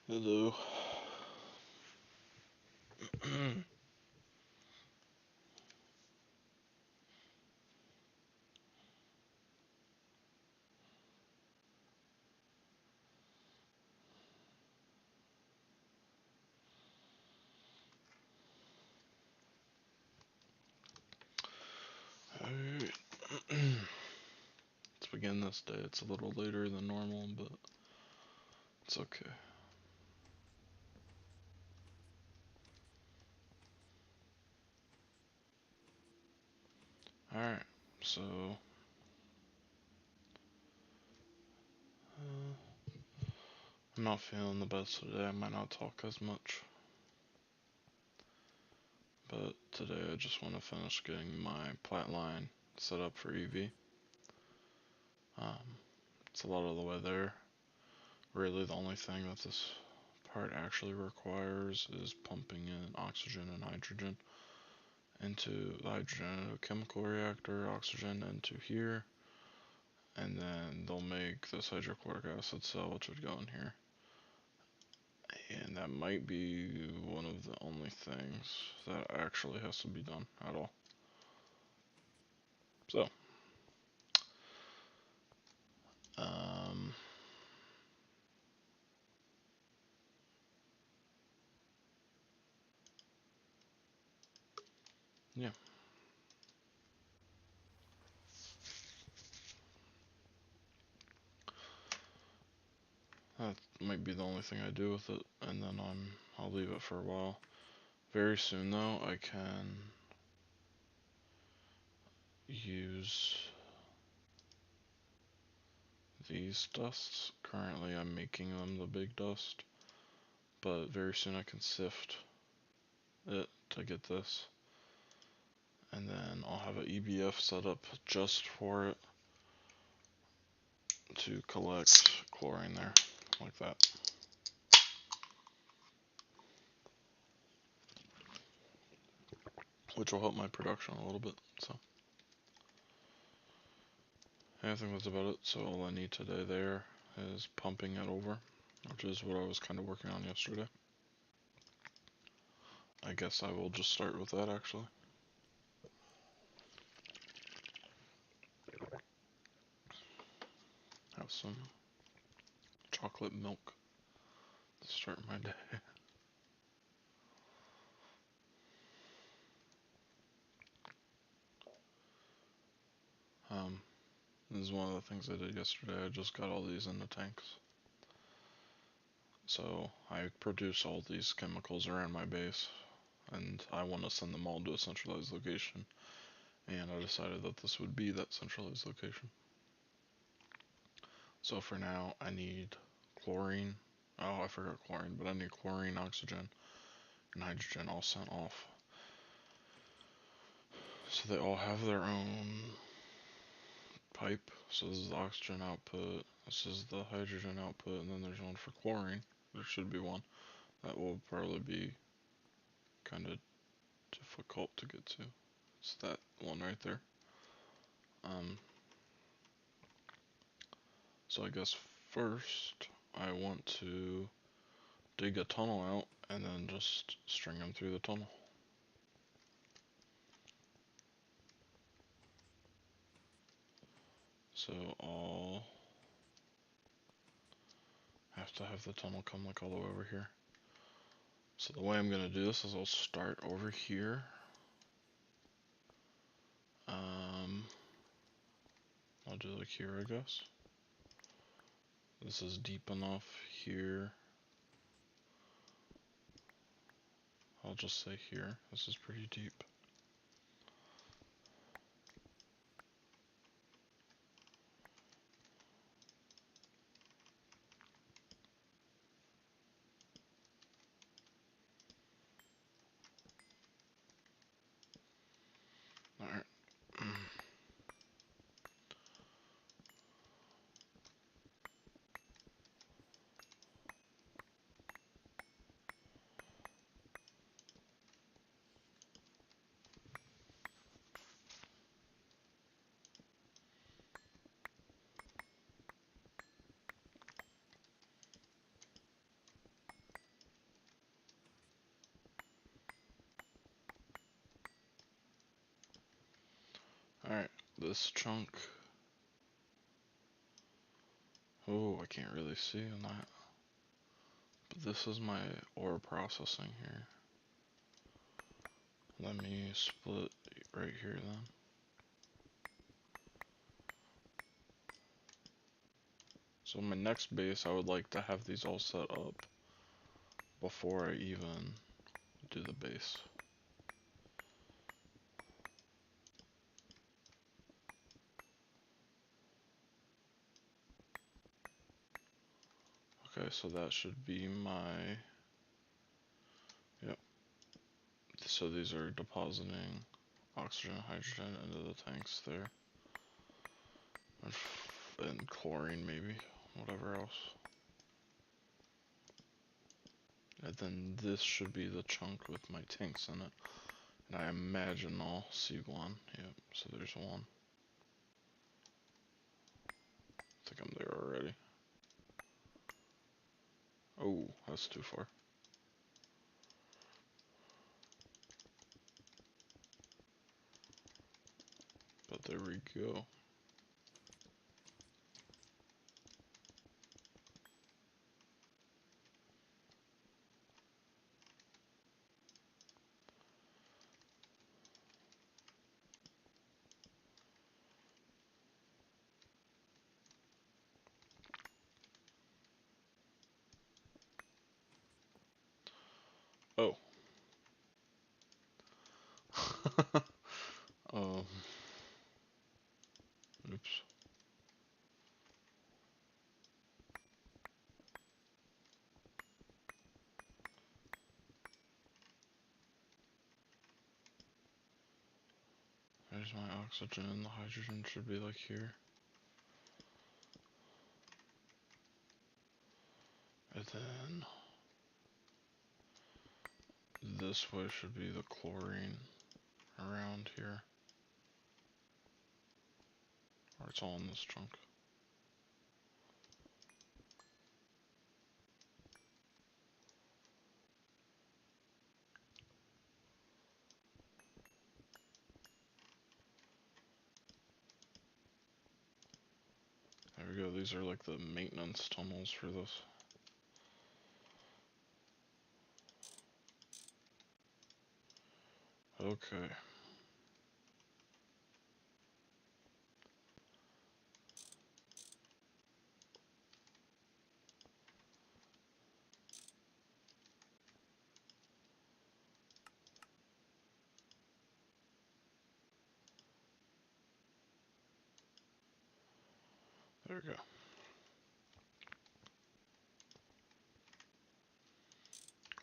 Hello. Alright. Let's begin this day. It's a little later than normal, but it's okay. Alright, so I'm not feeling the best today. I might not talk as much, but today I just want to finish getting my platline set up for EV. It's a lot of the way there. Really, the only thing that this part actually requires is pumping in oxygen and hydrogen into the hydrogen into a chemical reactor, oxygen into here, and then they'll make this hydrochloric acid cell, which would go in here. And that might be one of the only things that actually has to be done at all. So, yeah. That might be the only thing I do with it, and then I'll leave it for a while. Very soon though, I can use these dusts. Currently I'm making them the big dust, but very soon I can sift it to get this. And then I'll have an EBF set up just for it to collect chlorine there, like that. Which will help my production a little bit, so. I think that's about it, so all I need today there is pumping it over, which is what I was kind of working on yesterday. I guess I will just start with that actually. Have some chocolate milk to start my day. This is one of the things I did yesterday. I just got all these in the tanks. So I produce all these chemicals around my base, and I want to send them all to a centralized location. And I decided that this would be that centralized location. So for now, I need chlorine. Oh, I forgot chlorine, but I need chlorine, oxygen, and hydrogen all sent off. So they all have their own pipe. So this is the oxygen output, this is the hydrogen output, and then there's one for chlorine. There should be one. That will probably be kind of difficult to get to. It's that one right there. So I guess first I want to dig a tunnel out and then just string them through the tunnel. So I'll have to have the tunnel come like all the way over here. So the way I'm gonna do this is I'll start over here. I'll do like here, I guess. This is deep enough here. I'll just say here. This is pretty deep. Alright. this chunk. Oh, I can't really see on that. But this is my ore processing here. Let me split right here then. So my next base, I would like to have these all set up before I even do the base. Okay, so that should be my, yep. So these are depositing oxygen and hydrogen into the tanks there. And chlorine maybe, whatever else. And then this should be the chunk with my tanks in it. And I imagine I'll see one. Yep, so there's one. I think I'm there already. Oh, that's too far. But there we go. Oh. um. Oops. There's my oxygen, and the hydrogen should be like here. And then this way should be the chlorine around here. Or it's all in this chunk. There we go, these are like the maintenance tunnels for this. Okay. There we go.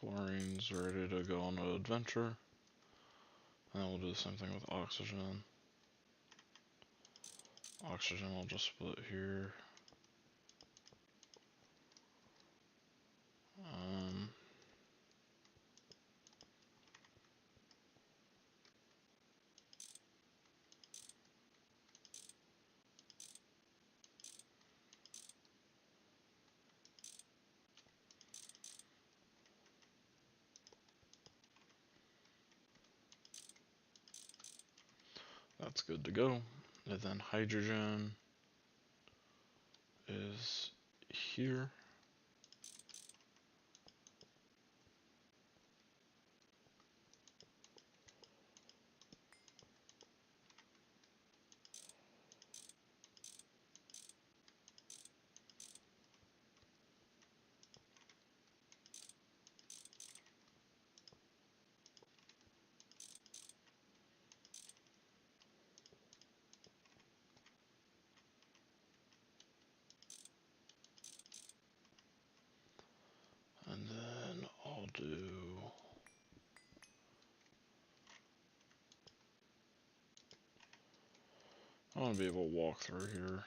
Chlorine's ready to go on an adventure. And then we'll do the same thing with oxygen. Oxygen will just split here. That's good to go. And then hydrogen is here. And then I'll do I want to be able to walk through here.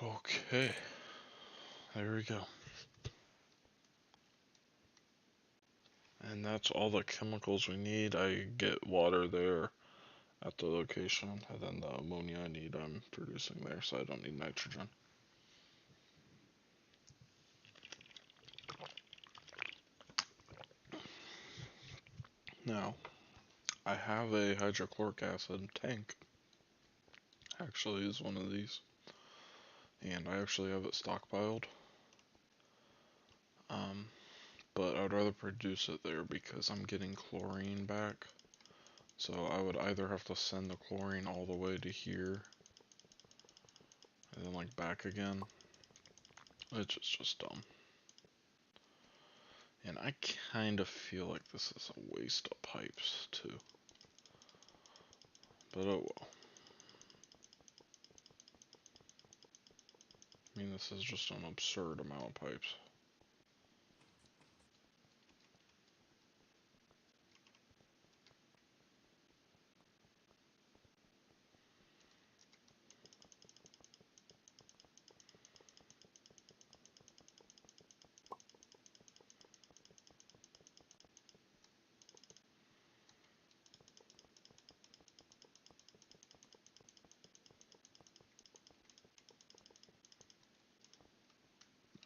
Okay, there we go. And that's all the chemicals we need. I get water there at the location, and then the ammonia I need I'm producing there, so I don't need nitrogen. Now, I have a hydrochloric acid tank. Actually, is one of these, and I actually have it stockpiled. But I would rather produce it there because I'm getting chlorine back. So I would either have to send the chlorine all the way to here, and then like back again, which is just dumb. And I kind of feel like this is a waste of pipes too. But oh well. I mean, this is just an absurd amount of pipes.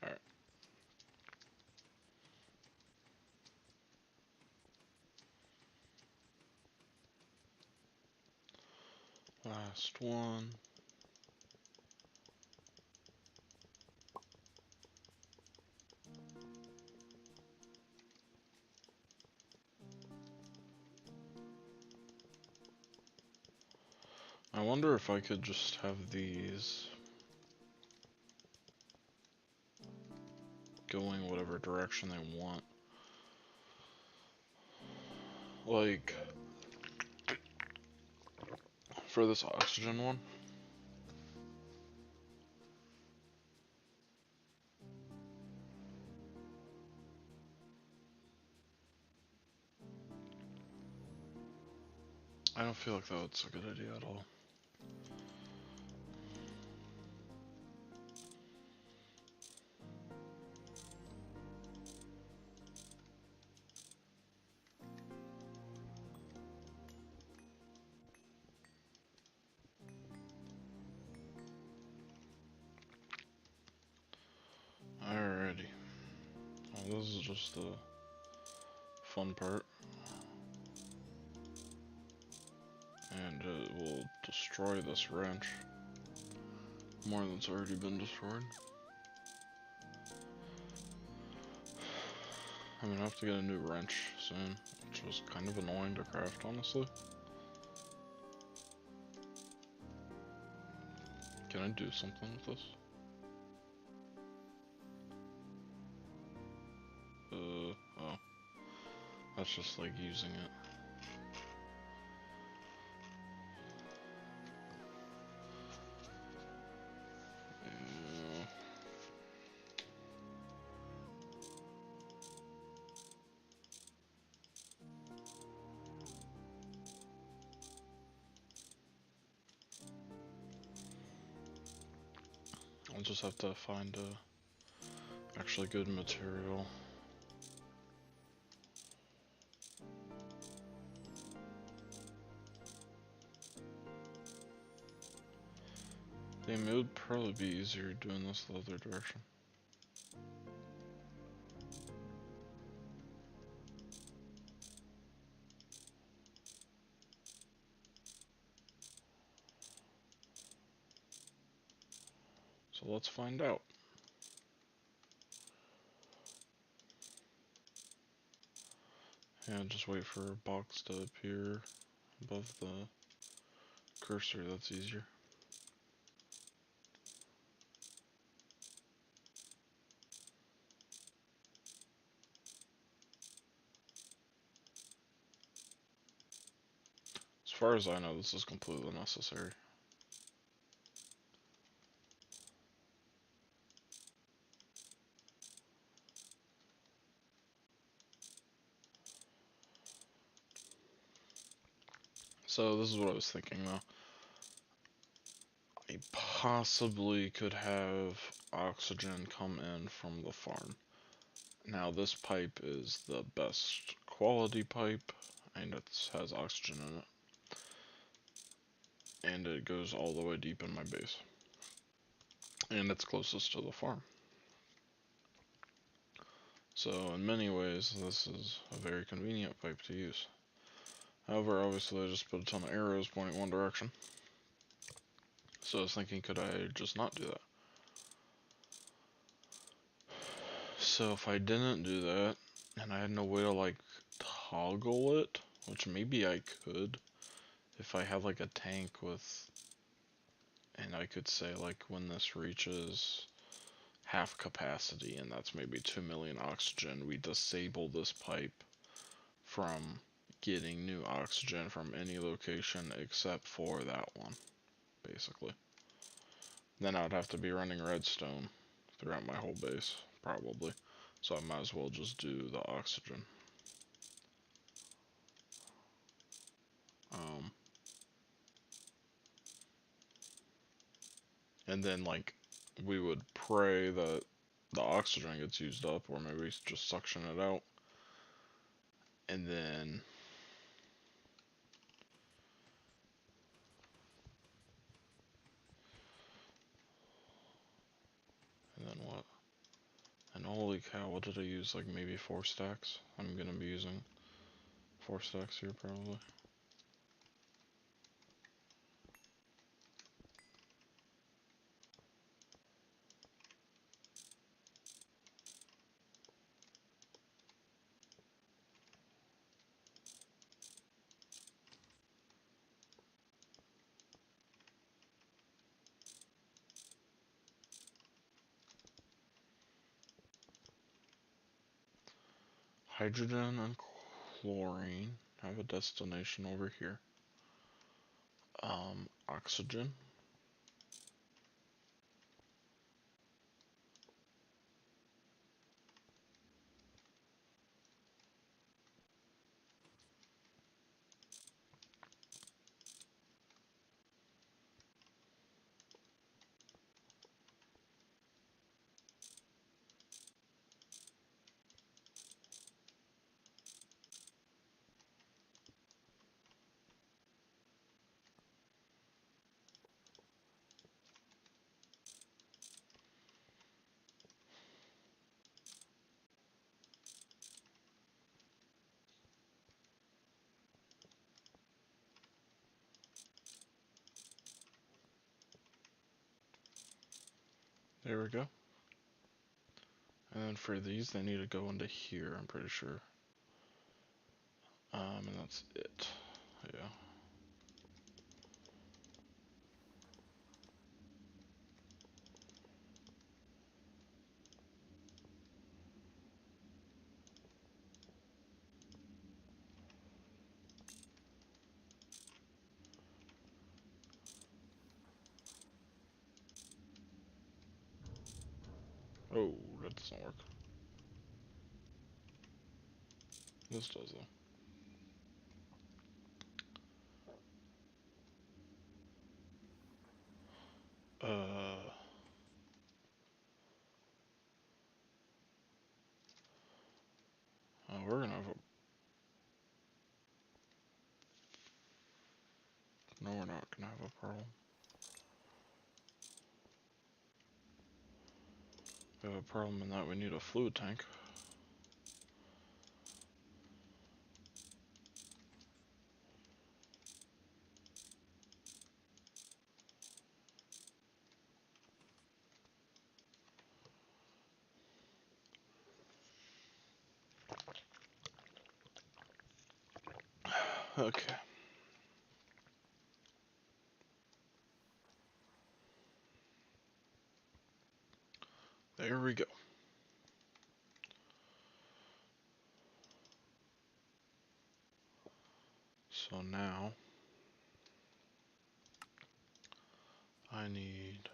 Alright. Last one. I wonder if I could just have these going whatever direction they want. Like, for this oxygen one. I don't feel like that's a good idea at all. Alrighty. Well, this is just the fun part. And it will destroy this wrench more than it's already been destroyed. I'm gonna have to get a new wrench soon, which was kind of annoying to craft, honestly. Can I do something with this? Oh. That's just like using it. I'll just have to find a actually good material. Damn, it would probably be easier doing this the other direction. So let's find out. And just wait for a box to appear above the cursor, that's easier. As far as I know, this is completely unnecessary. So this is what I was thinking though. I possibly could have oxygen come in from the farm. Now this pipe is the best quality pipe, and it has oxygen in it. and it goes all the way deep in my base. And it's closest to the farm. So in many ways, this is a very convenient pipe to use. However, obviously I just put a ton of arrows pointing one direction. So I was thinking, could I just not do that? So if I didn't do that, and I had no way to like toggle it, which maybe I could, if I had like a tank with, and I could say like when this reaches half capacity, and that's maybe 2 million oxygen, we disable this pipe from getting new oxygen from any location except for that one, basically. Then I'd have to be running redstone throughout my whole base, probably. So I might as well just do the oxygen. Um, and then, like, we would pray that the oxygen gets used up, or maybe just suction it out. And then what? And holy cow, what did I use? Like maybe 4 stacks? I'm gonna be using 4 stacks here probably. Hydrogen and chlorine have a destination over here. Oxygen. There we go. And then for these, they need to go into here, I'm pretty sure. And that's it. Yeah. Oh, that doesn't work. This does though. We're gonna have a... No, we're not gonna have a problem. We have a problem in that we need a fluid tank. Okay. There we go. So now I need...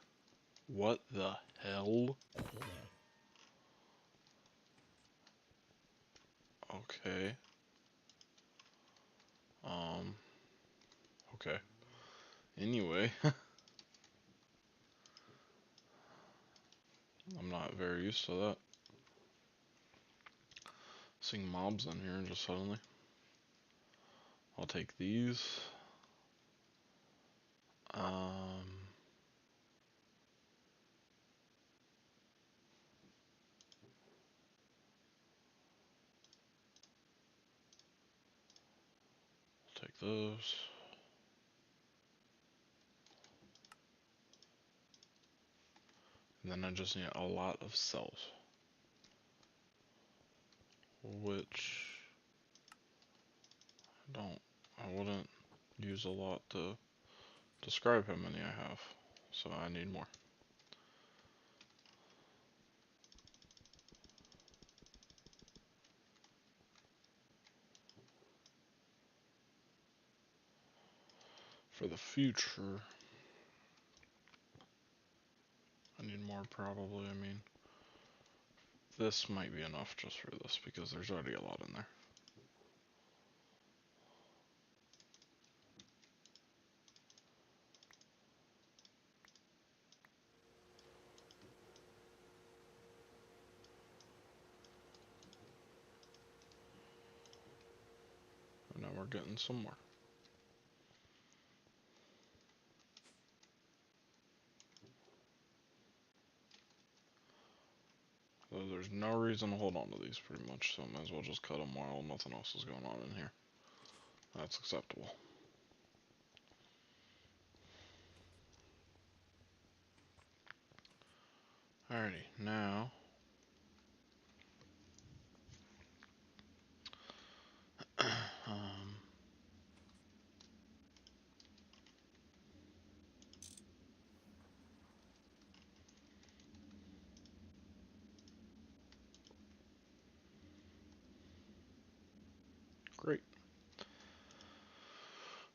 What the hell? Okay. Okay. Anyway. I'm not very used to that. Seeing mobs in here just suddenly. I'll take these. Um, take those. And then I just need a lot of cells, which I wouldn't use a lot to describe how many I have, so I need more. For the future, I need more probably. I mean, this might be enough just for this because there's already a lot in there. And now we're getting some more. So there's no reason to hold on to these pretty much, so I might as well just cut them while nothing else is going on in here. That's acceptable. Alrighty, now um, great.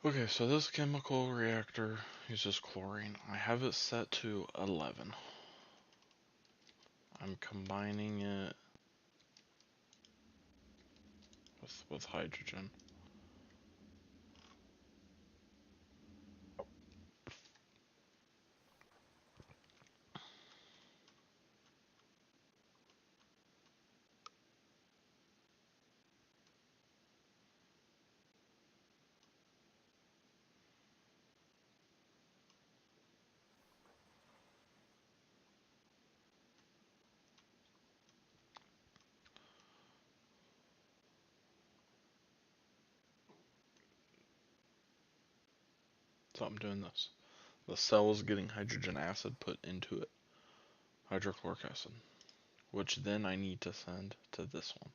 Okay, so this chemical reactor uses chlorine. I have it set to 11. I'm combining it with hydrogen. So I'm doing this. The cell is getting hydrogen acid put into it, hydrochloric acid, which then I need to send to this one.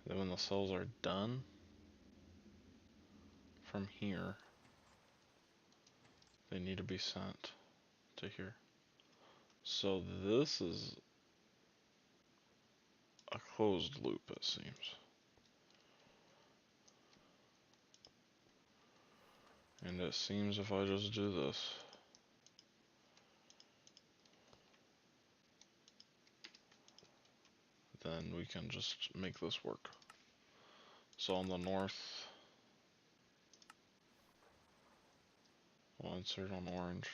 Then when the cells are done, from here, they need to be sent to here. So this is a closed loop, it seems. And it seems if I just do this, then we can just make this work. So on the north, we'll insert on orange,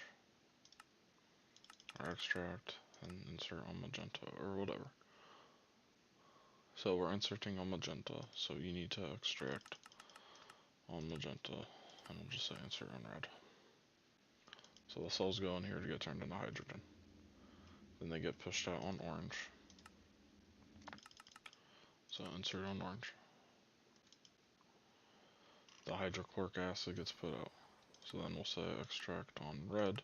or extract, and insert on magenta, or whatever. So we're inserting on magenta, so you need to extract on magenta, and we'll just say insert on red. So the cells go in here to get turned into hydrogen. Then they get pushed out on orange. So insert on orange. The hydrochloric acid gets put out. So then we'll say extract on red.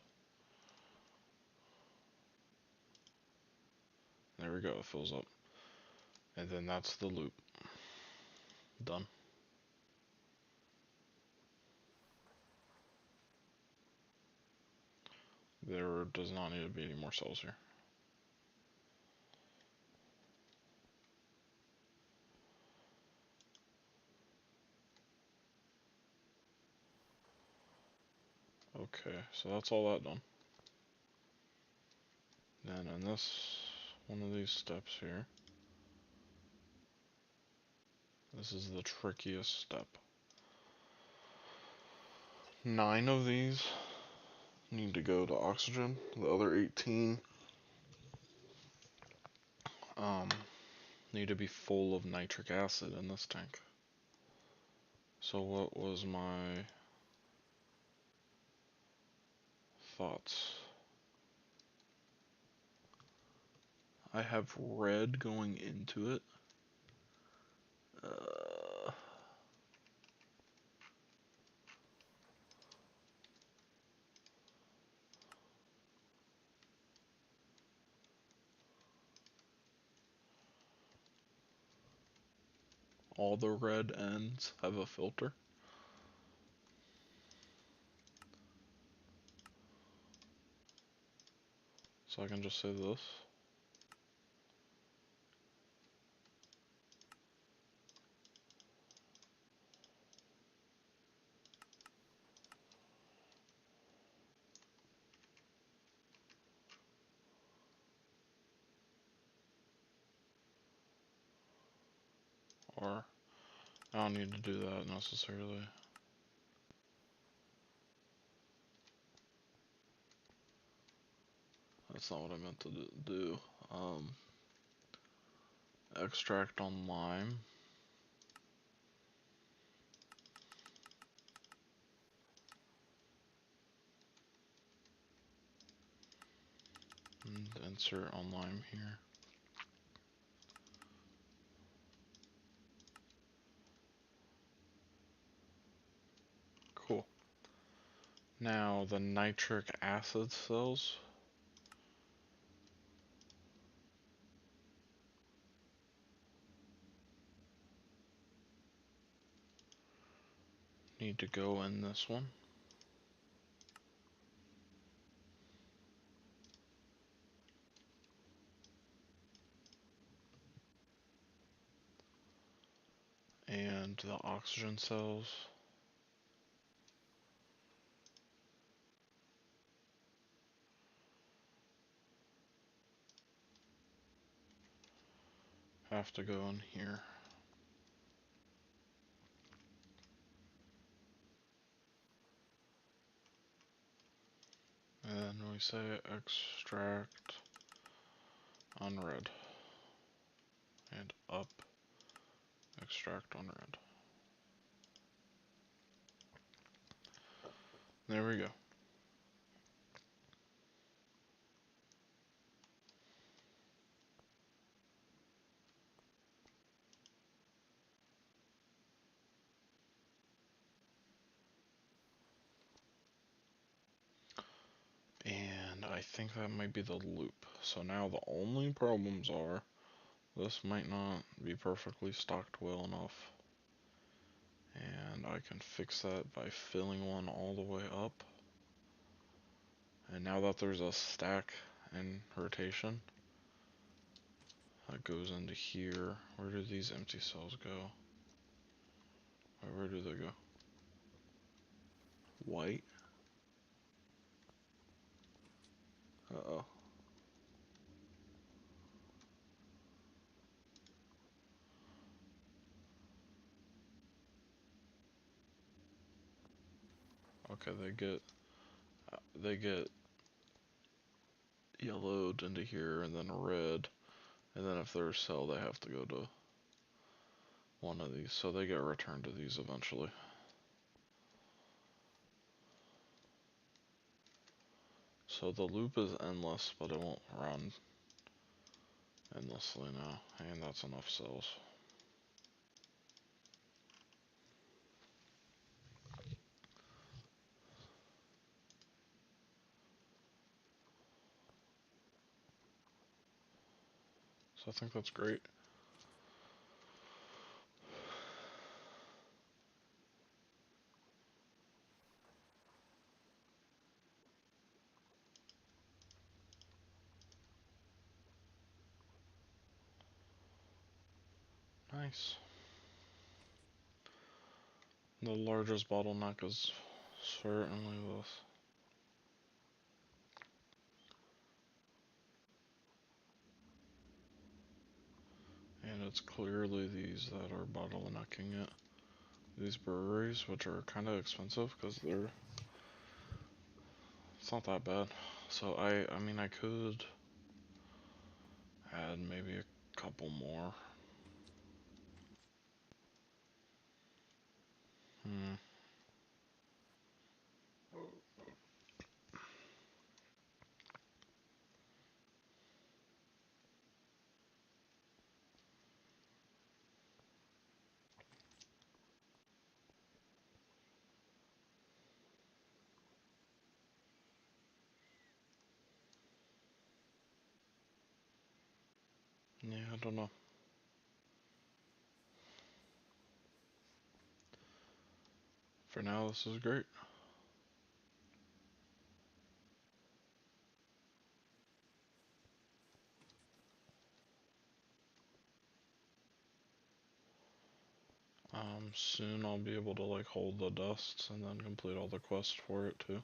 There we go, it fills up. And then that's the loop. Done. There does not need to be any more cells here. Okay, so that's all that done. Then in this, one of these steps here, this is the trickiest step. 9 of these need to go to oxygen. The other 18 need to be full of nitric acid in this tank. So what was my thoughts? I have red going into it. All the red ends have a filter. So I can just say this. Or I don't need to do that necessarily. That's not what I meant to do. Extract on lime. And insert on lime here. Cool. Now the nitric acid cells. Need to go in this one. And the oxygen cells. Have to go in here. And then we say extract on red. And up, extract on red. There we go. And I think that might be the loop. So now the only problems are, this might not be perfectly stocked well enough. And I can fix that by filling one all the way up. And now that there's a stack in rotation, that goes into here. Where do these empty cells go? Where do they go? White? Uh-oh. Okay, they get yellowed into here and then red. And then if they're a cell, they have to go to one of these. So they get returned to these eventually. So the loop is endless, but it won't run endlessly now. And that's enough cells. So I think that's great. Nice. The largest bottleneck is certainly this. And it's clearly these that are bottlenecking it. These breweries, which are kind of expensive because it's not that bad. So I mean, I could add maybe a couple more. Hmm. Yeah, I don't know. For now, this is great. Soon I'll be able to like hold the dusts and then complete all the quests for it too.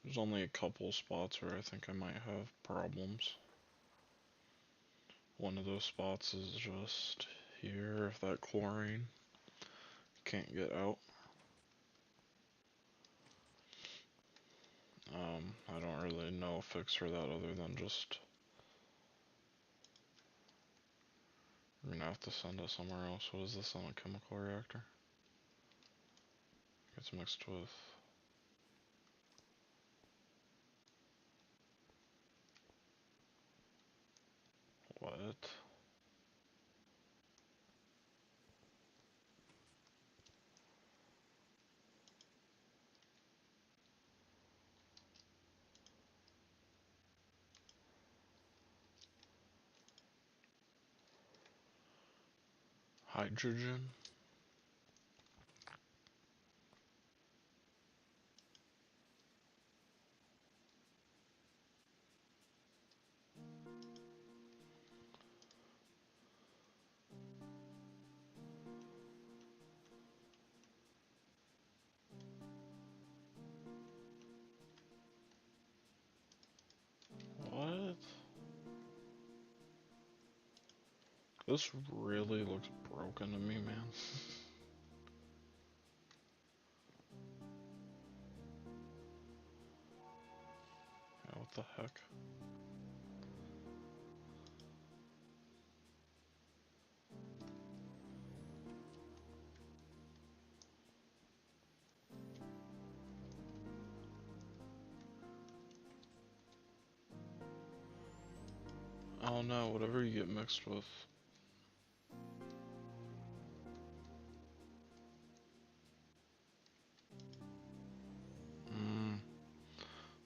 There's only a couple spots where I think I might have problems. One of those spots is just here, if that chlorine can't get out. I don't really know a fix for that other than just I'm gonna have to send it somewhere else. What is this on a chemical reactor? It's mixed with what? Hydrogen? What? This really looks broken to me, man. Yeah, what the heck? Oh no, whatever you get mixed with.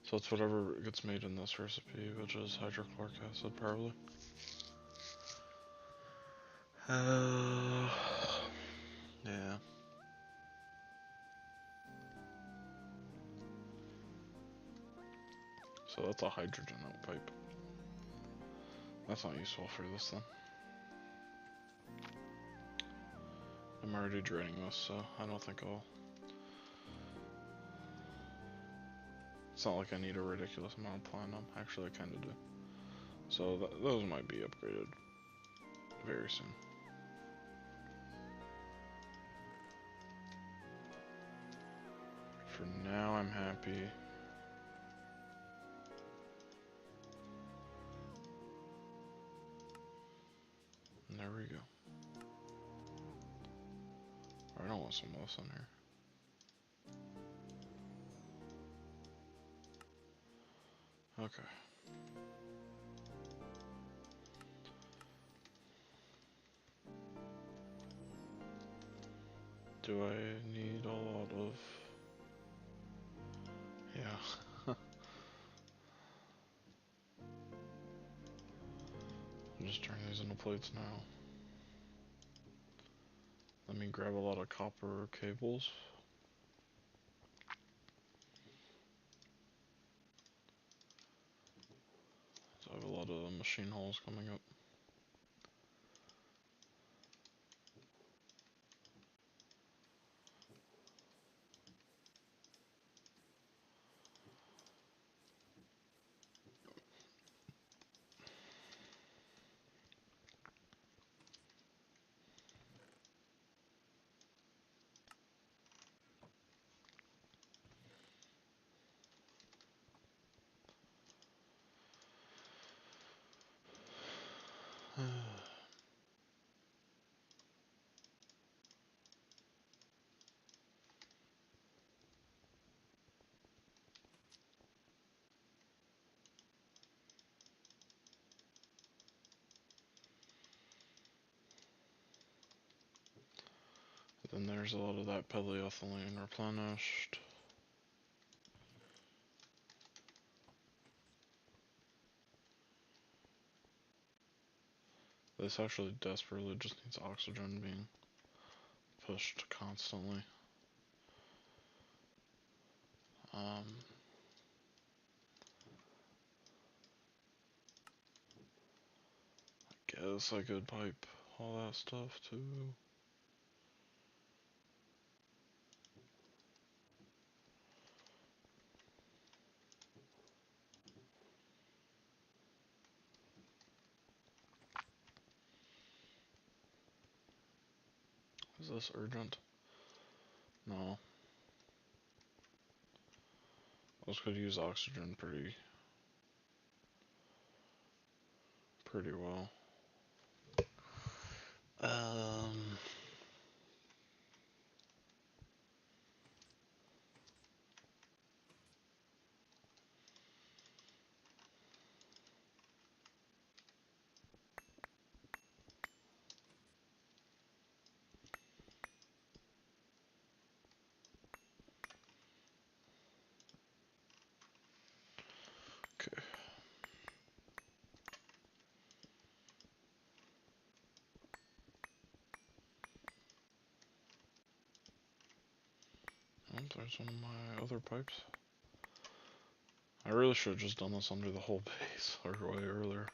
So it's whatever gets made in this recipe, which is hydrochloric acid, probably. Yeah. So that's a hydrogen out pipe. That's not useful for this then. I'm already draining this, so I don't think I'll... It's not like I need a ridiculous amount of platinum. Actually, I kinda do. So those might be upgraded very soon. For now, I'm happy. And there we go. I don't want some of this in here. Okay. Do I need a lot of... Yeah. I'm just turning these into plates now. Let me grab a lot of copper cables. So I have a lot of machine holes coming up. Then there's a lot of that polyethylene replenished. This actually desperately just needs oxygen being pushed constantly. I guess I could pipe all that stuff too. Is this urgent? No. Those could use oxygen pretty well. Okay. Oh, there's one of my other pipes. I really should have just done this under the whole base, or way earlier.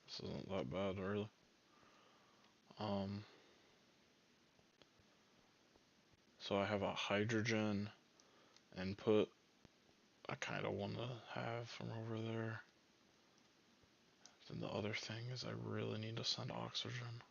This isn't that bad, really. So I have a hydrogen input I kind of want to have from over there. Then the other thing is I really need to send oxygen.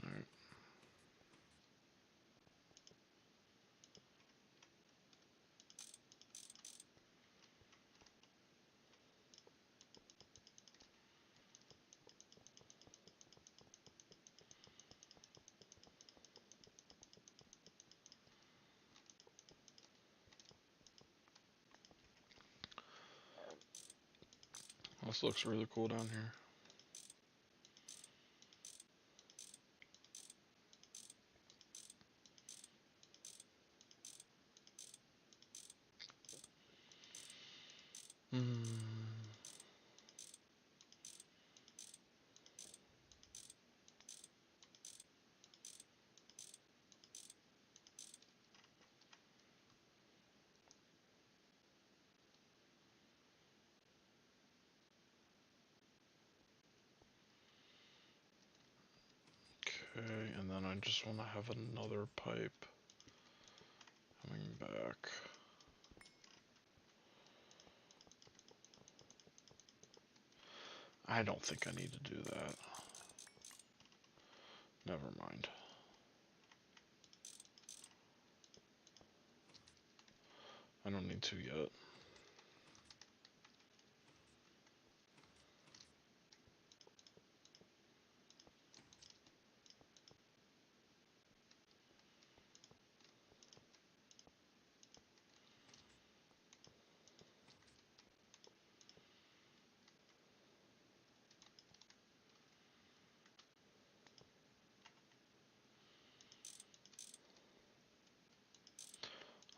Alright. This looks really cool down here. Okay, and then I just want to have another pipe coming back. I don't think I need to do that. Never mind. I don't need to yet.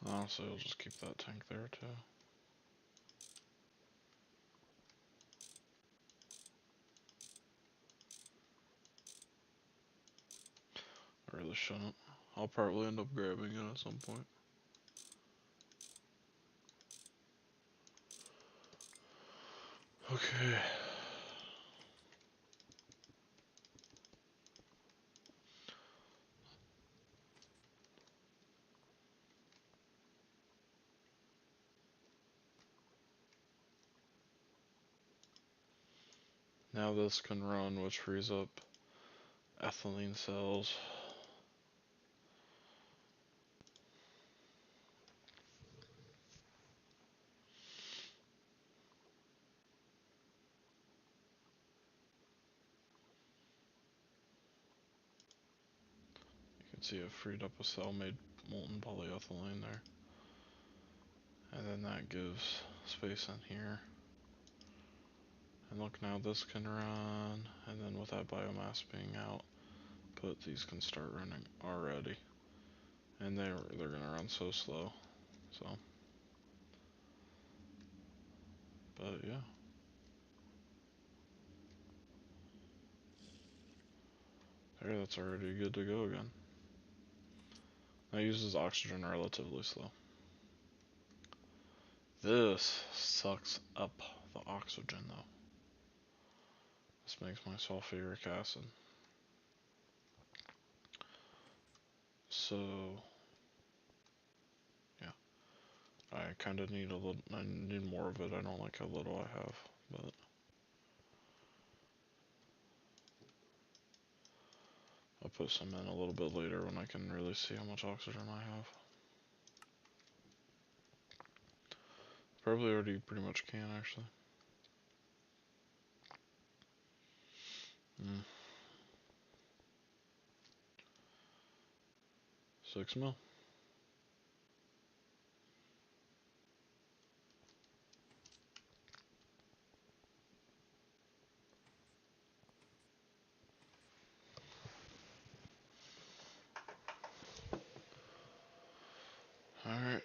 Honestly, I'll just keep that tank there too. I really shouldn't. I'll probably end up grabbing it at some point. Okay. Now this can run, which frees up ethylene cells. You can see it freed up a cell, made molten polyethylene there. And then that gives space in here. And look, now this can run, and then with that biomass being out, these can start running already. And they're gonna run so slow. So, but yeah. There, that's already good to go again. That uses oxygen relatively slow. This sucks up the oxygen though. This makes my sulfuric acid. So, yeah. I kinda need a little, I need more of it. I don't like how little I have, but I'll put some in a little bit later when I can really see how much oxygen I have. Probably already pretty much can, actually. 6 mil. Alright.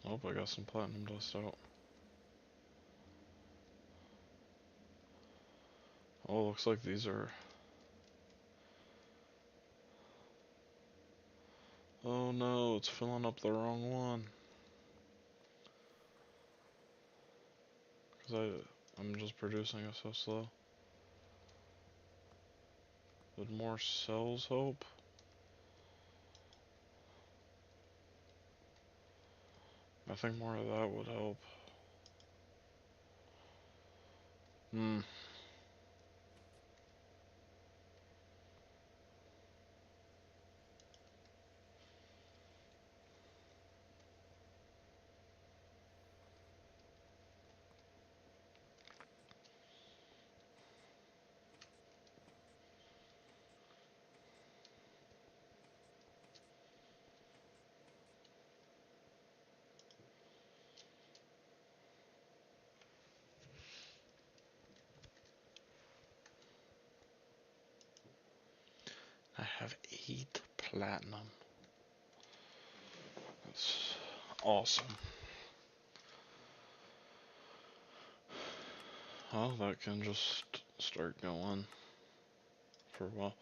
Oh, I got some platinum dust out. Oh, looks like these are... Oh no, it's filling up the wrong one. Because I'm just producing it so slow. Would more cells help? I think more of that would help. I have 8 platinum. That's awesome. Oh, that can just start going for a while.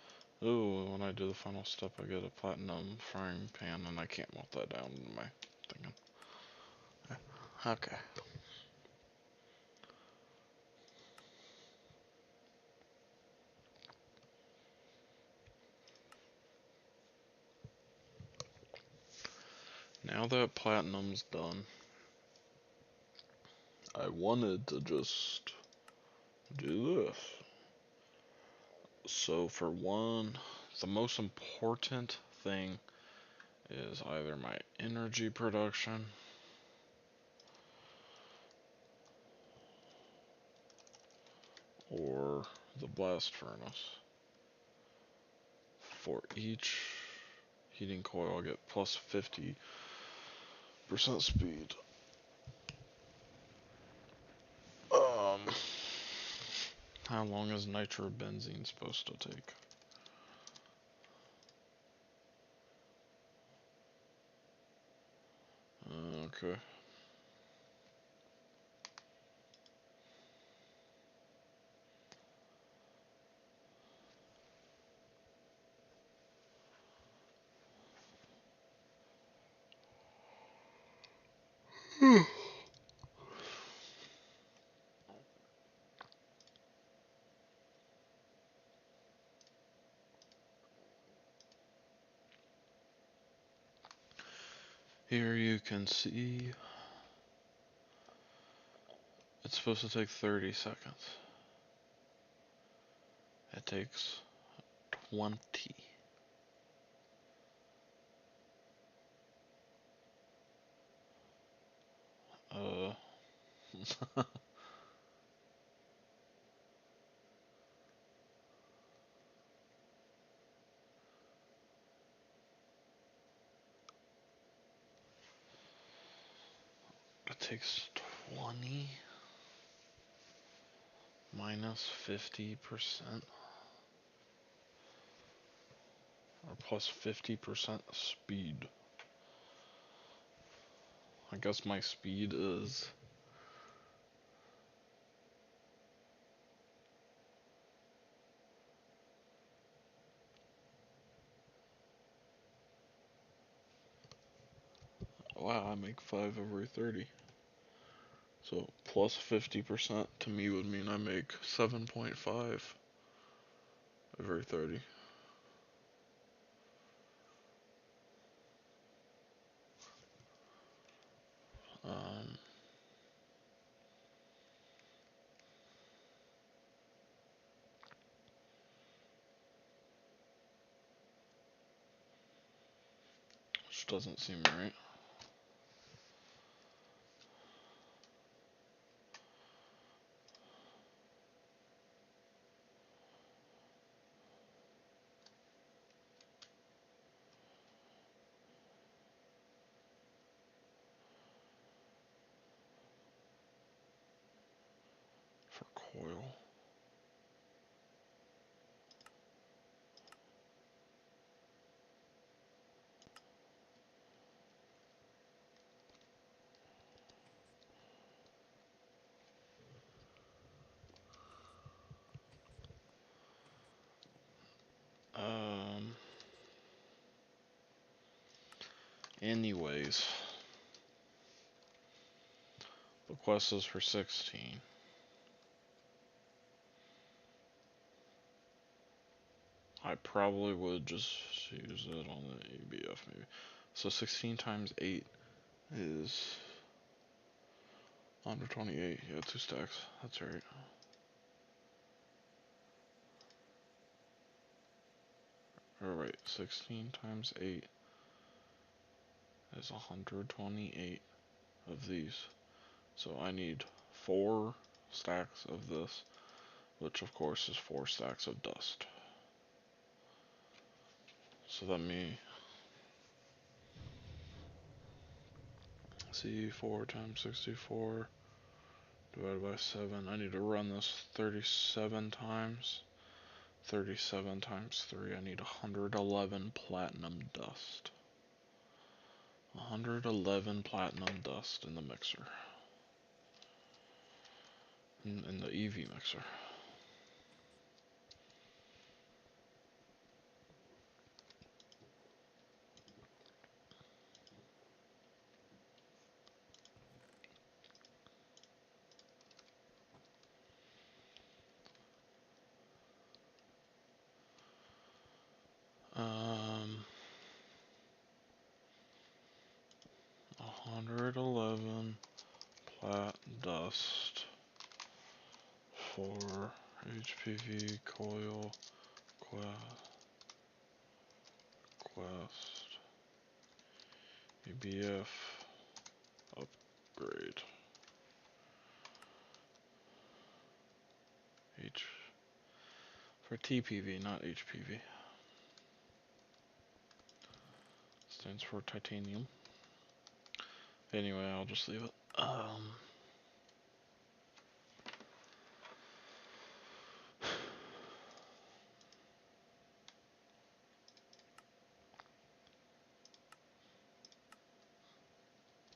Ooh, when I do the final step, I get a platinum frying pan, and I can't melt that down in my thinking. Okay. Now that platinum's done, I wanted to just do this. So for one, the most important thing is either my energy production or the blast furnace. For each heating coil, I get plus 50% speed. How long is nitrobenzene supposed to take? Okay. Here you can see it's supposed to take 30 seconds. It takes 20. It takes 20 minus 50% or plus 50% speed. I guess my speed is wow, I make 5 over 30. So plus 50% to me would mean I make 7.5 over 30. Um, which doesn't seem right. For coil. Anyways, the quest is for 16. I probably would just use it on the ABF maybe. So 16 times 8 is 128. Yeah, 2 stacks. That's right. Alright, 16 times 8 is 128 of these. So I need 4 stacks of this, which of course is 4 stacks of dust. So let me see, 4 times 64 divided by 7. I need to run this 37 times. 37 times 3. I need 111 platinum dust. 111 platinum dust in the mixer. In the EV mixer. Um, 111 plat dust for HPV coil quest EBF upgrade. H for TPV, not HPV. Stands for titanium. Anyway, I'll just leave it.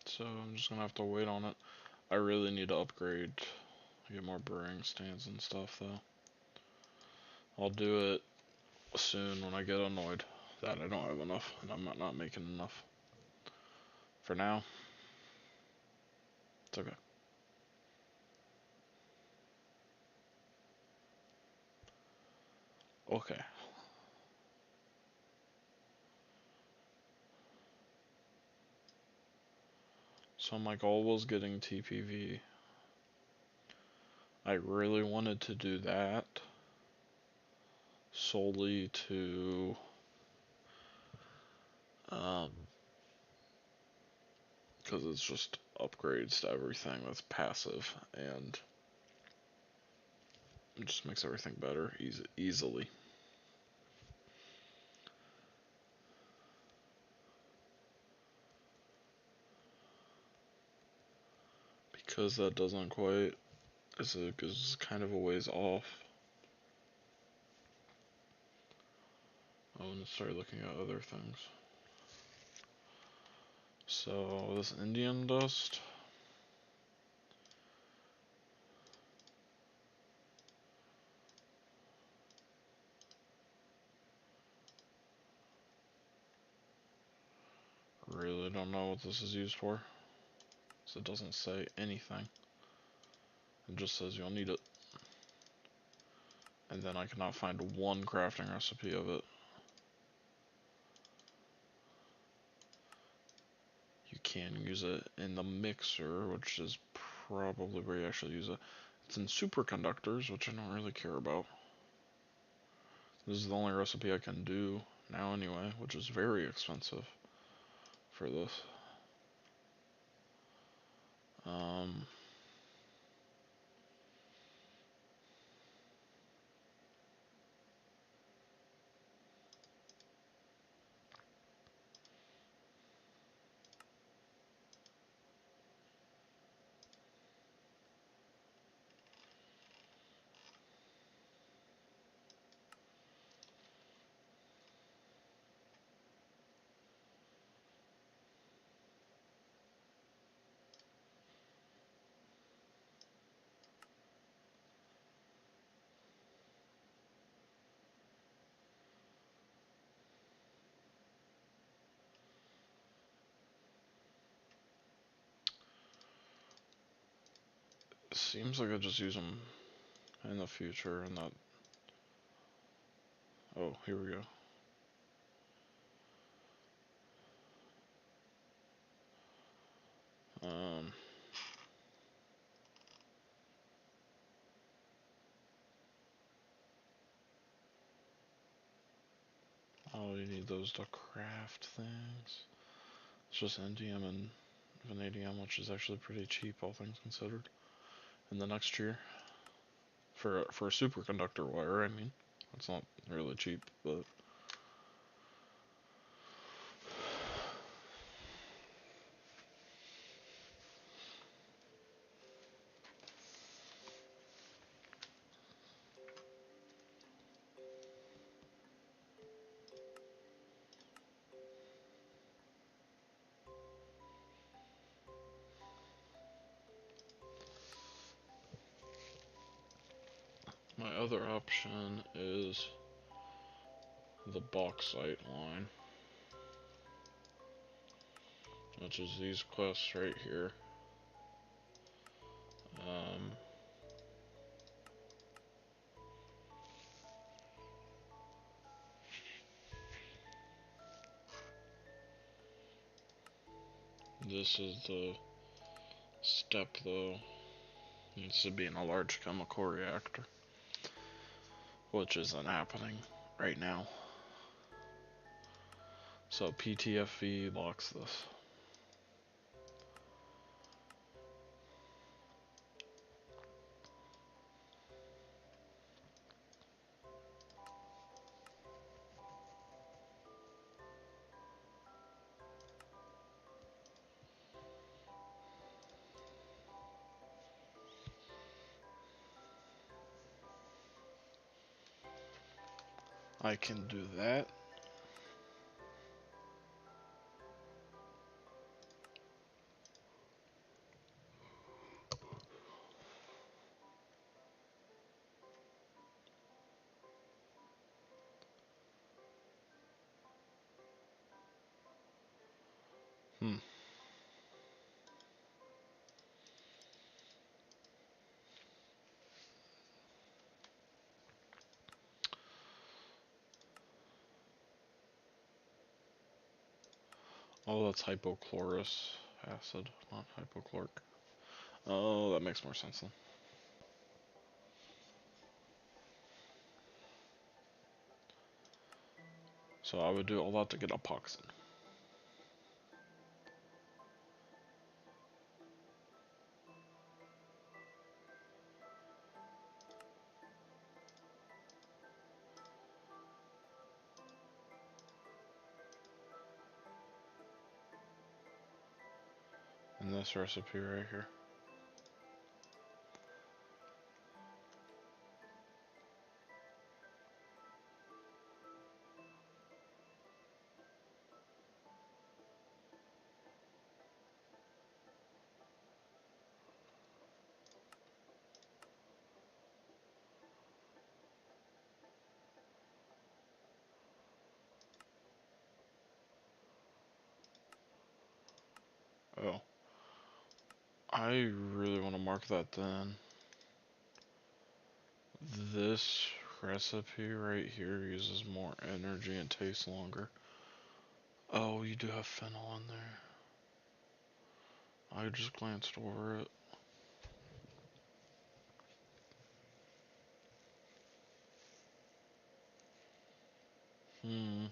So I'm just gonna have to wait on it. I really need to upgrade, get more brewing stands and stuff though. I'll do it soon when I get annoyed that I don't have enough and I'm not making enough. For now, it's okay. Okay. So my goal was getting TPV. I really wanted to do that solely to because it's just upgrades to everything that's passive and it just makes everything better easily. Because that doesn't quite is kind of a ways off. Oh, and start looking at other things. So this Indian dust. Really don't know what this is used for. So it doesn't say anything. It just says you'll need it. And then I cannot find one crafting recipe of it. You can use it in the mixer, which is probably where you actually use it. It's in superconductors, which I don't really care about. This is the only recipe I can do now anyway, which is very expensive for this. It seems like I just use them in the future and that. Oh, here we go. Oh, you need those to craft things. It's just NDM and vanadium, which is actually pretty cheap, all things considered. In the next year, for a superconductor wire, I mean, it's not really cheap, but my other option is the bauxite line, which is these quests right here. This is the step though. This would be in a large chemical reactor, which isn't happening right now. So PTFE locks this. I can do that. Oh, that's hypochlorous. acid, not hypochloric. Oh, that makes more sense then. So I would do all that to get epoxy. In this recipe right here. Oh. I really want to mark that then. This recipe right here uses more energy and tastes longer. Oh, you do have phenol in there. I just glanced over it. And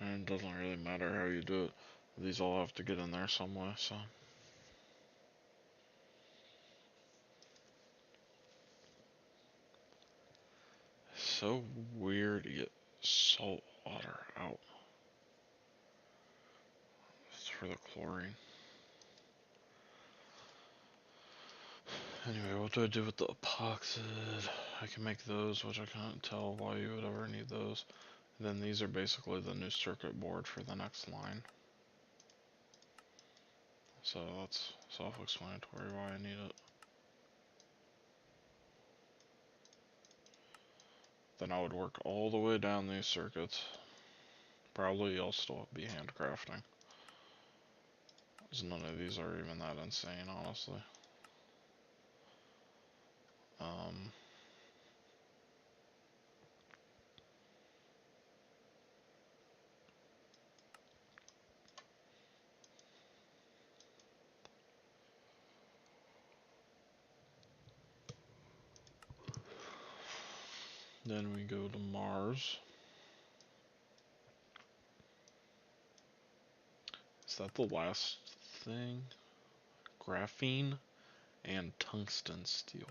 it doesn't really matter how you do it. These all have to get in there some way, so. So weird to get salt water out. It's for the chlorine. Anyway, what do I do with the epoxide? I can make those, which I can't tell why you would ever need those. And then these are basically the new circuit board for the next line. So that's self-explanatory why I need it. Then I would work all the way down these circuits. Probably I'll still be handcrafting. Because none of these are even that insane, honestly. Then we go to Mars. Is that the last thing? Graphene and tungsten steel.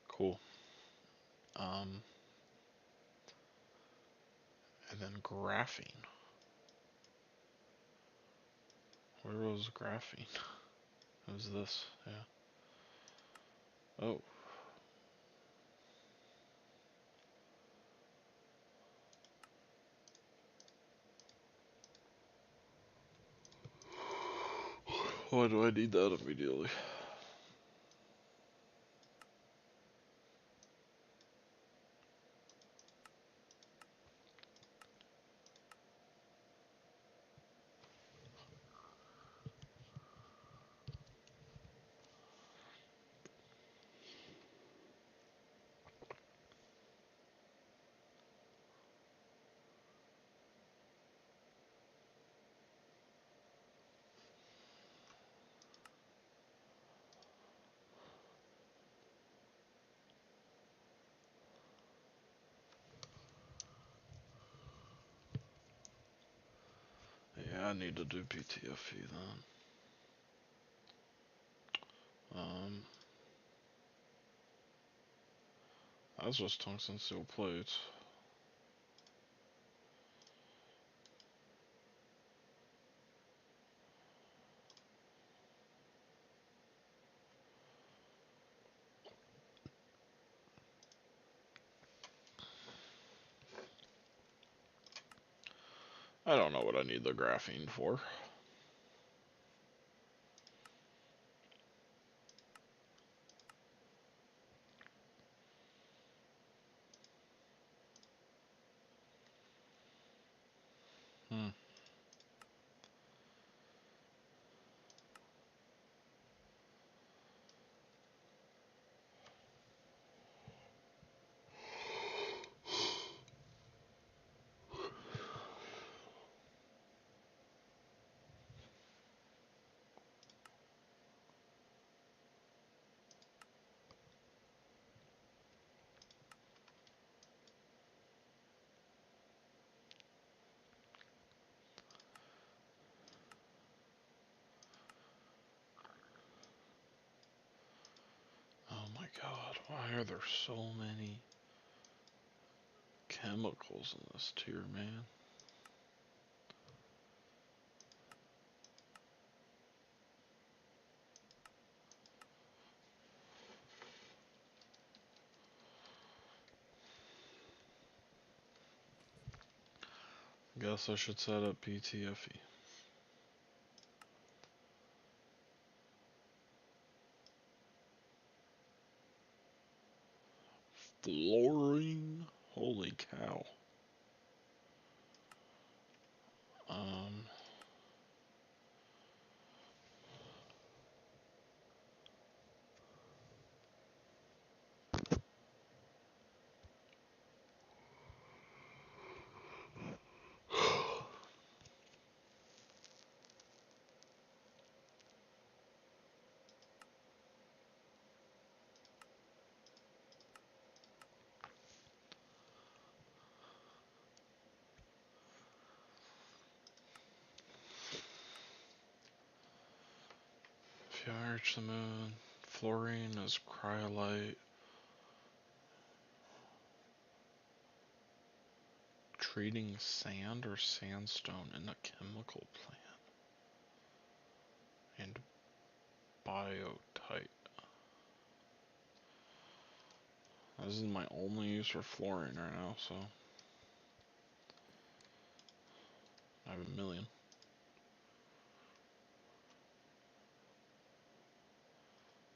Cool. And then graphene. Where was graphene? It was this, yeah. Oh. Why do I need that immediately? Yeah, I need to do PTFE then. That's just tungsten steel plates. I don't know what I need the graphene for. Why are there so many chemicals in this tier, man? Guess I should set up PTFE. Fluorine? Holy cow. Um, if you reach the moon, fluorine is cryolite. Treating sand or sandstone in a chemical plant. And biotite. This is my only use for fluorine right now, so I have a million.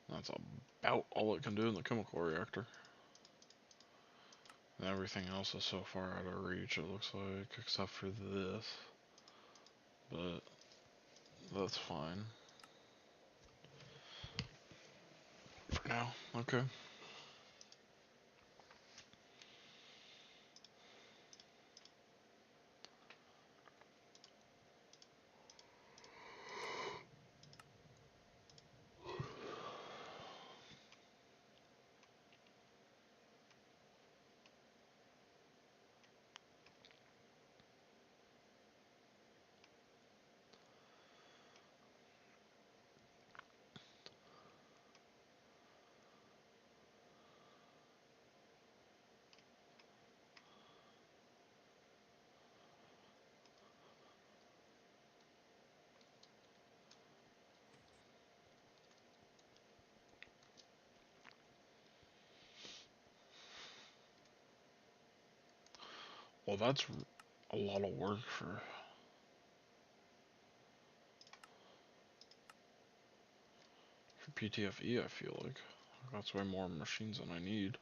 That's about all it can do in the chemical reactor. And everything else is so far out of reach, it looks like, except for this. But that's fine. For now, okay. Well, that's a lot of work for PTFE, I feel like. That's way more machines than I need.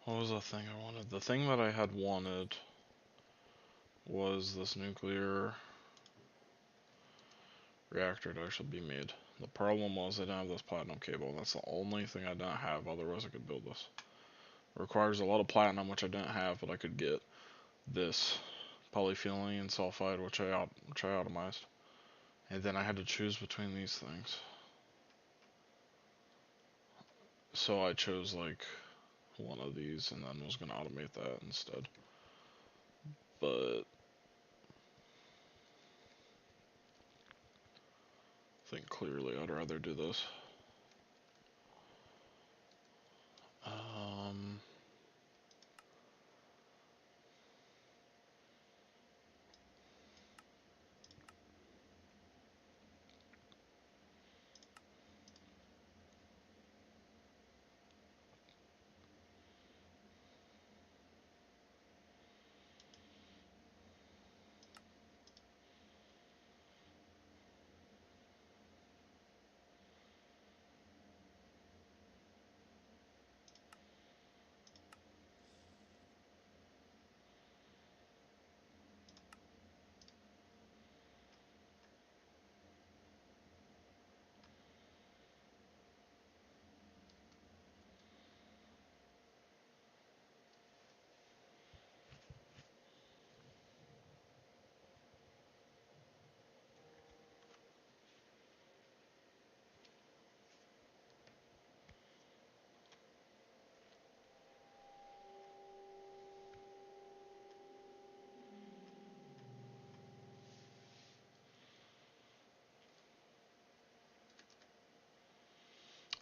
What was the thing I wanted? The thing that I had wanted was this nuclear reactor to actually be made. The problem was I didn't have this platinum cable. That's the only thing I didn't have, otherwise I could build this. It requires a lot of platinum, which I didn't have, but I could get this polyphenylene sulfide, which I atomized. And then I had to choose between these things. So I chose like one of these and then was going to automate that instead. But I think clearly I'd rather do this.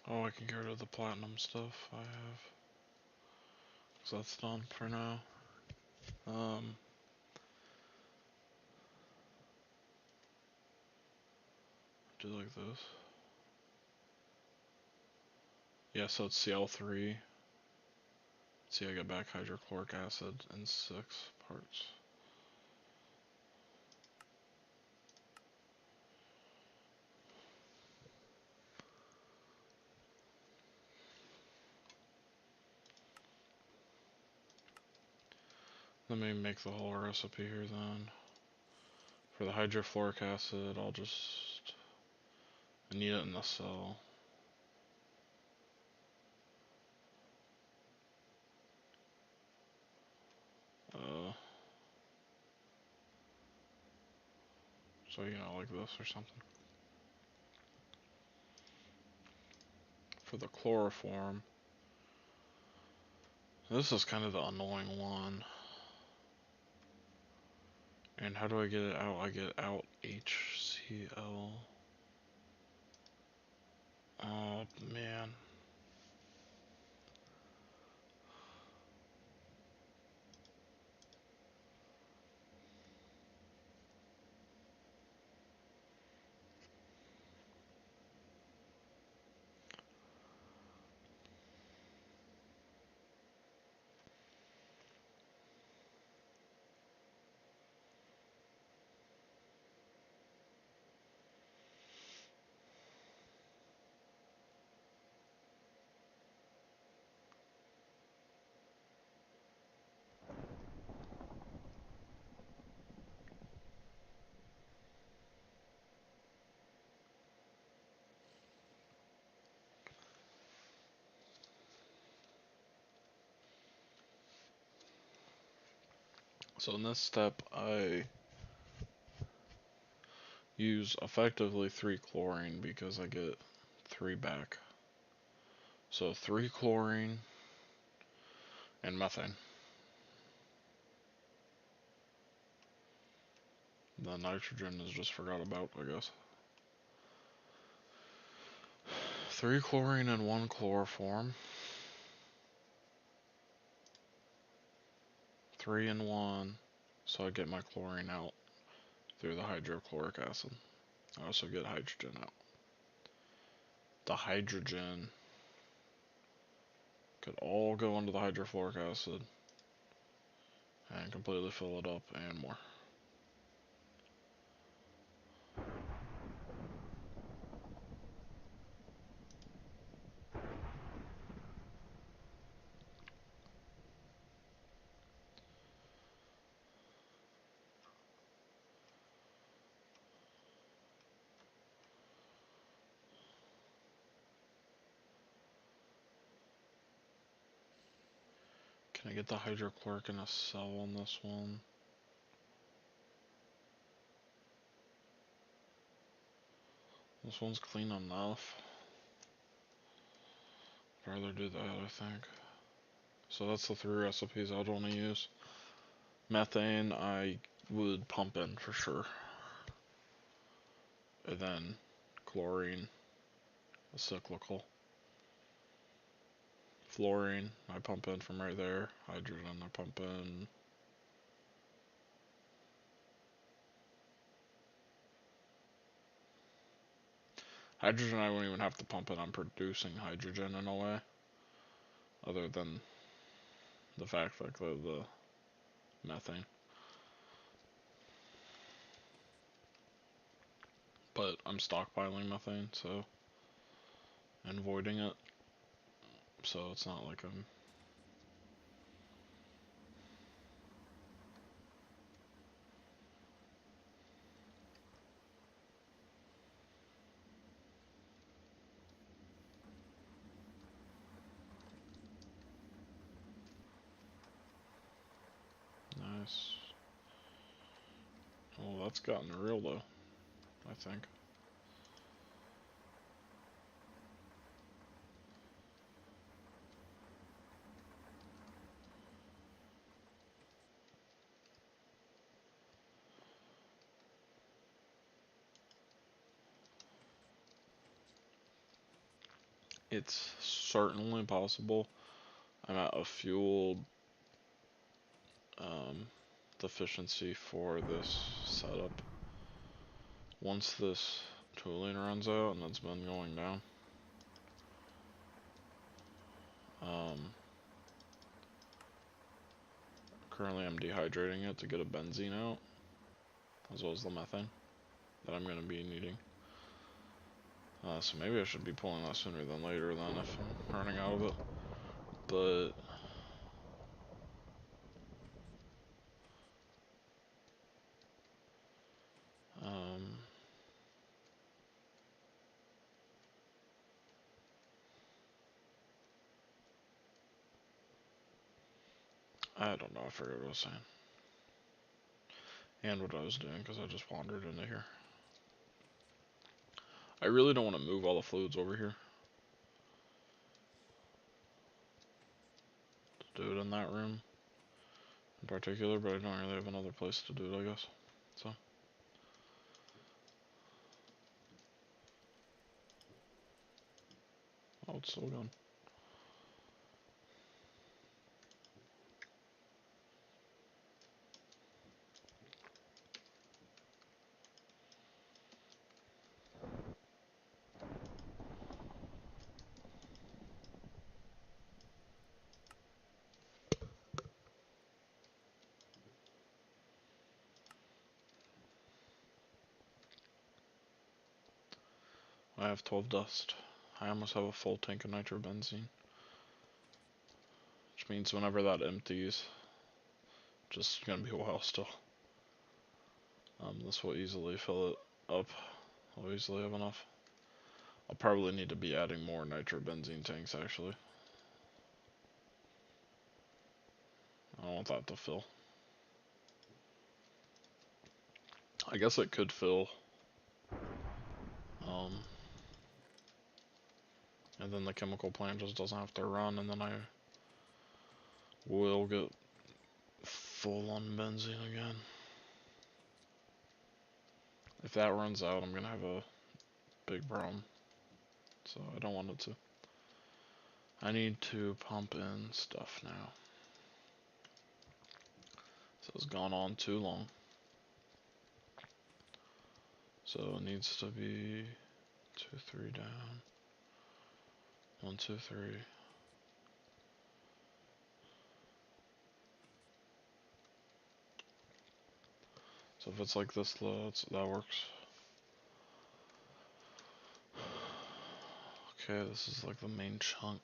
Oh, I can get rid of the platinum stuff I have. So that's done for now. Do like this. Yeah, so it's Cl3. See, I get back hydrochloric acid in 6 parts. Let me make the whole recipe here then. For the hydrofluoric acid, I need it in the cell. So, like this or something. For the chloroform, this is kind of the annoying one. And how do I get it out? I get out HCl. Oh, man. So in this step, I use effectively 3 chlorine because I get 3 back. So 3 chlorine and methane. The nitrogen is just forgot about, I guess. 3 chlorine and 1 chloroform. 3 and 1. So I get my chlorine out through the hydrochloric acid. I also get hydrogen out. The hydrogen could all go into the hydrofluoric acid and completely fill it up and more. Can I get the hydrochloric in a cell on this one? This one's clean enough. I'd rather do that, I think. So that's the 3 recipes I'd want to use. Methane, I would pump in for sure. And then chlorine, a cyclical. Fluorine, I pump in from right there. Hydrogen, I pump in. Hydrogen, I won't even have to pump it. I'm producing hydrogen in a way. Other than the fact like the methane. But I'm stockpiling methane, so, and voiding it. So it's not like I'm... Nice. Well, that's gotten real though, I think. It's certainly possible. I'm at a fuel deficiency for this setup. Once this tooling runs out, and it's been going down, currently I'm dehydrating it to get a benzene out, as well as the methane that I'm going to be needing. So maybe I should be pulling that sooner than later then if I'm running out of it. But I don't know, I forgot what I was saying. And what I was doing, because I just wandered into here. I really don't want to move all the fluids over here. Do it in that room in particular, but I don't really have another place to do it, I guess. So. Oh, it's still going. I have 12 dust. I almost have a full tank of nitrobenzene. Which means whenever that empties, just gonna be a while still. This will easily fill it up. I'll easily have enough. I'll probably need to be adding more nitrobenzene tanks actually. I don't want that to fill. I guess it could fill. And then the chemical plant just doesn't have to run, and then I will get full on benzene again. If that runs out, I'm gonna have a big problem. So I don't want it to. I need to pump in stuff now. So it's gone on too long. So it needs to be 2, 3 down. 1, 2, 3. So if it's like this low, that works. Okay, this is like the main chunk.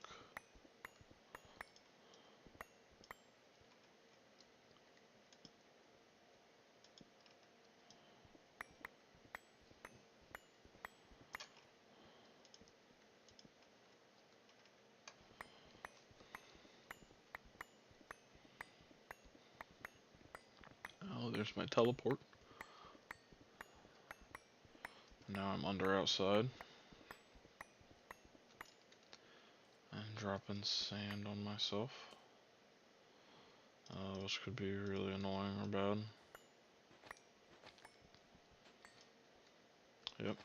Oh, there's my teleport. Now I'm under outside. I'm dropping sand on myself. Which could be really annoying or bad. Yep.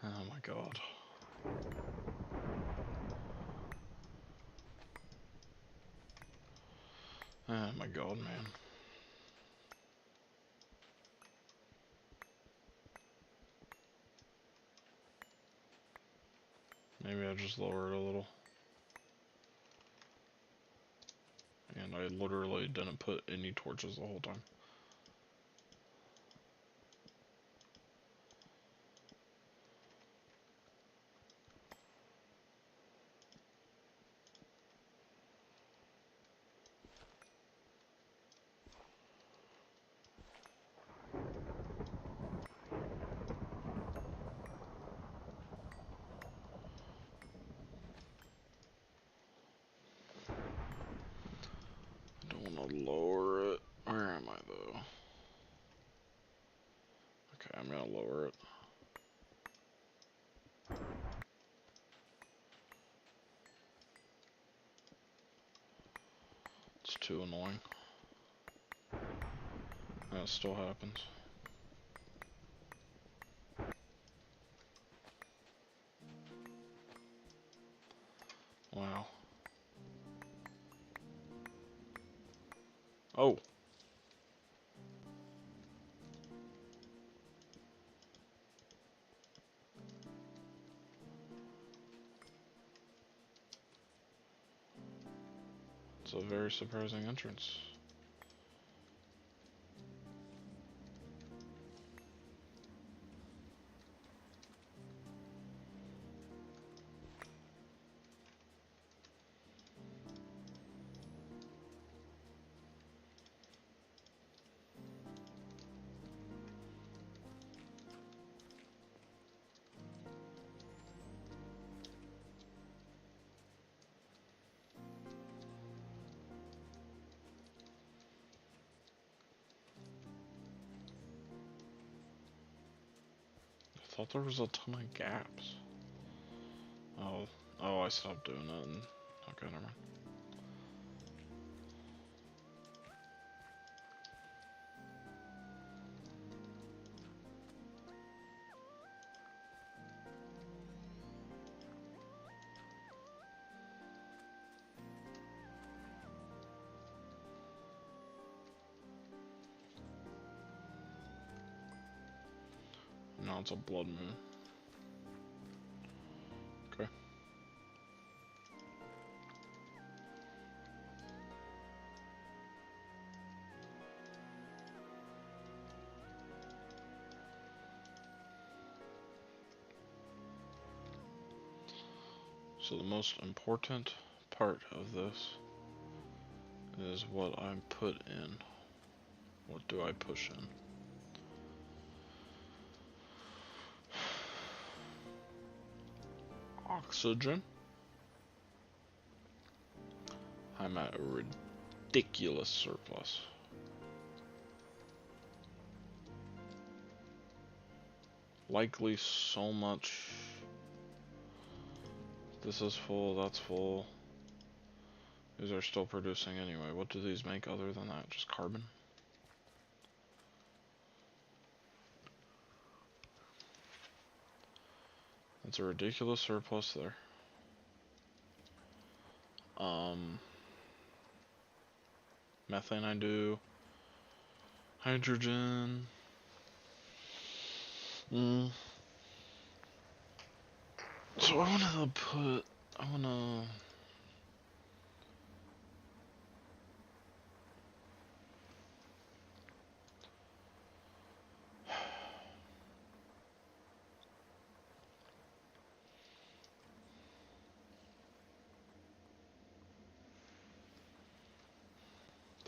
Oh my god. Oh my god, man. Maybe I just lower it a little. And I literally didn't put any torches the whole time. I don't want to lower it. Where am I though? Okay, I'm gonna lower it. It's too annoying. That still happens. Wow. Oh. It's a very surprising entrance. I thought there was a ton of gaps. Oh, I stopped doing it. And, okay, never mind. Now it's a blood moon. Okay. So the most important part of this is what I put in. What do I push in? Oxygen. I'm at a ridiculous surplus. Likely so much. This is full, that's full. These are still producing anyway. What do these make other than that? Just carbon? That's a ridiculous surplus there. Methane I do. Hydrogen. So I wanna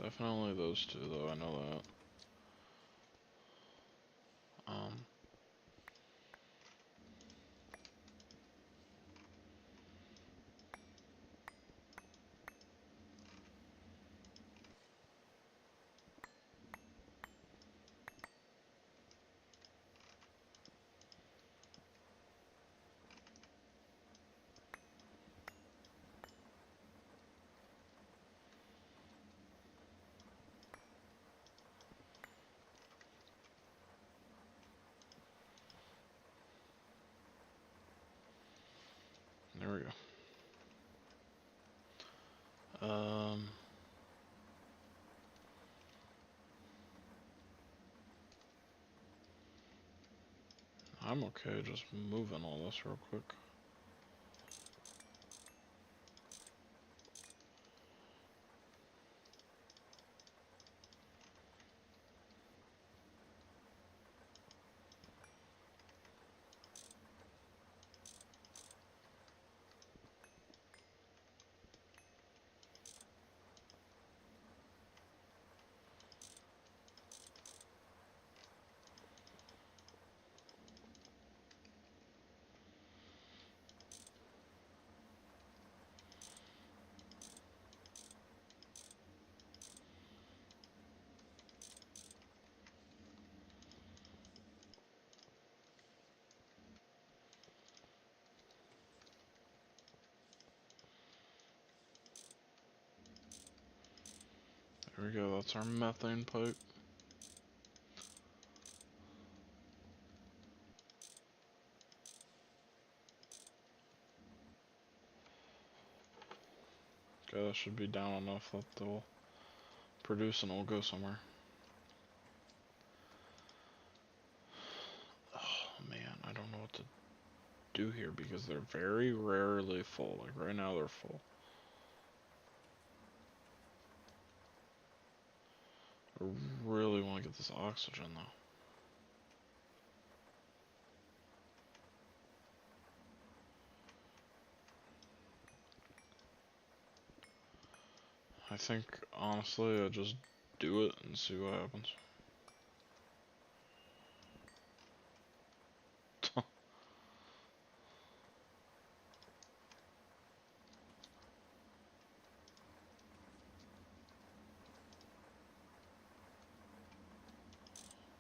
definitely those two though, I know that. There we go. I'm okay just moving all this real quick. There we go, that's our methane pipe. Okay, that should be down enough that they'll produce and it'll go somewhere. Oh man, I don't know what to do here because they're very rarely full. Like right now they're full. I really want to get this oxygen though. I think honestly I just do it and see what happens.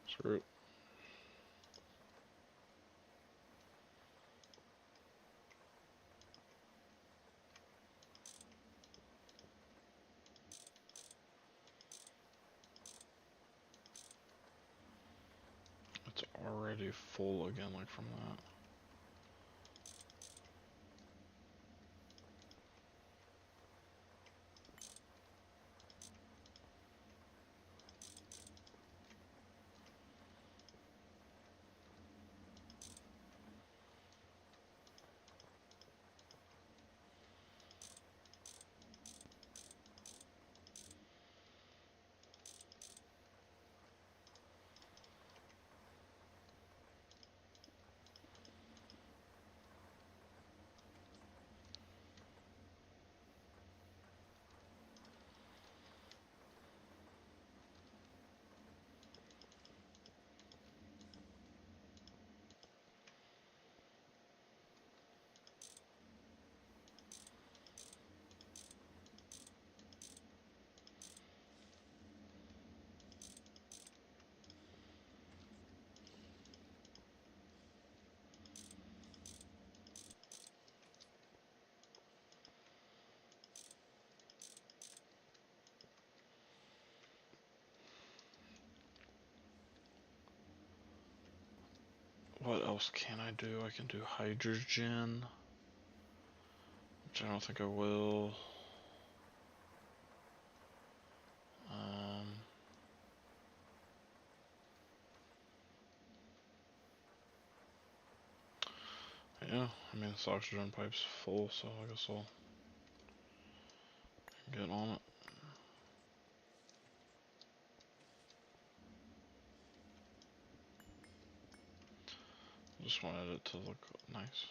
Screw it. It's already full again, like from that. What else can I do? I can do hydrogen, which I don't think I will. Yeah, I mean this oxygen pipe's full, so I guess I'll get on it. Just wanted it to look nice.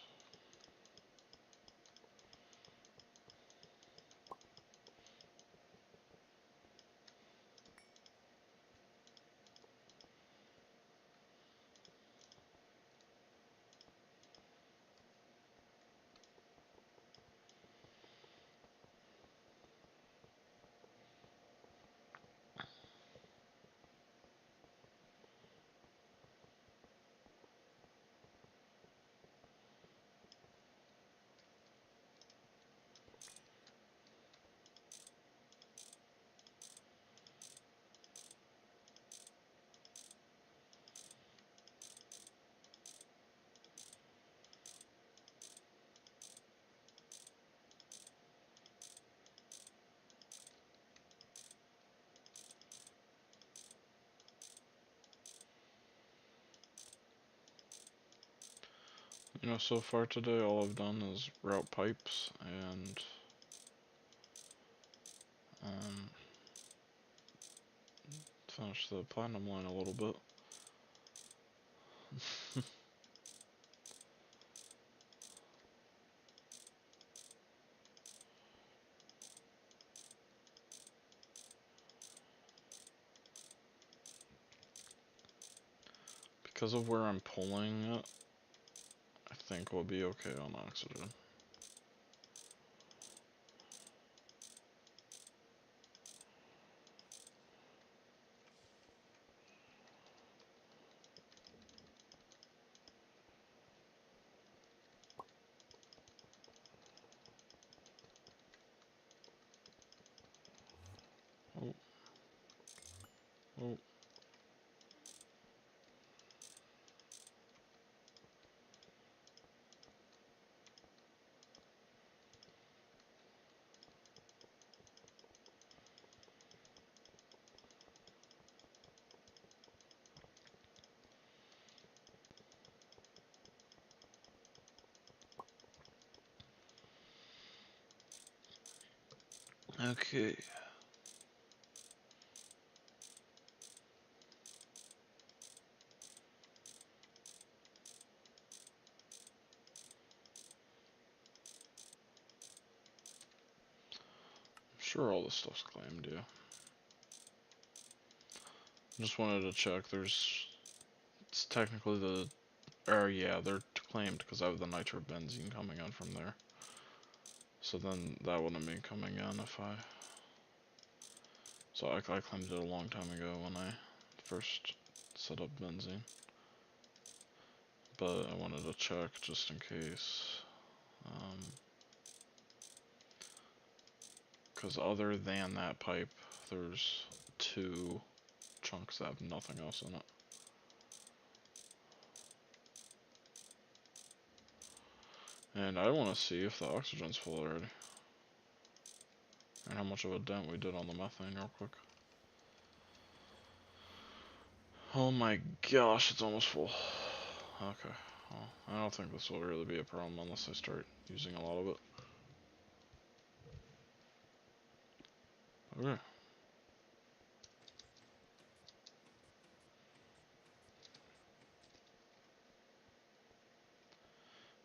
You know, so far today all I've done is route pipes and finish the platinum line a little bit. Because of where I'm pulling it, I think we'll be okay on oxygen. Oh, oh. Okay. I'm sure all this stuff's claimed, yeah. Just wanted to check. It's technically yeah, they're claimed because I have the nitrobenzene coming in from there. So then that wouldn't be coming in if so I claimed it a long time ago when I first set up benzene. But I wanted to check just in case. Because other than that pipe, there's 2 chunks that have nothing else in it. And I want to see if the oxygen's full already. And how much of a dent we did on the methane real quick. Oh my gosh, it's almost full. Okay, well, I don't think this will really be a problem unless I start using a lot of it. Okay.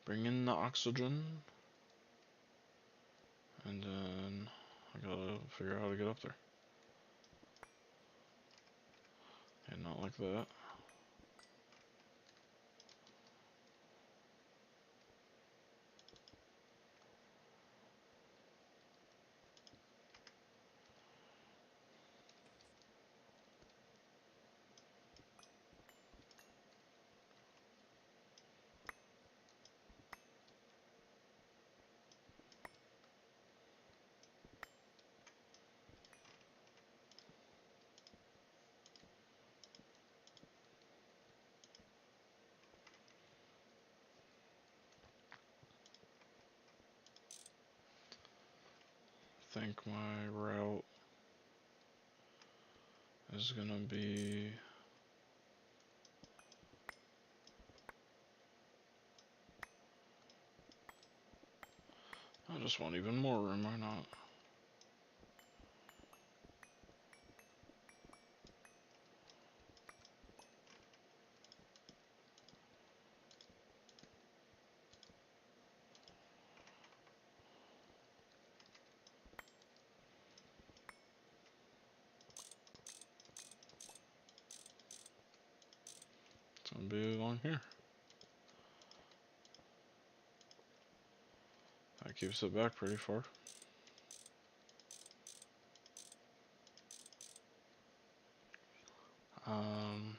Bring in the oxygen. And then I gotta figure out how to get up there. And not like that. I think my route is gonna be I just want even more room, why not? It's gonna be along here. That keeps it back pretty far. Um,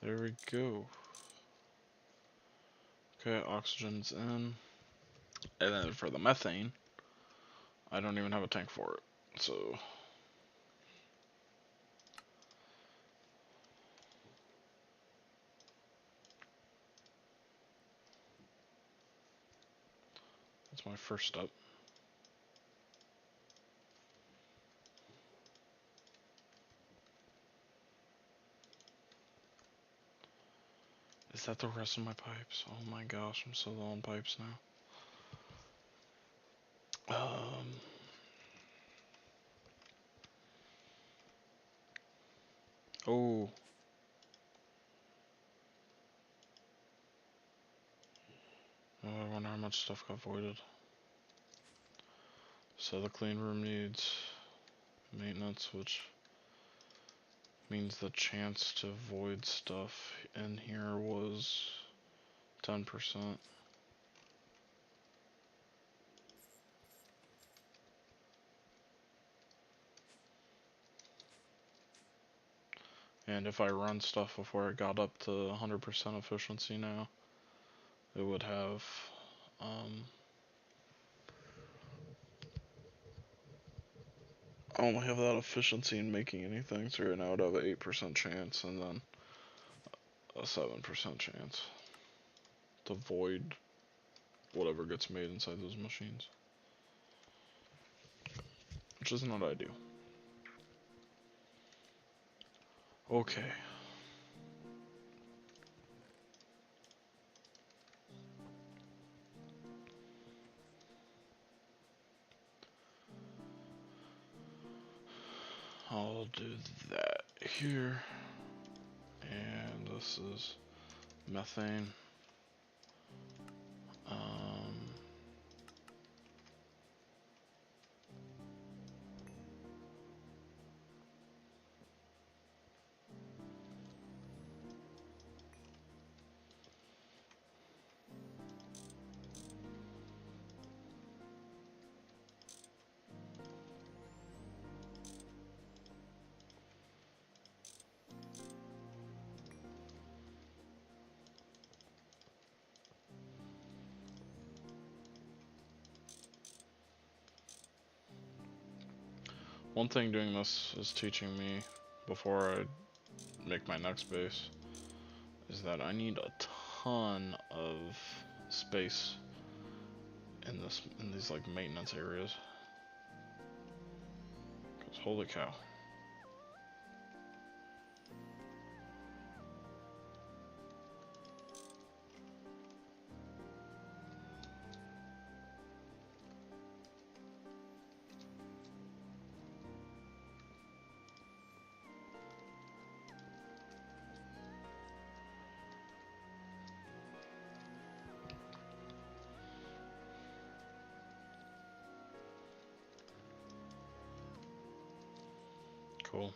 there we go. Okay, oxygen's in. And then for the methane, I don't even have a tank for it. So that's my first step. Is that the rest of my pipes? Oh my gosh, I'm so low on pipes now. Oh. Oh, I wonder how much stuff got voided. So the clean room needs maintenance, which means the chance to void stuff in here was 10%. And if I run stuff before it got up to 100% efficiency now, it would have I only have that efficiency in making anything, so right now I'd have an 8% chance and then a 7% chance to void whatever gets made inside those machines. Which is not ideal. Okay. I'll do that here. And this is methane. One thing doing this is teaching me, before I make my next base, is that I need a ton of space in these like maintenance areas. 'Cause holy cow. Cool.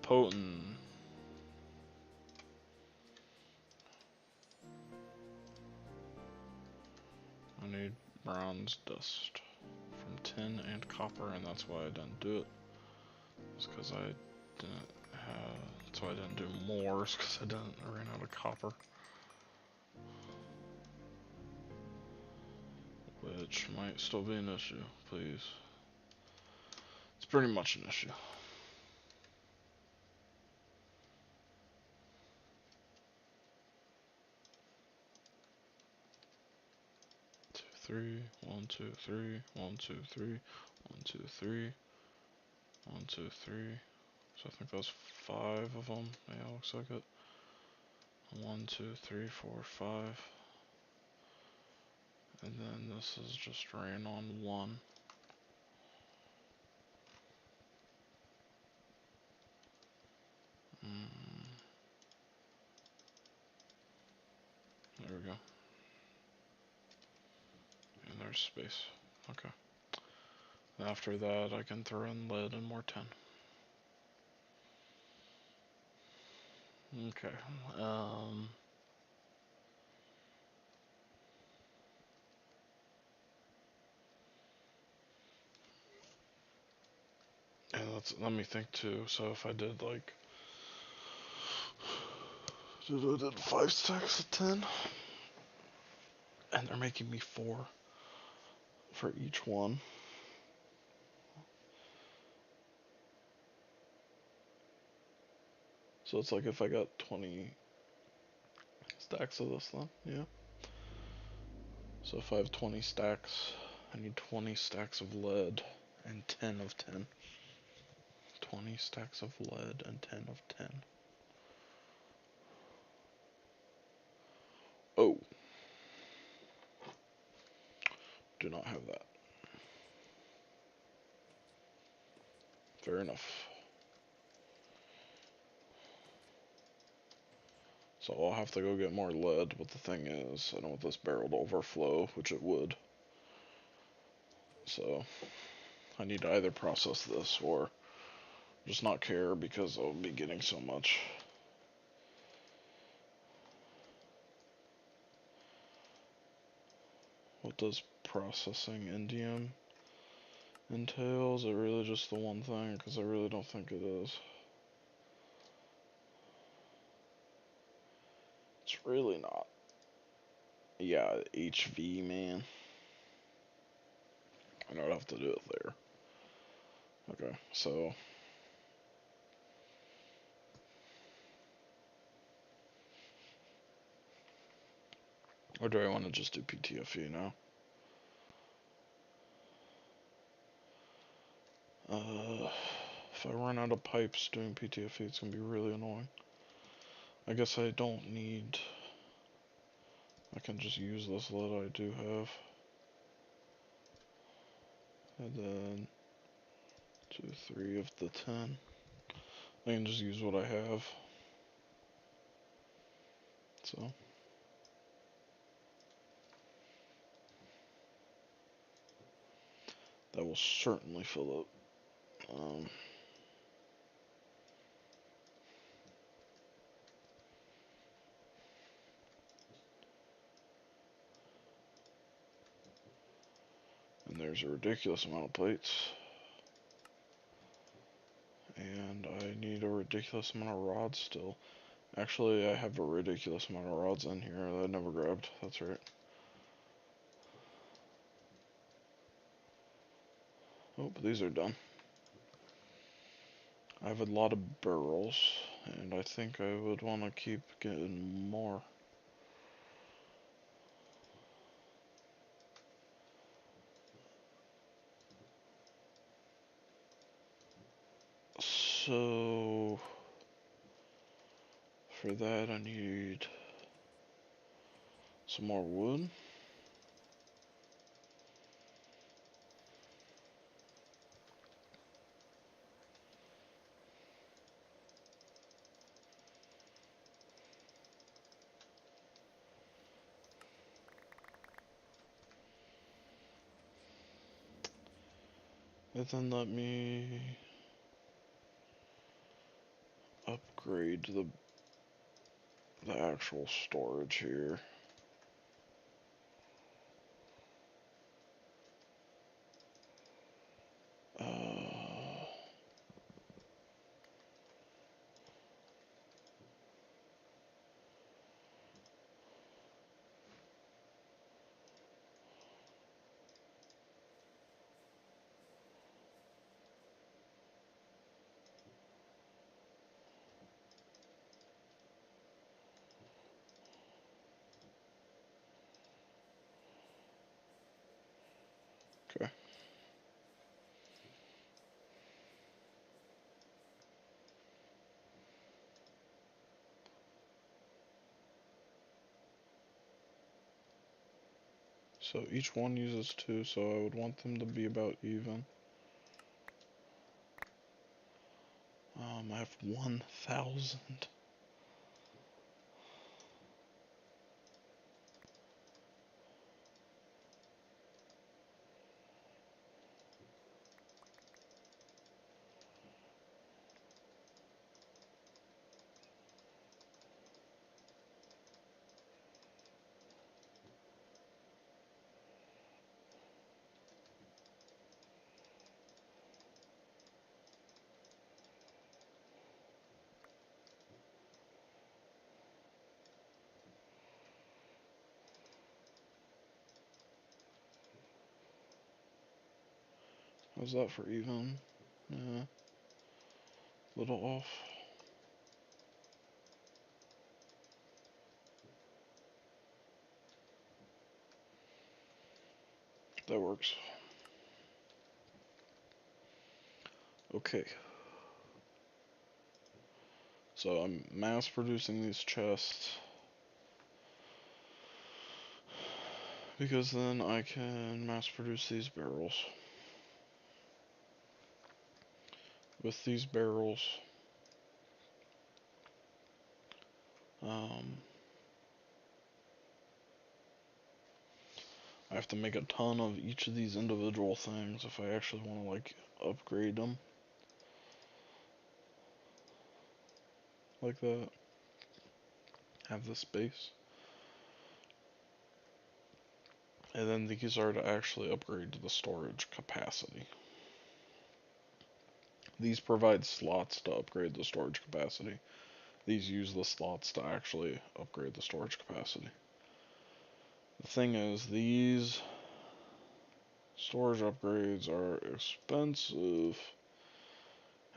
Potent. I need bronze dust from tin and copper, and that's why I didn't do it. It's because I didn't have. That's why I didn't do more. It's because I ran out of copper. Which might still be an issue, please. It's pretty much an issue. 3, 1, 2, 3, 1, 2, 3, 1, 2, 3, 1, 2, 3. So I think that's 5 of them. Yeah, looks like it. 1, 2, 3, 4, 5. And then this is just ran on 1. There we go. And there's space. Okay. After that, I can throw in lead and more tin. Okay. And let me think too. So if I did like, I did 5 stacks of 10, and they're making me 4 for each one. So it's like if I got 20 stacks of this then, yeah. So if I have 20 stacks, I need 20 stacks of lead and 10 of 10. 20 stacks of lead and 10 of 10. Oh. Do not have that. Fair enough. So I'll have to go get more lead, but the thing is, I don't want this barrel to overflow, which it would. So I need to either process this or just not care because I'll be getting so much. What does processing indium entail? Is it really just the one thing? Because I really don't think it is. It's really not. Yeah, HV, man. I know I'd have to do it there. Okay, so or do I want to just do PTFE now? If I run out of pipes doing PTFE, it's gonna be really annoying. I guess I don't need. I can just use this that I do have. And then 2, 3 of the 10. I can just use what I have. So. That will certainly fill up. And there's a ridiculous amount of plates. And I need a ridiculous amount of rods still. Actually, I have a ridiculous amount of rods in here that I never grabbed. That's right. Oh, but these are done. I have a lot of barrels, and I think I would want to keep getting more. So, for that I need some more wood. And then let me upgrade the actual storage here. Okay. So each one uses 2, so I would want them to be about even. I have 1,000. How's that for even? Yeah, little off. That works. Okay. So I'm mass producing these chests because then I can mass produce these barrels. With these barrels, I have to make a ton of each of these individual things if I actually want to like upgrade them. Like that. Have the space. And then these are to actually upgrade to the storage capacity. These provide slots to upgrade the storage capacity. These use the slots to actually upgrade the storage capacity. The thing is, these storage upgrades are expensive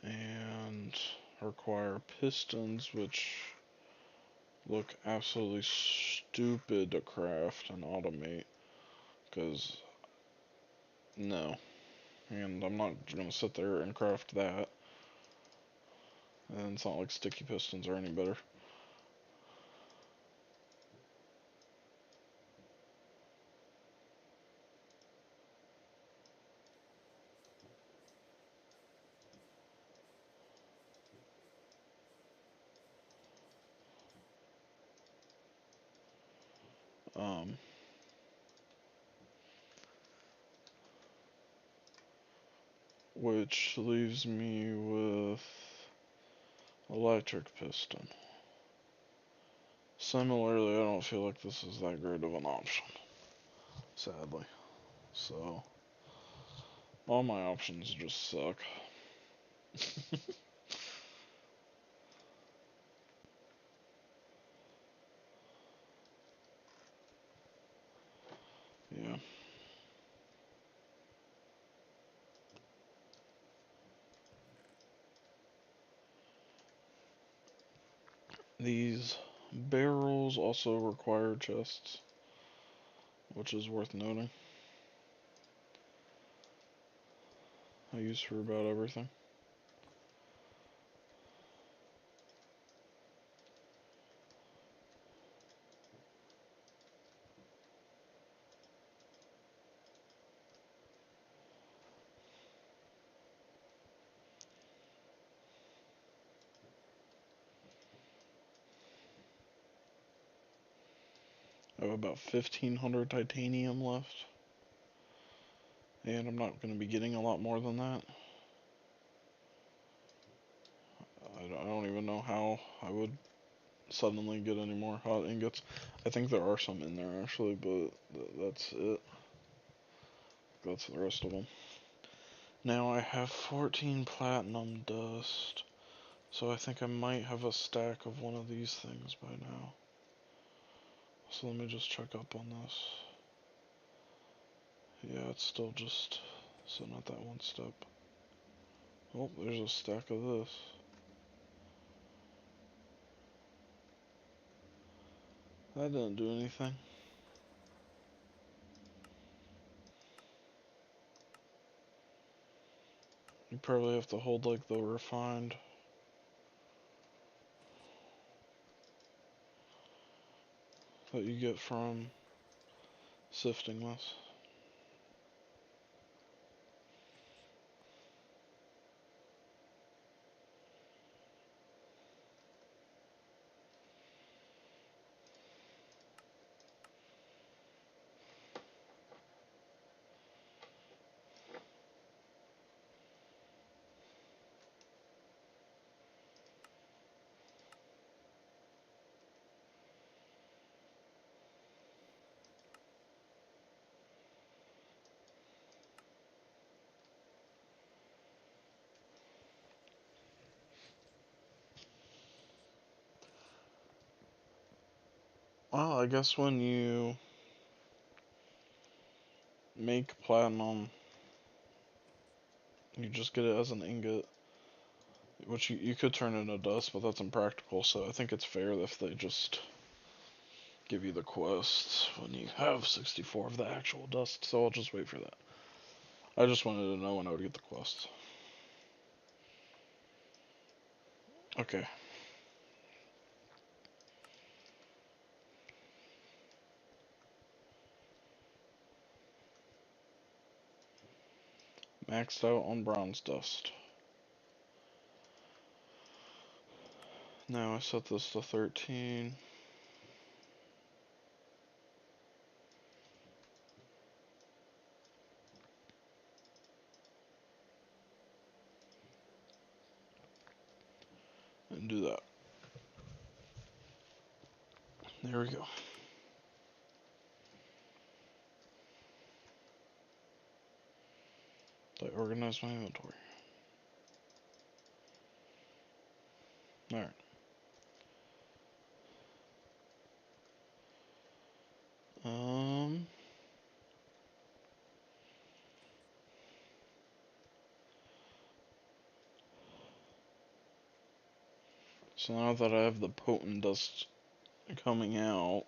and require pistons, which look absolutely stupid to craft and automate, because no. And I'm not going to sit there and craft that. And it's not like sticky pistons are any better. Um, which leaves me with electric piston. Similarly, I don't feel like this is that great of an option, sadly. So, all my options just suck. Yeah. These barrels also require chests, which is worth noting. I use for about everything. I have about 1,500 titanium left, and I'm not going to be getting a lot more than that. I don't even know how I would suddenly get any more hot ingots. I think there are some in there actually, but that's it. That's the rest of them. Now I have 14 platinum dust, so I think I might have a stack of one of these things by now. So let me just check up on this. Yeah, it's still just sitting at that one step. Oh, there's a stack of this. That didn't do anything. You probably have to hold like the refined. That you get from sifting this. Well, I guess when you make platinum, you just get it as an ingot, which you could turn into dust, but that's impractical, so I think it's fair if they just give you the quests when you have 64 of the actual dust, so I'll just wait for that. I just wanted to know when I would get the quests. Okay. Maxed out on bronze dust. Now I set this to 13. And do that. There we go. I organize my inventory. Alright. So now that I have the potent dust coming out,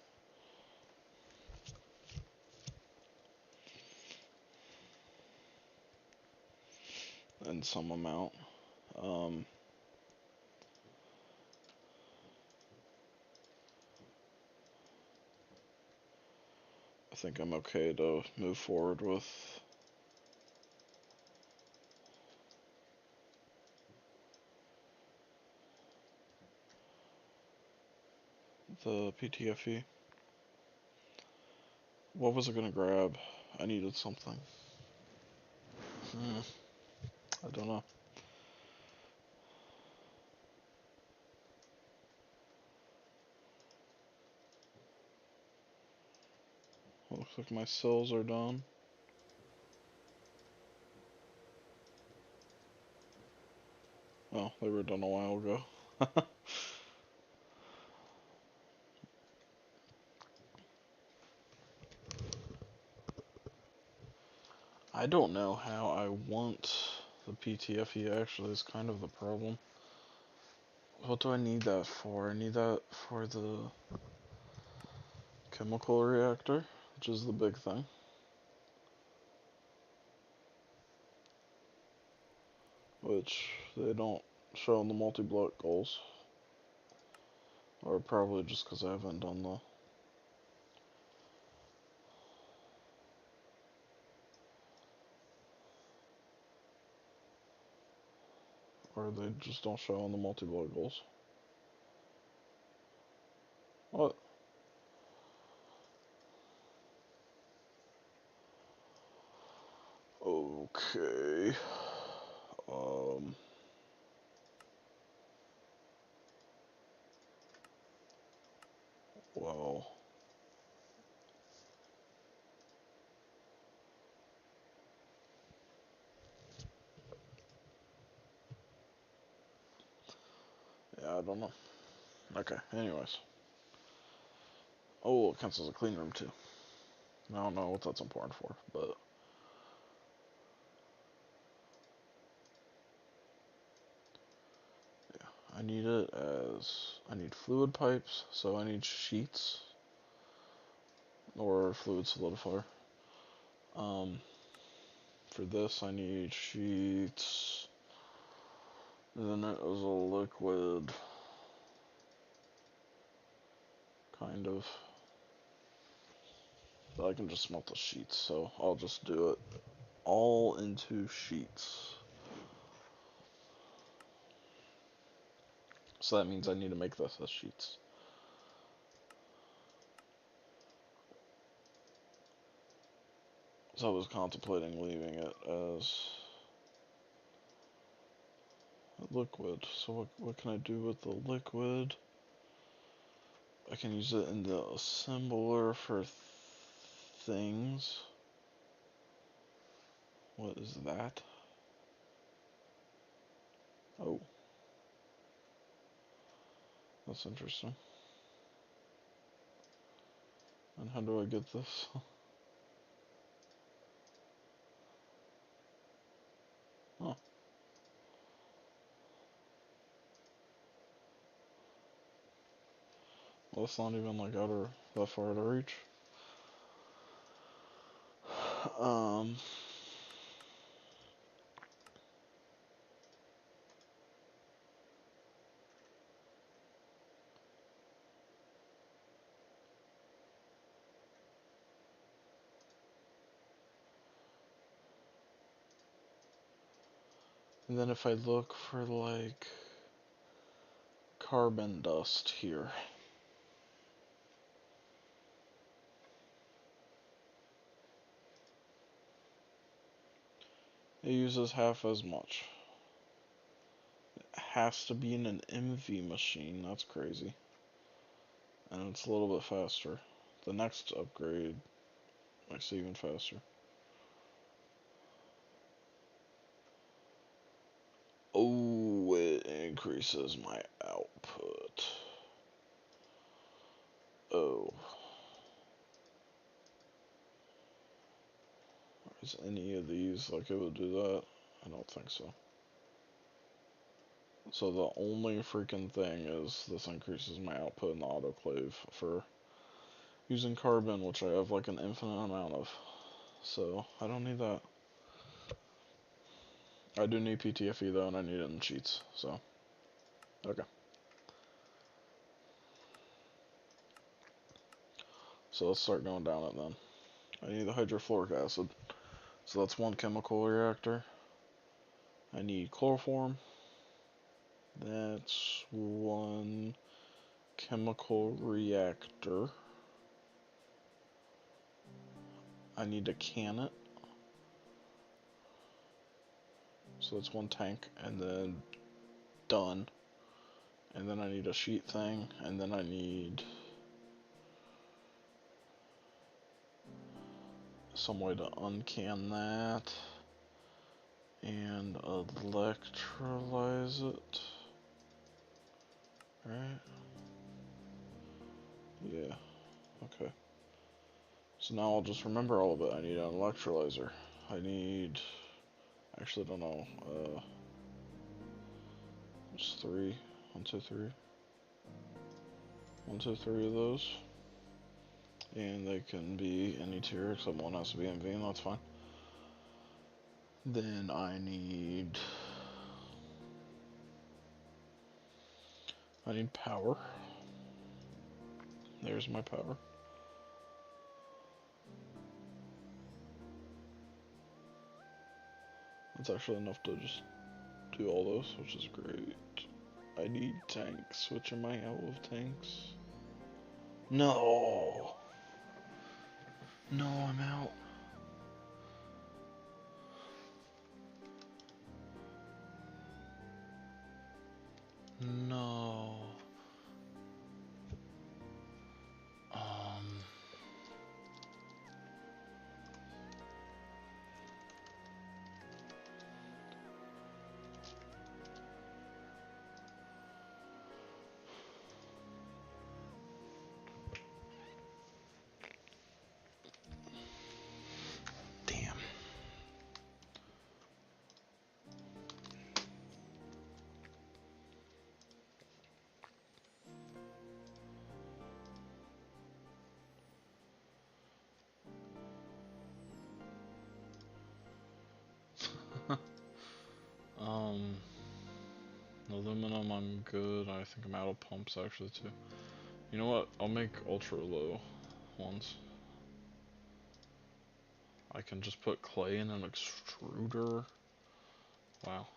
in some amount, I think I'm okay to move forward with the PTFE. What was I gonna grab? I needed something. I don't know. Looks like my cells are done. Oh, they were done a while ago. I don't know how I want the PTFE actually is kind of the problem. What do I need that for? I need that for the chemical reactor, which is the big thing. Which they don't show in the multi-block goals. Or probably just because I haven't done the... Or they just don't show in the multi-block goals. What? Okay. Well... Yeah, I don't know. Okay, anyways. Oh, it counts as a clean room too. I don't know what that's important for, but... Yeah, I need it as... I need fluid pipes, so I need sheets. Or fluid solidifier. For this I need sheets. Then it was a liquid. Kind of. But I can just melt the sheets, so I'll just do it all into sheets. So that means I need to make this as sheets. So I was contemplating leaving it as a liquid. So what can I do with the liquid? I can use it in the assembler for things. What is that? Oh. That's interesting. And how do I get this? Oh. Well, it's not even like that far out of reach. Um, and then if I look for like carbon dust here. It uses half as much. It has to be in an MV machine. That's crazy. And it's a little bit faster. The next upgrade makes it even faster. Oh, it increases my output. Oh. Is any of these like it would do that? I don't think so. So the only freaking thing is this increases my output in the autoclave for using carbon, which I have like an infinite amount of. So I don't need that. I do need PTFE though, and I need it in sheets. So okay. So let's start going down it then. I need the hydrofluoric acid. So that's one chemical reactor. I need chloroform. That's one chemical reactor. I need to can it. So that's one tank, and then done. And then I need a sheet thing, and then I need some way to uncan that and electrolyze it. Right? Yeah. Okay. So now I'll just remember all of it. I need an electrolyzer. I need... Actually, I don't know. Just three. One, two, three. One, two, three of those. And they can be any tier except one has to be NV, and that's fine. Then I need power. There's my power. That's actually enough to just do all those, which is great. I need tanks. Which am I out of tanks? No! No, I'm out. No. Um... Damn. um... Aluminum, I'm good. I think I'm out of pumps actually too. You know what? I'll make ultra low ones. I can just put clay in an extruder. Wow.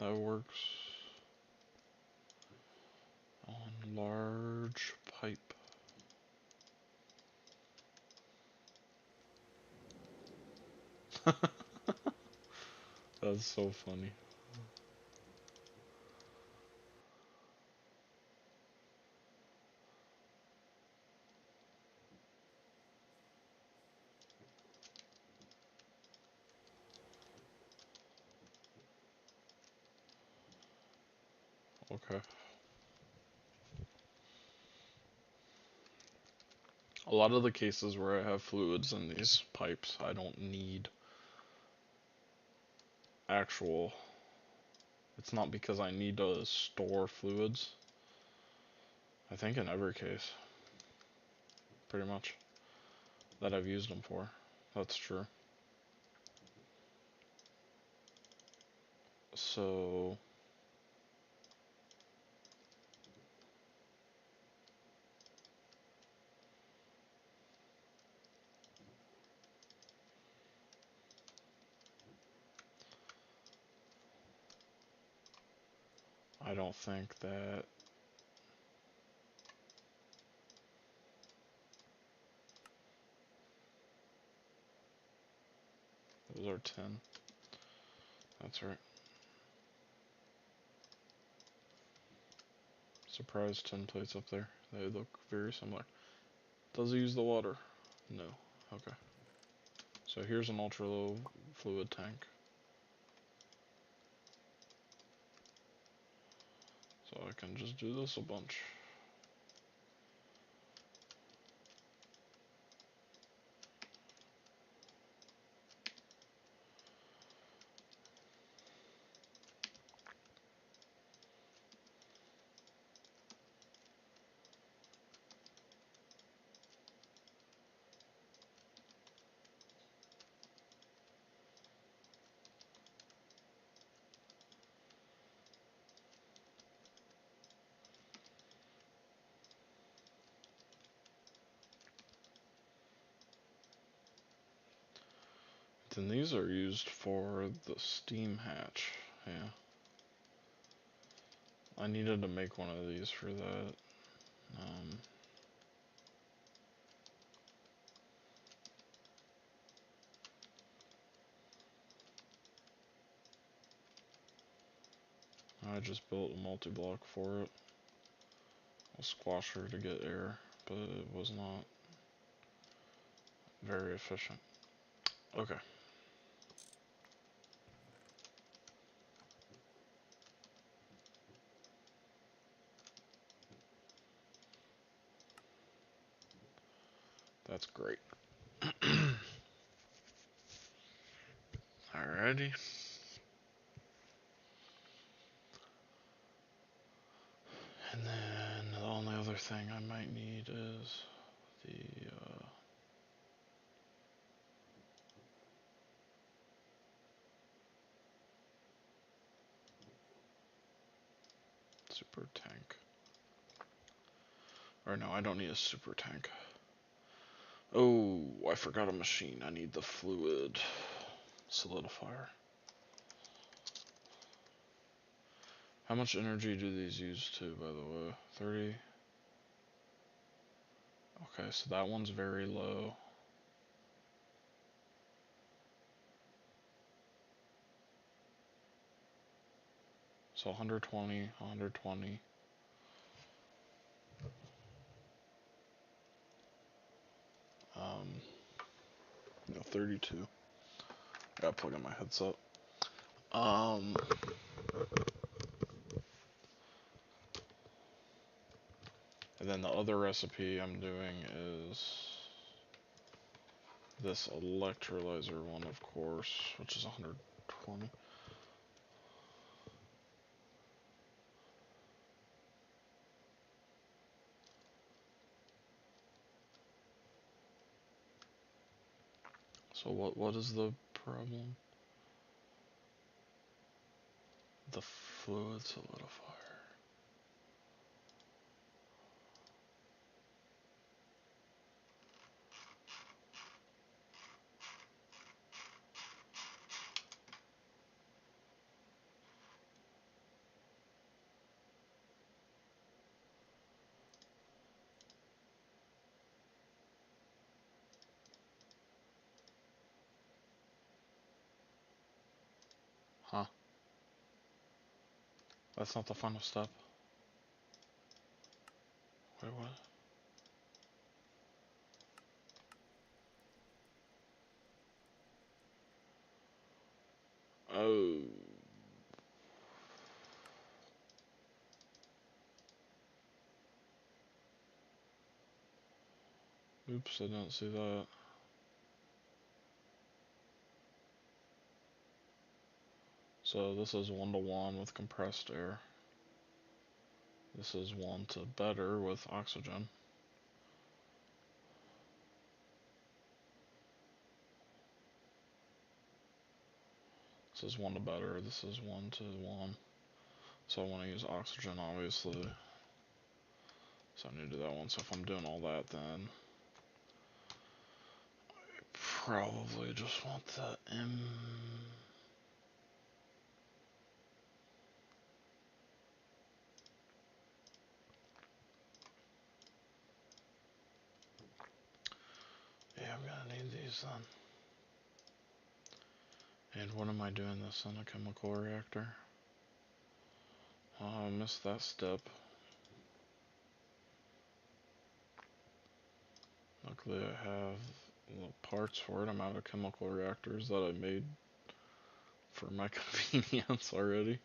That works on large pipe. That's so funny. Okay. A lot of the cases where I have fluids in these pipes, I don't need actual... It's not because I need to store fluids. I think in every case. Pretty much. That I've used them for. That's true. So... I don't think that... Those are 10. That's right. Surprise 10 plates up there. They look very similar. Does it use the water? No. Okay. So here's an ultra low fluid tank. So I can just do this a bunch. Then these are used for the steam hatch. Yeah. I needed to make one of these for that. I just built a multi-block for it. A squasher to get air, but it was not very efficient. Okay. That's great. Alrighty. And then the only other thing I might need is the super tank. Or no, I don't need a super tank. Oh, I forgot a machine. I need the fluid solidifier. How much energy do these use to, by the way? 30? Okay, so that one's very low. So 120, 120. No, 32. I gotta plug in my headset. And then the other recipe I'm doing is this electrolyzer one, of course, which is 120. So what is the problem? The fluid solidifier. Huh? That's not the final step. Wait, what? Oh. Oops, I didn't see that. So this is 1-to-1 with compressed air. This is 1 to better with oxygen. This is 1 to better, this is 1 to 1. So I want to use oxygen, obviously. So I need to do that one. So if I'm doing all that, then I probably just want the M. Yeah, I'm gonna need these then. And what am I doing this in a chemical reactor? Oh, I missed that step. Luckily I have the parts for it. I'm out of chemical reactors that I made for my convenience already.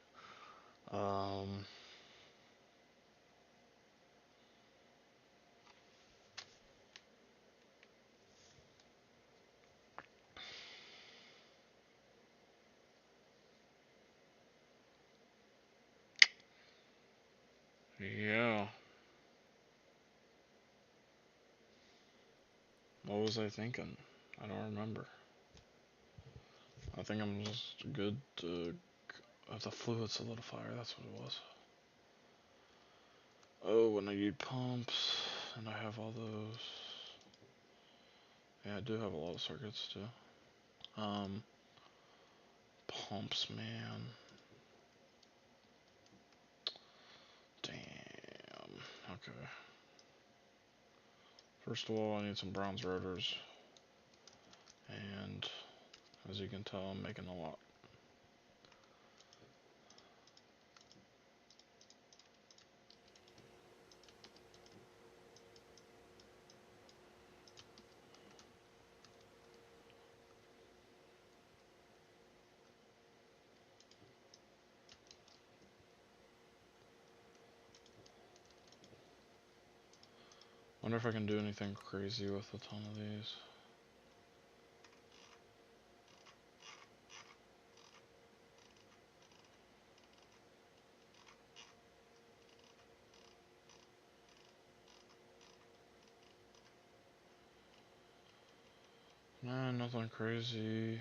Yeah. What was I thinking? I don't remember. I think I'm just good to have the fluid solidifier, that's what it was. Oh, and I need pumps, and I have all those. Yeah, I do have a lot of circuits too. Um, Pumps, man. Damn. Okay. First of all, I need some bronze rotors. And as you can tell, I'm making a lot. Wonder if I can do anything crazy with a ton of these. Nah, nothing crazy.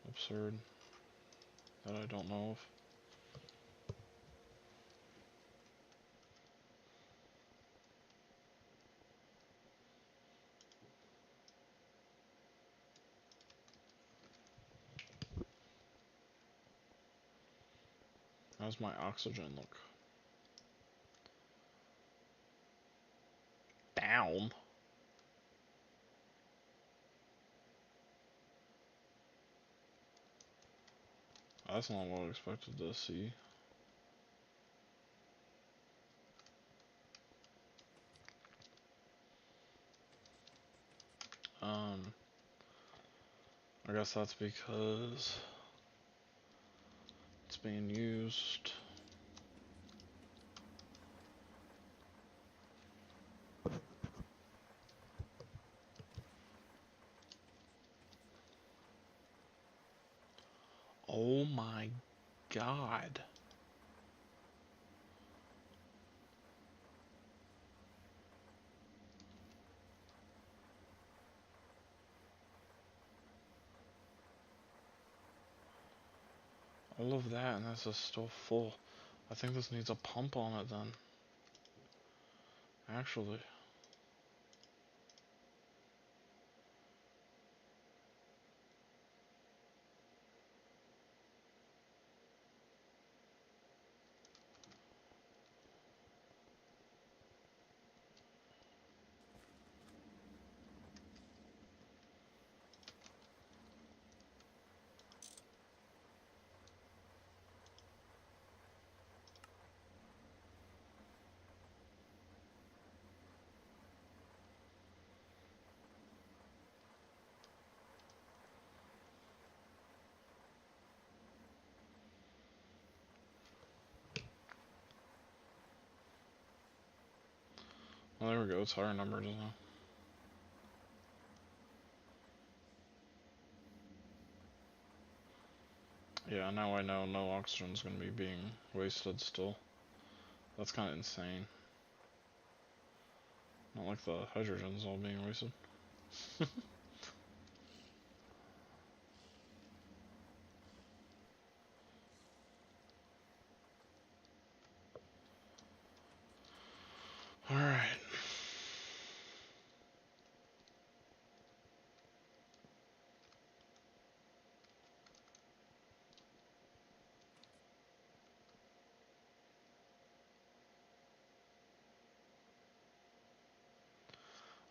Absurd. That I don't know of. How's my oxygen look? Down? That's not what I expected to see. I guess that's because it's being used. Oh my god. All of that, and this is still full. I think this needs a pump on it then. Actually. Well, there we go. It's higher numbers now. Yeah, now I know no oxygen's gonna be being wasted still. That's kind of insane. Not like the hydrogen's all being wasted. Alright.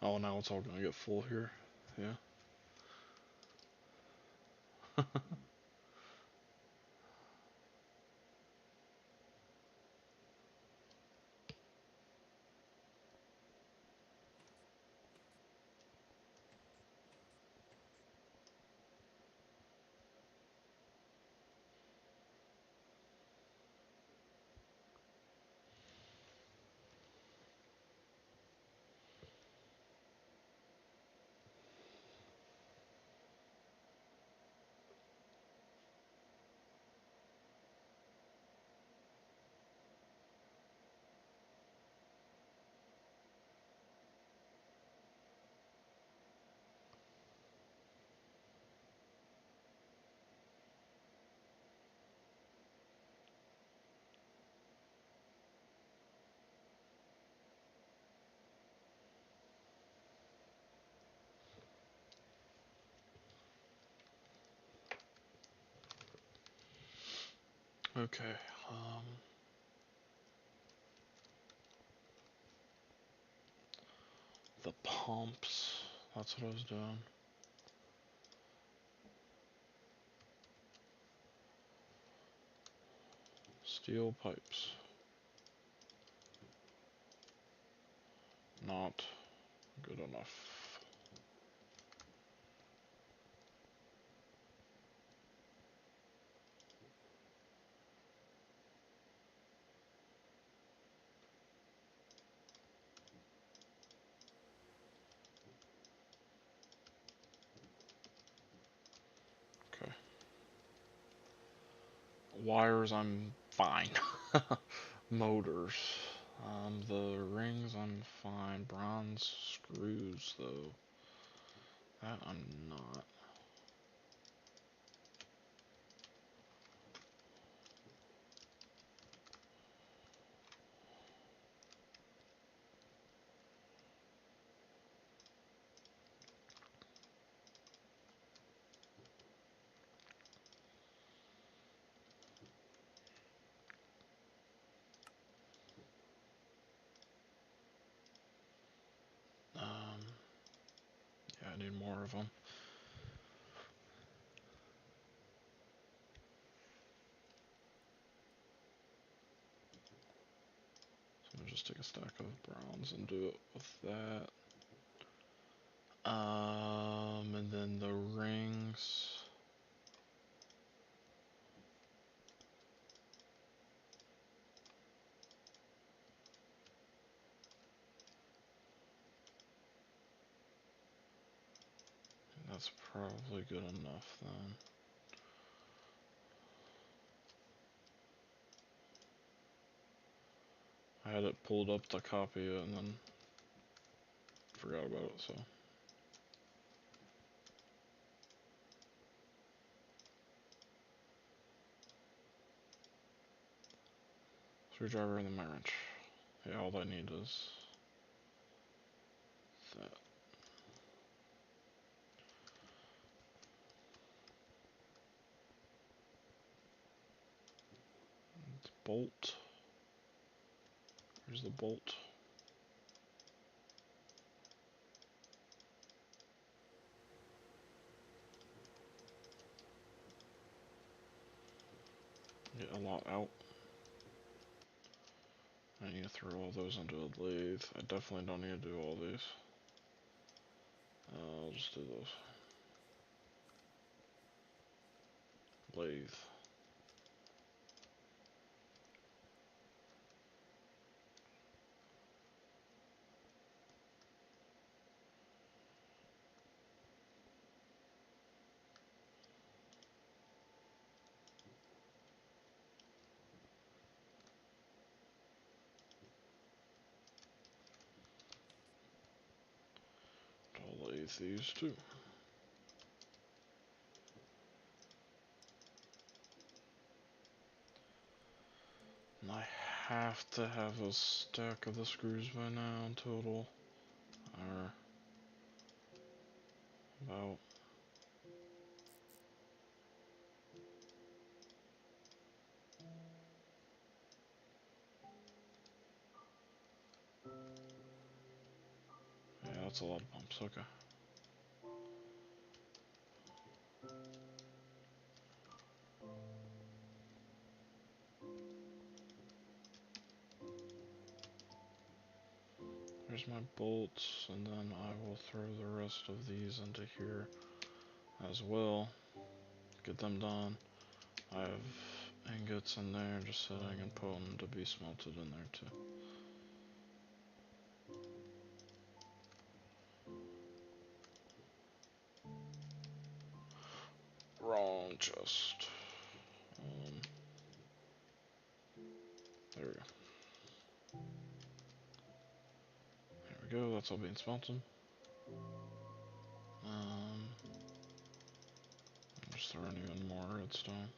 Oh, now it's all gonna get full here. Yeah. Okay, the pumps, that's what I was doing. Steel pipes. Not good enough. Okay. Wires, I'm fine. Motors. The rings, I'm fine. Bronze screws, though. That I'm not. Yeah, I need more of them. So I'm gonna just take a stack of browns and do it with that. And then the rings. That's probably good enough then. I had it pulled up to copy it and then forgot about it, so. Screwdriver and then my wrench. Yeah, all I need is that. It's bolt. Here's the bolt. Get a lot out. I need to throw all those into a lathe. I definitely don't need to do all these. I'll just do those. Lathe. I'll lathe these too. And I have to have a stack of the screws by now in total. Or about. Yeah, that's a lot of pumps, okay. There's my bolts, and then I will throw the rest of these into here as well. Get them done. I have ingots in there just sitting and putting to be smelted in there too. Wrong chest. There we go. There we go, that's all being smelted. I'm just throwing even more redstone.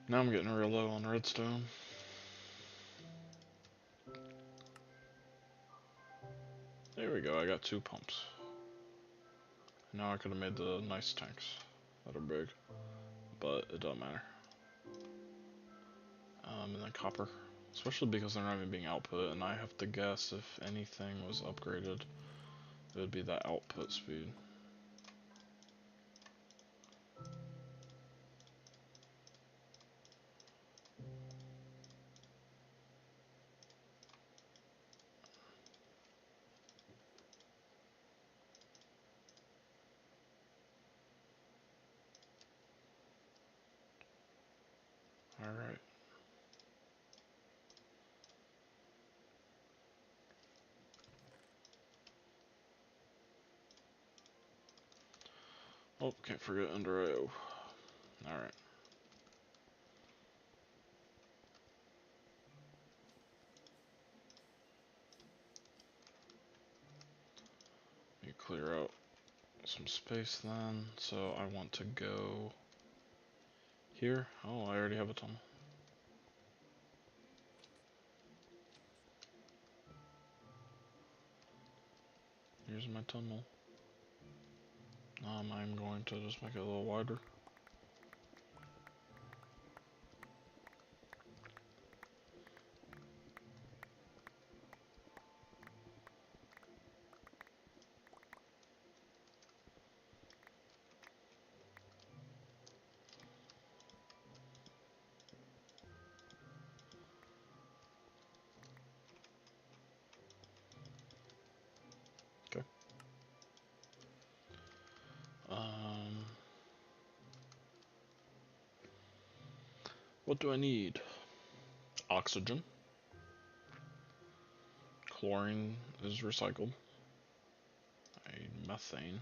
Now I'm getting real low on redstone. There we go, I got 2 pumps. Now I could have made the nice tanks that are big. but it doesn't matter. And then copper, especially because they're not even being output, and I have to guess if anything was upgraded, it would be that output speed. Alright. Oh, can't forget under IO. Alright. You clear out some space then, so I want to go here. Oh, I already have a tunnel. Here's my tunnel. I'm going to just make it a little wider. Okay. What do I need? Oxygen. Chlorine is recycled. I need methane.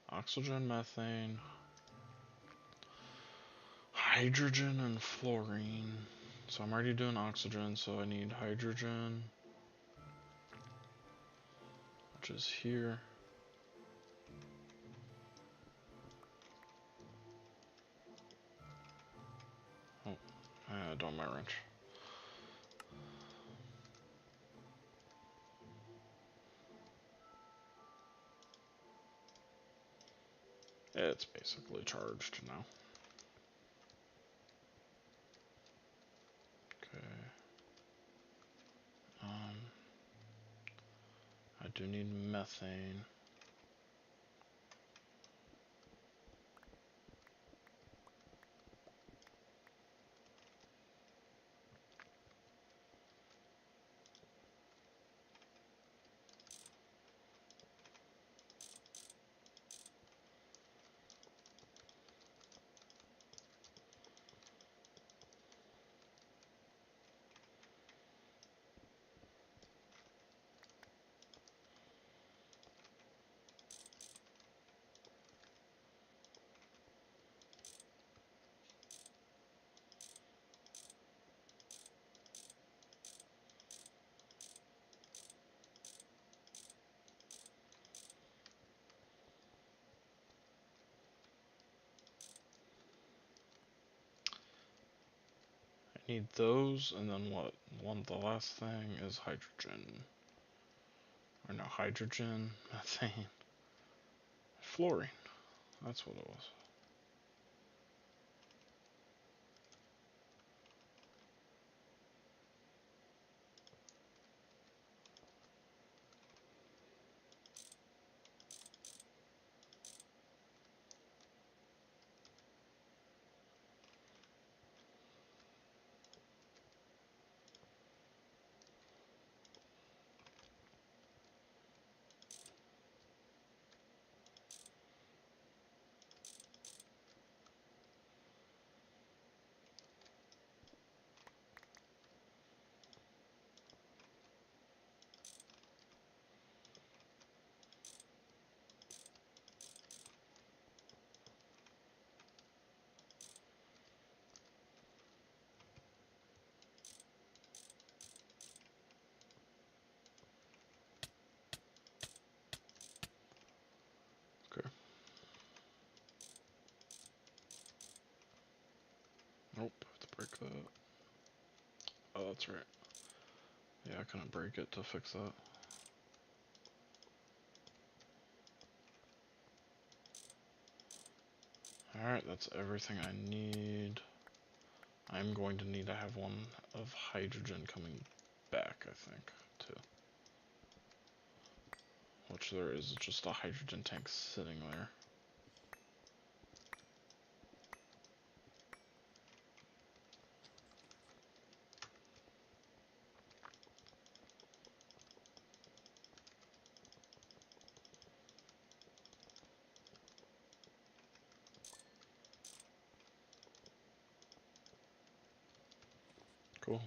Oxygen, methane, hydrogen, and fluorine. So I'm already doing oxygen, so I need hydrogen, which is here. Oh, I don't my wrench. It's basically charged now. Okay. I do need methane. I need those, and then what? The last thing is hydrogen. Or no, hydrogen, methane, fluorine. That's what it was. Okay. Nope, I have to break that. Oh, that's right. Yeah, I couldn't break it to fix that. Alright, that's everything I need. I'm going to need to have one of hydrogen coming back, I think, too. Which there is just a hydrogen tank sitting there. Cool.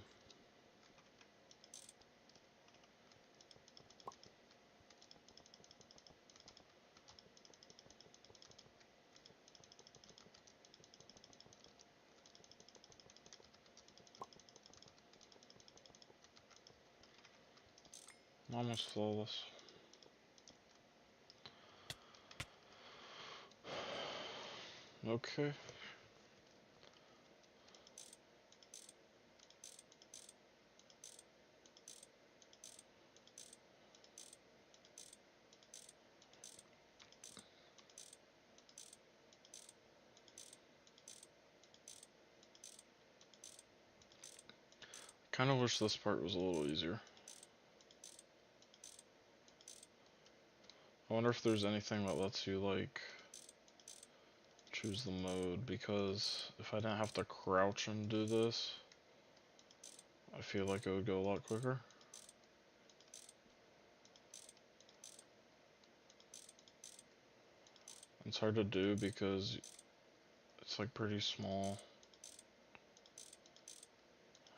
Almost flawless. Okay. Kind of wish this part was a little easier. I wonder if there's anything that lets you, like, choose the mode, because if I didn't have to crouch and do this, I feel like it would go a lot quicker. It's hard to do because it's like pretty small,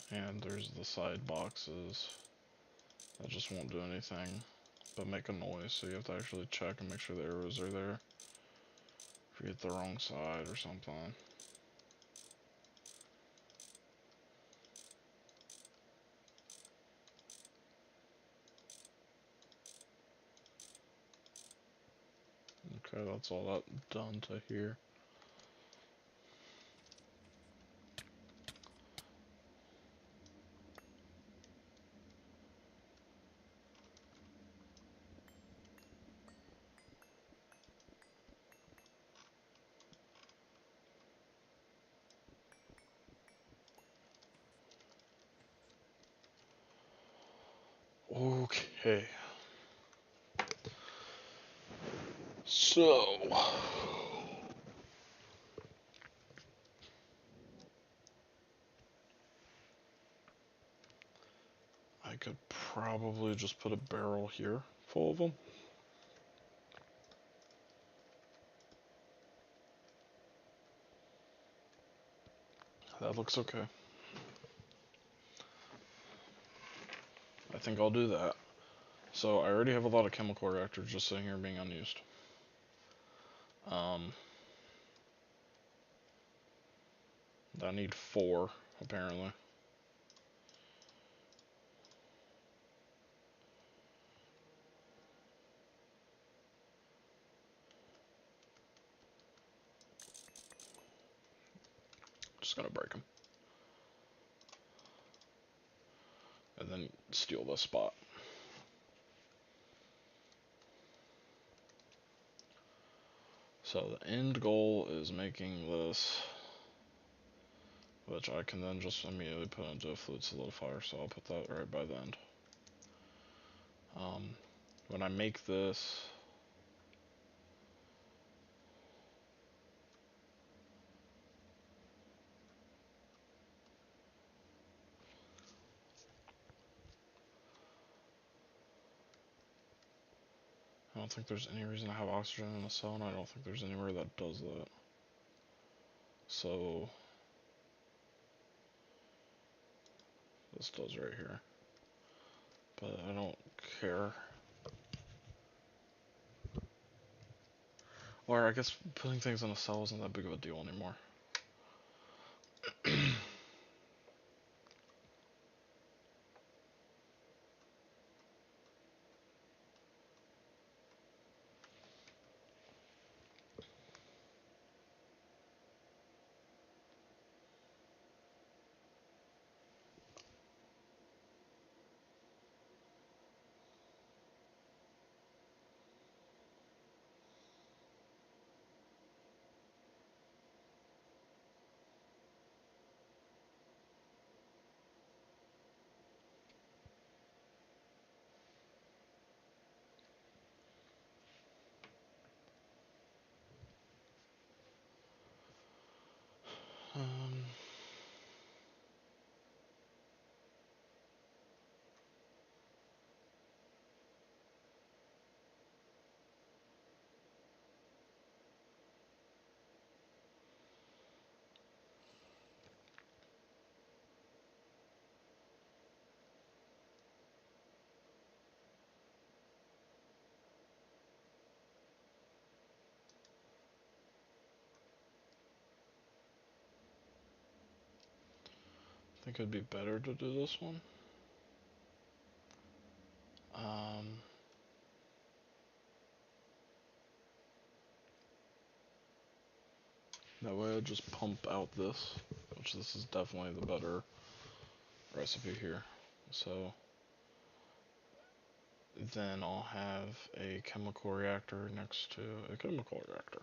and there's the side boxes that just won't do anything but make a noise, so you have to actually check and make sure the arrows are there if you hit the wrong side or something. Okay, that's all that done to here. Okay. So, I could probably just put a barrel here full of them. That looks okay. I think I'll do that. So I already have a lot of chemical reactors just sitting here being unused. I need 4, apparently. Just gonna break them. And then steal this spot. So the end goal is making this, which I can then just immediately put into a fluid solidifier, so I'll put that right by the end. When I make this, I don't think there's any reason to have oxygen in a cell, and I don't think there's anywhere that does that. So this does right here, but I don't care. Or I guess putting things in a cell isn't that big of a deal anymore. think it'd be better to do this one. That way I'll just pump out this, which this is definitely the better recipe here. So then I'll have a chemical reactor next to a chemical reactor.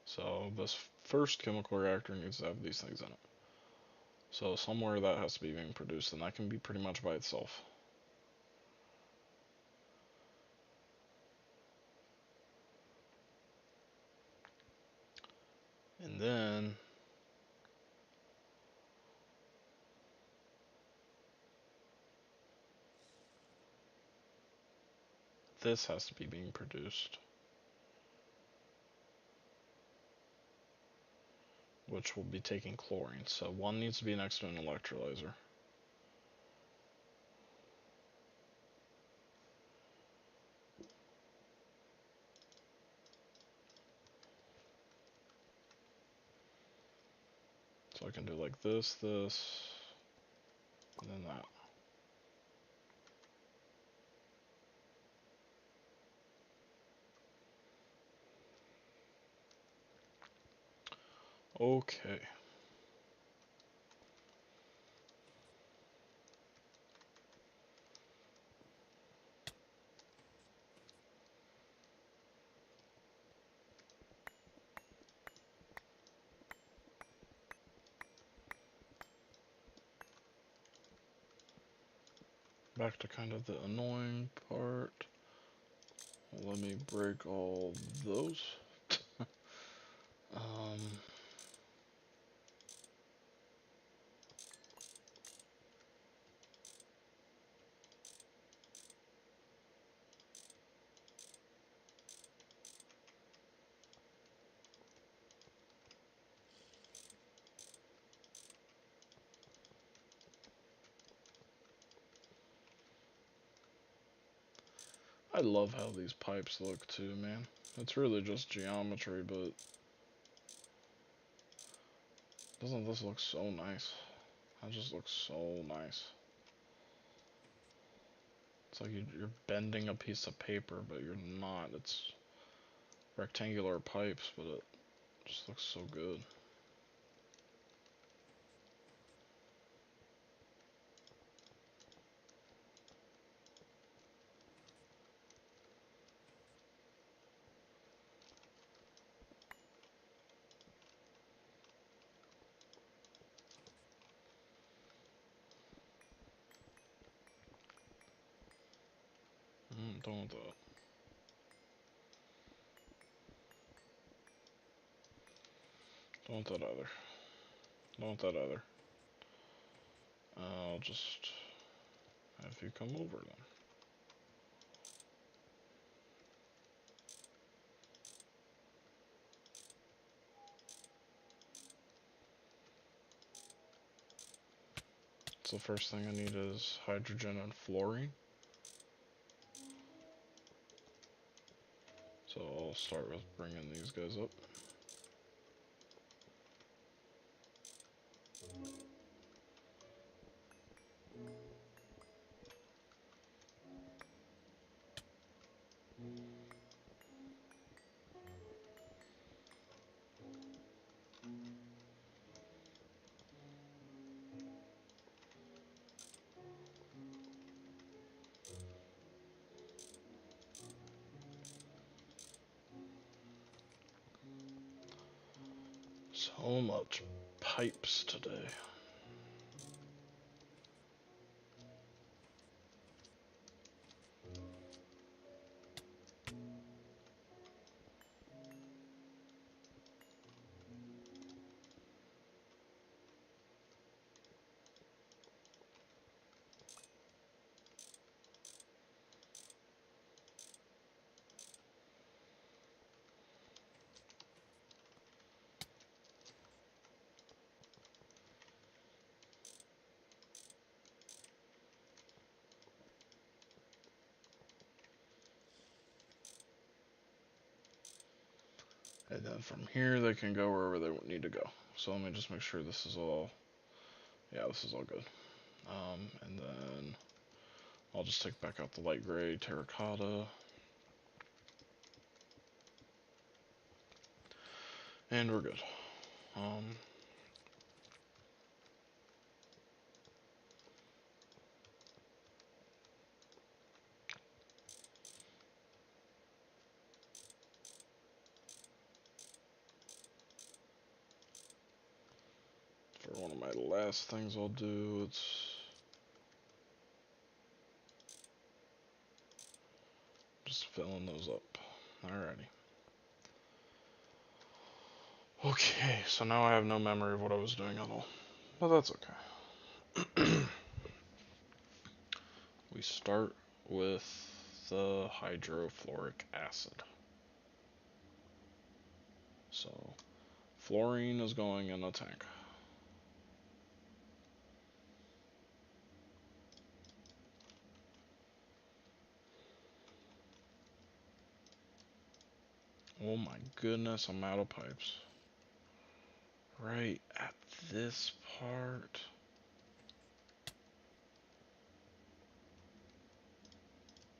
So this first chemical reactor needs to have these things in it. So somewhere that has to be being produced, and that can be pretty much by itself. And then this has to be being produced, which will be taking chlorine. So one needs to be next to an electrolyzer. So I can do like this, and then that. Okay. Back to kind of the annoying part. Let me break all those. I love how these pipes look too, man. It's really just geometry, but doesn't this look so nice? That just looks so nice. It's like you're bending a piece of paper, but you're not. It's rectangular pipes, but it just looks so good. Don't want that. Don't want that either. Don't want that either. I'll just have you come over then. So the first thing I need is hydrogen and fluorine. So I'll start with bringing these guys up. So much pipes today. And then from here, they can go wherever they need to go. So let me just make sure this is all, yeah, this is all good. And then I'll just take back out the light gray terracotta. And we're good. For one of my last things I'll do, it's just filling those up. Alrighty. Okay, so now I have no memory of what I was doing at all. But that's okay. We start with the hydrofluoric acid. So, fluorine is going in a tank. Oh my goodness, I'm out of pipes. Right at this part.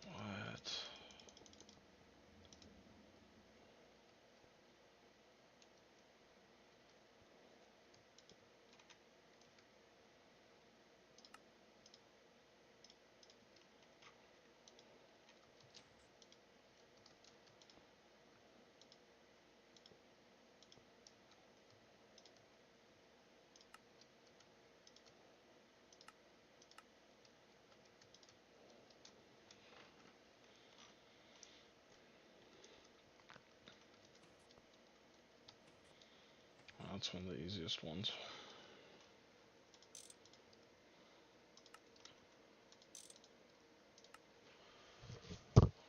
What? That's one of the easiest ones.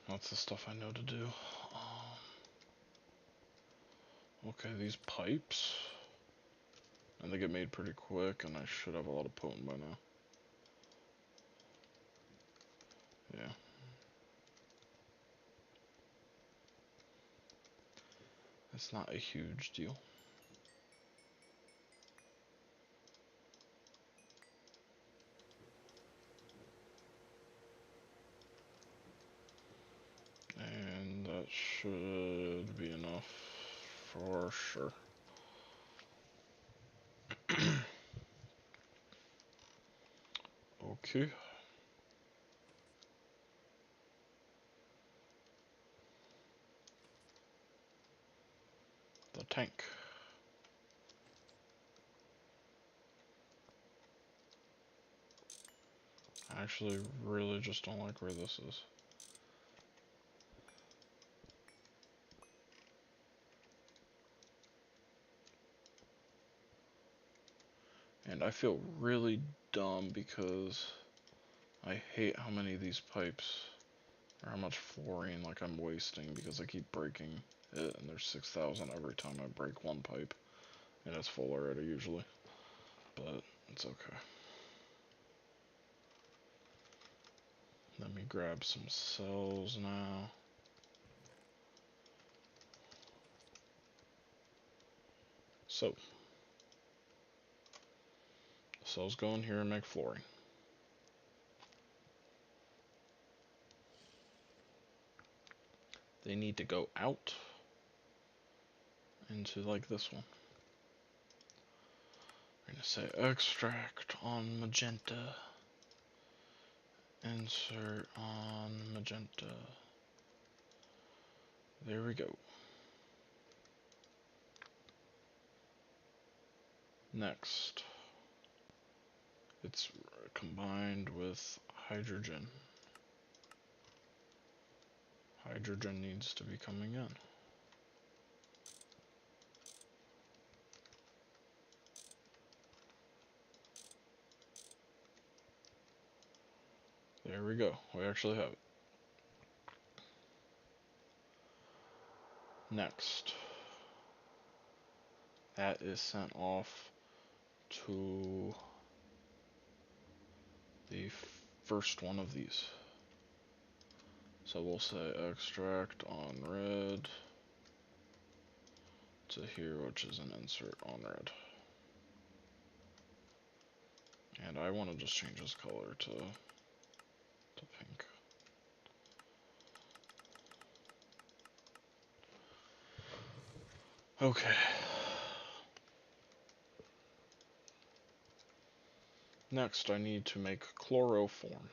That's the stuff I know to do. Okay, these pipes. And they get made pretty quick, and I should have a lot of potent by now. Yeah. It's not a huge deal. And that should be enough for sure. Okay. The tank. I actually really just don't like where this is. And I feel really dumb because I hate how many of these pipes, or how much fluorine like I'm wasting because I keep breaking it, and there's 6,000 every time I break one pipe, and it's full already usually, but it's okay. Let me grab some cells now. So, cells go in here and make fluorine. They need to go out into like this one. We're going to say extract on magenta. Insert on magenta. There we go. Next, it's combined with hydrogen. Hydrogen needs to be coming in. There we go. We actually have it. Next, that is sent off to the first one of these. So we'll say extract on red. to here, which is an insert on red. And I want to just change this color to pink. Okay. Next, I need to make chloroform.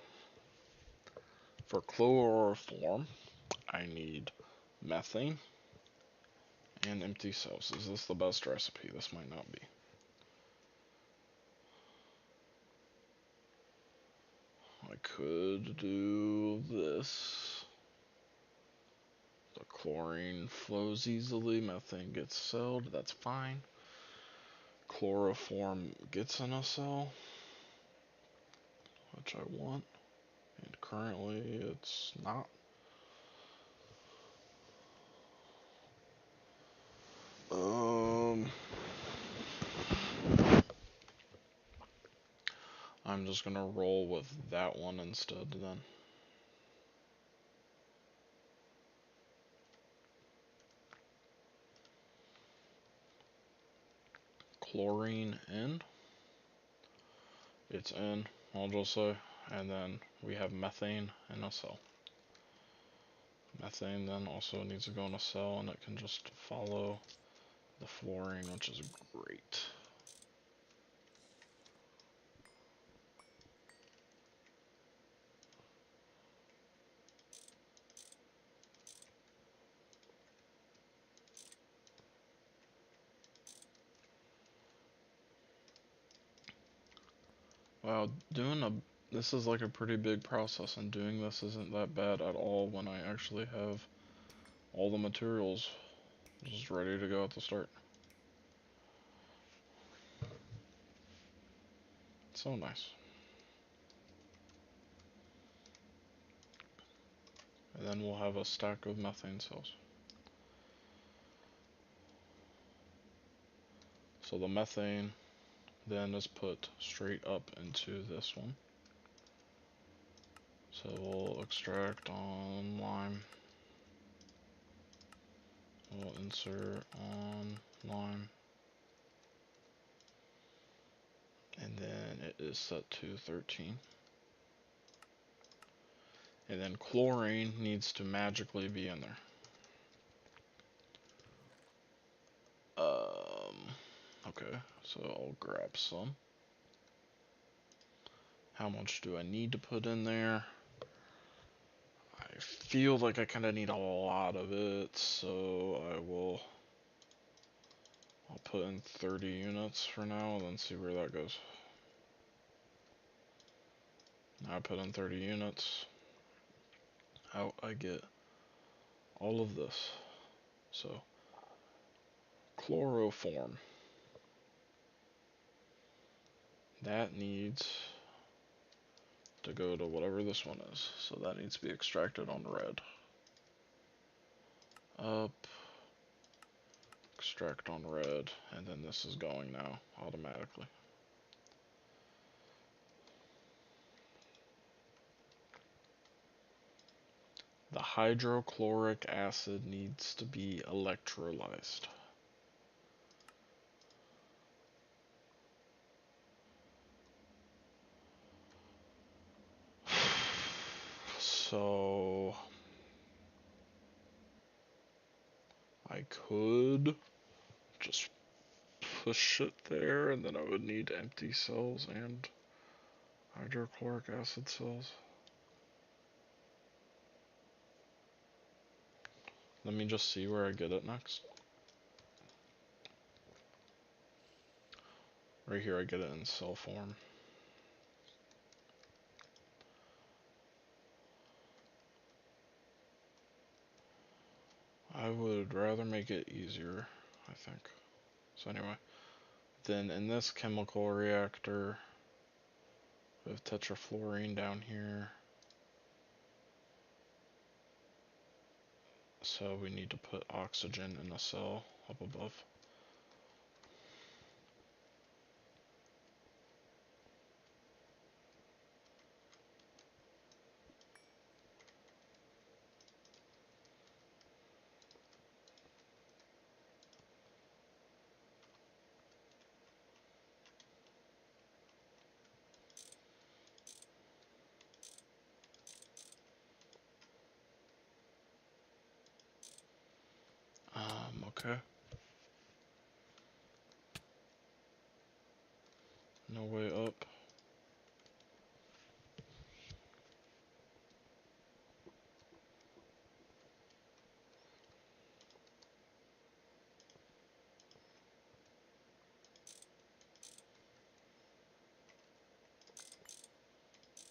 For chloroform, I need methane and empty cells. Is this the best recipe? This might not be. I could do this. The chlorine flows easily, methane gets celled, that's fine. Chloroform gets in a cell, which I want, and currently it's not. I'm just gonna roll with that one instead then. Chlorine in. It's in, I'll just say. And then we have methane in a cell. Methane then also needs to go in a cell, and it can just follow the fluorine, which is great. Wow, this is like a pretty big process, and doing this isn't that bad at all when I actually have all the materials just ready to go at the start. So nice. And then we'll have a stack of methane cells. So the methane then is put straight up into this one. So we'll extract on lime. We'll insert on lime. And then it is set to 13. And then chlorine needs to magically be in there. Okay, so I'll grab some. How much do I need to put in there? I feel like I kind of need a lot of it, so I'll put in 30 units for now and then see where that goes. Now I put in 30 units. Out I get all of this. So, chloroform. That needs to go to whatever this one is. So that needs to be extracted on red. Up. Extract on red. And then this is going now automatically. The hydrochloric acid needs to be electrolyzed. So I could just push it there, and then I would need empty cells and hydrochloric acid cells. Let me just see where I get it next. Right here I get it in cell form. I would rather make it easier, I think. So anyway, then in this chemical reactor, we have tetrafluorine down here. So we need to put oxygen in a cell up above. Okay. No way up.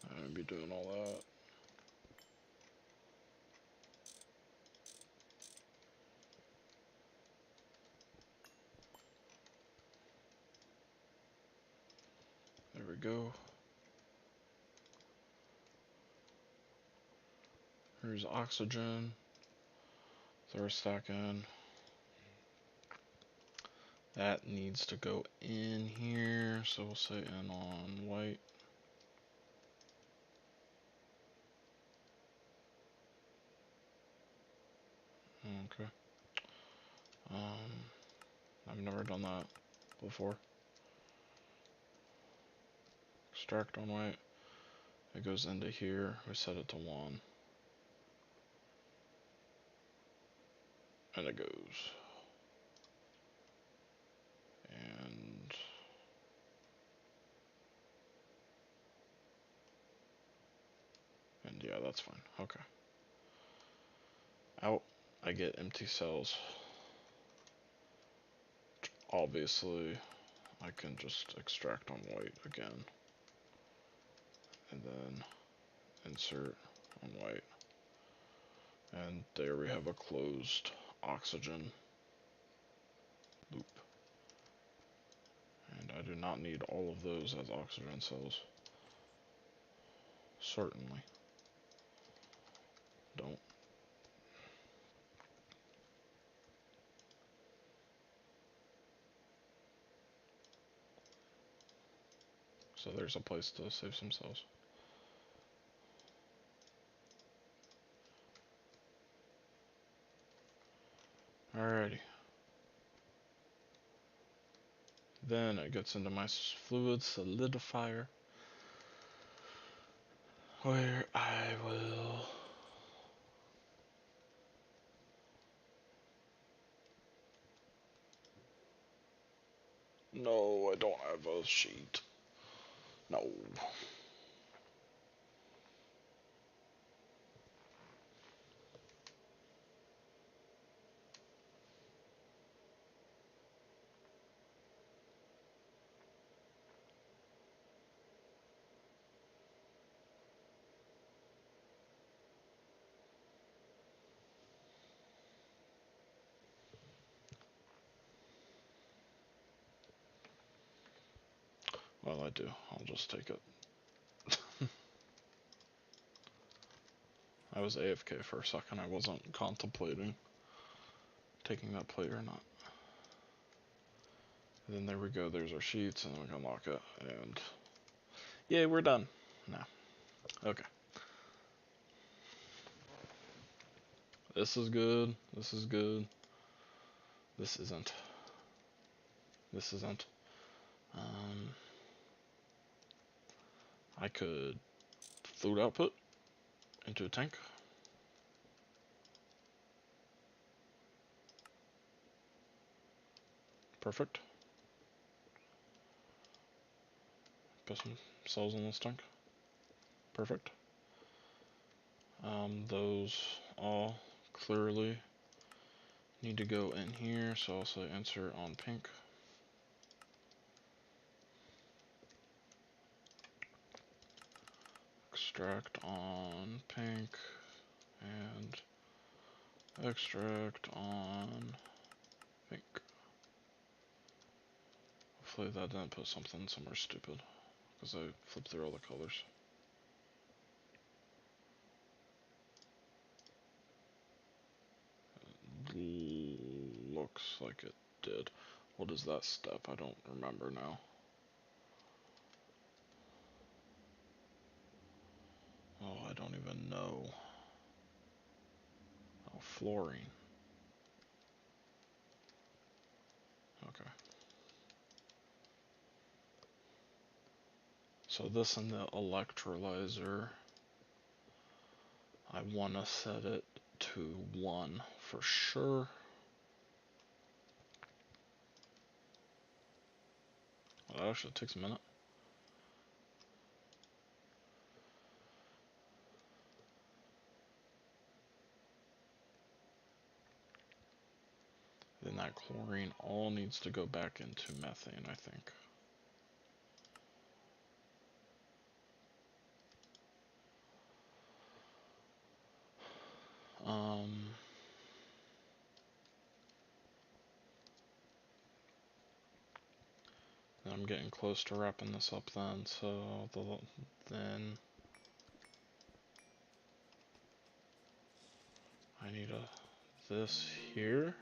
I won't be doing all that. There we go. Here's oxygen. Throw a stack in. That needs to go in here, so we'll say in on white. Okay. I've never done that before. Extract on white. It goes into here. We set it to 1. And it goes. And yeah, that's fine. Okay. Out, I get empty cells. Obviously, I can just extract on white again. And then insert on white. And there we have a closed oxygen loop. And I do not need all of those as oxygen cells. Certainly don't. So there's a place to save some cells. Alrighty. Then it gets into my fluid solidifier, where I will no, I don't have a sheet. No. Well, I do. I'll just take it. I was AFK for a second. I wasn't contemplating taking that plate or not. And then there we go. There's our sheets, and we can lock it. And yeah, we're done. No. Okay. This is good. This is good. This isn't. This isn't. I could fluid output into a tank. Perfect. Put some cells in this tank. Perfect. Those all clearly need to go in here, so I'll say insert on pink. Extract on pink, and extract on pink. Hopefully that didn't put something somewhere stupid, because I flipped through all the colors. Looks like it did. What is that step? I don't remember now. Oh, I don't even know. Oh, fluorine. Okay. So this in the electrolyzer, I want to set it to 1 for sure. That actually takes a minute. Then that chlorine all needs to go back into methane, I think. I'm getting close to wrapping this up then, so then I need this here.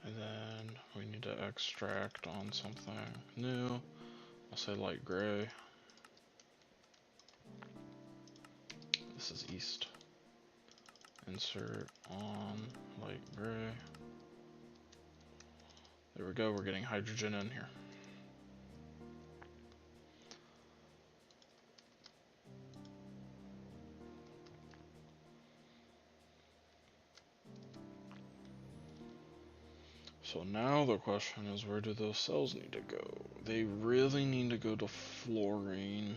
And then we need to extract on something new. I'll say light gray. This is east. Insert on light gray. There we go, we're getting hydrogen in here. So now the question is, where do those cells need to go? They really need to go to fluorine.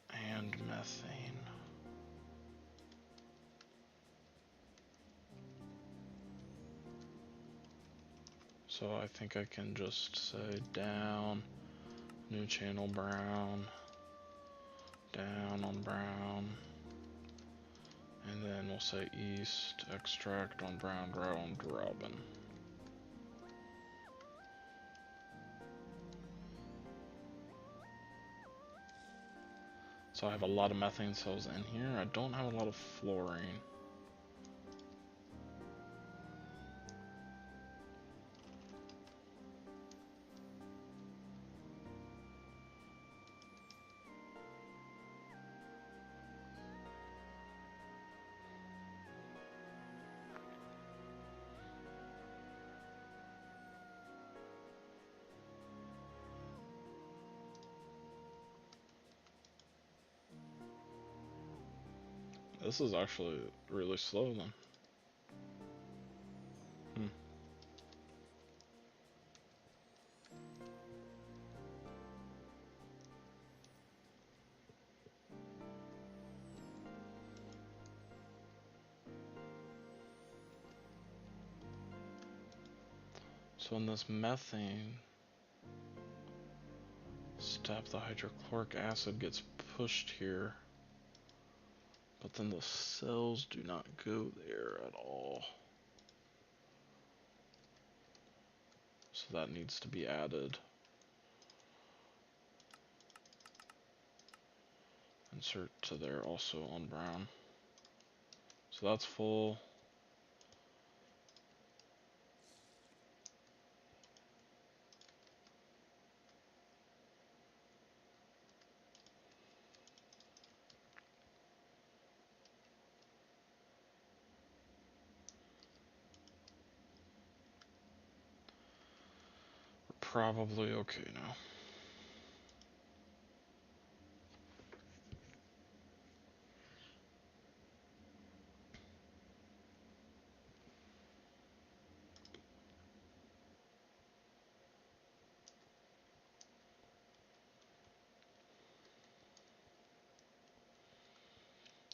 And methane. So I think I can just say down, new channel brown, down on brown, and then we'll say east, extract on brown, round robin. So I have a lot of methane cells in here. I don't have a lot of fluorine. This is actually really slow then. So in this methane step, the hydrochloric acid gets pushed here, but then the cells do not go there at all. So that needs to be added. Insert to there also on brown. So that's full. We're probably okay now.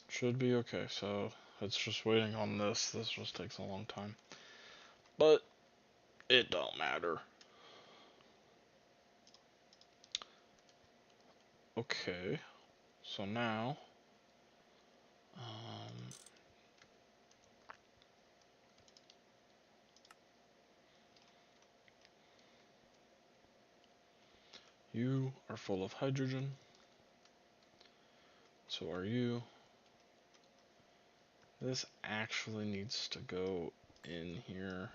Should be okay, so it's just waiting on this. This just takes a long time. But it don't matter. Okay, so now you are full of hydrogen. So are you. This actually needs to go in here.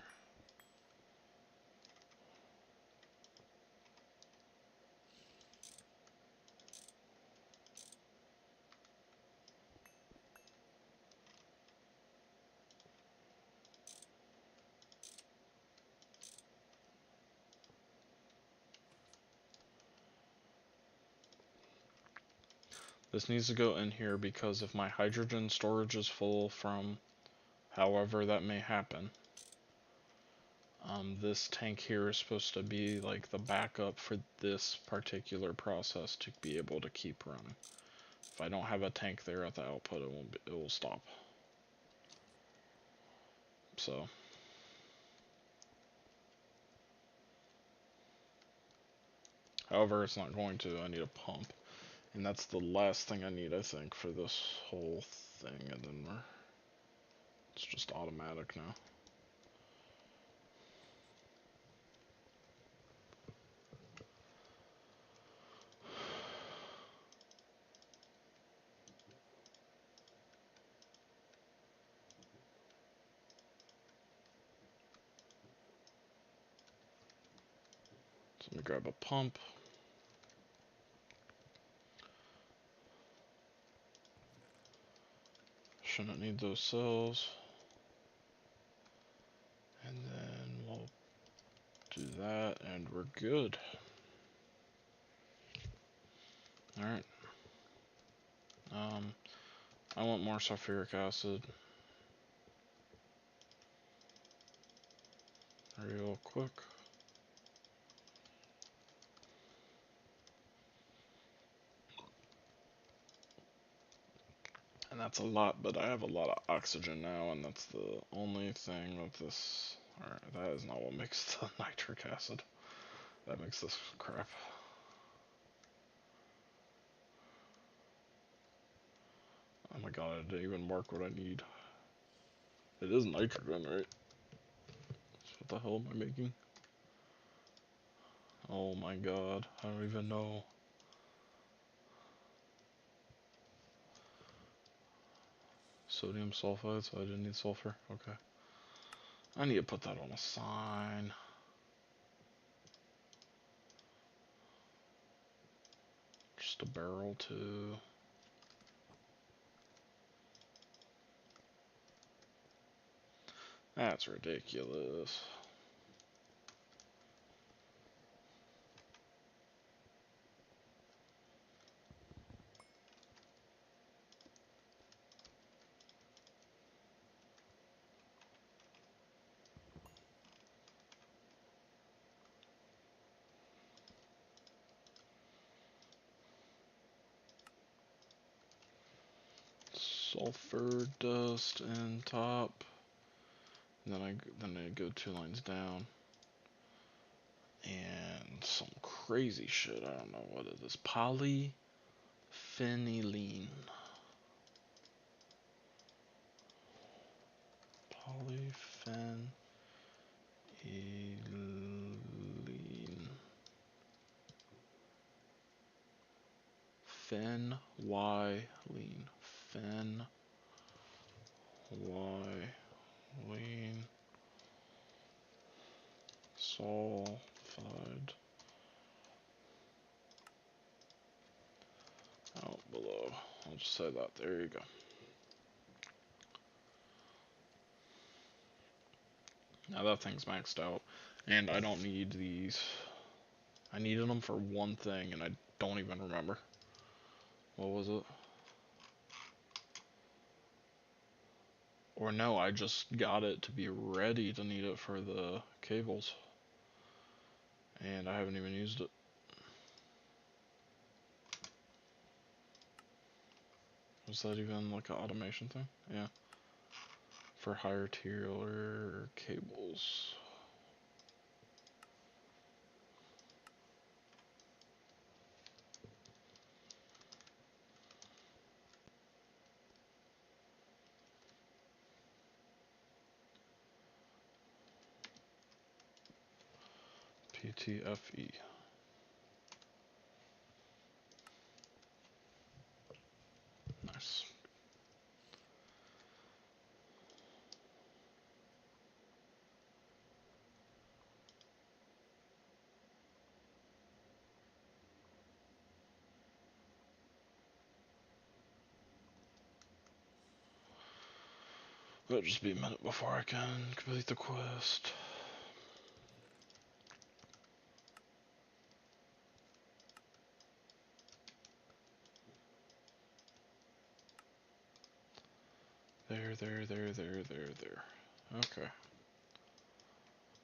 This needs to go in here because if my hydrogen storage is full from however that may happen, this tank here is supposed to be like the backup for this particular process to be able to keep running. If I don't have a tank there at the output, it will stop. So however, it's not going to. I need a pump. And that's the last thing I need, I think, for this whole thing. And then it's just automatic now. So let me grab a pump. Shouldn't need those cells. And then we'll do that and we're good. Alright. I want more sulfuric acid. Real quick. And that's a lot, but I have a lot of oxygen now, and that's the only thing that this... Alright, that is not what makes the nitric acid. That makes this crap. Oh my god, it didn't even mark what I need. It is nitrogen, right? So what the hell am I making? Oh my god, I don't even know. Sodium sulfide, so I didn't need sulfur. Okay. I need to put that on a sign. Just a barrel too. That's ridiculous. Sulfur dust in top. And then I go 2 lines down. And some crazy shit. I don't know what it is. Polyphenylene. Polyphenylene. Phenylene. Phenylene. Sulfide. Out below. I'll just say that. There you go. Now that thing's maxed out. And I don't need these. I needed them for one thing and I don't even remember. What was it? Or no, I just got it to be ready to need it for the cables. And I haven't even used it. Was that even like an automation thing? Yeah. For higher tier cables. PTFE. Nice. It'll just be a minute before I can complete the quest. There. Okay.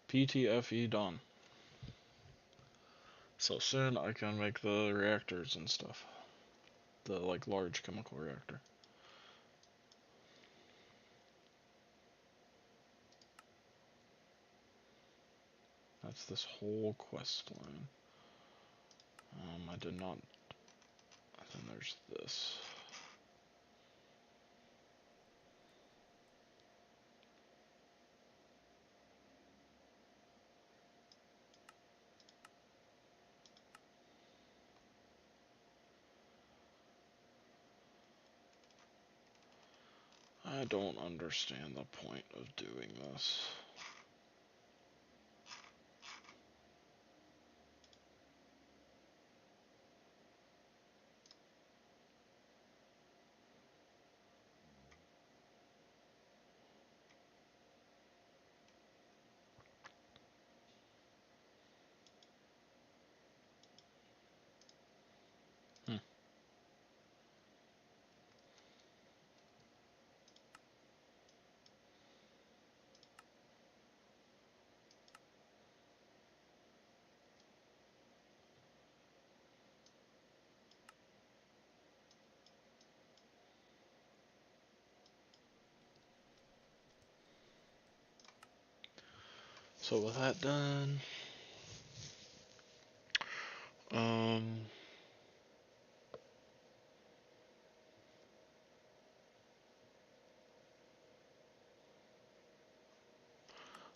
PTFE done. So soon I can make the reactors and stuff. The, like, large chemical reactor. That's this whole quest line. I did not... Then there's this. I don't understand the point of doing this. So with that done,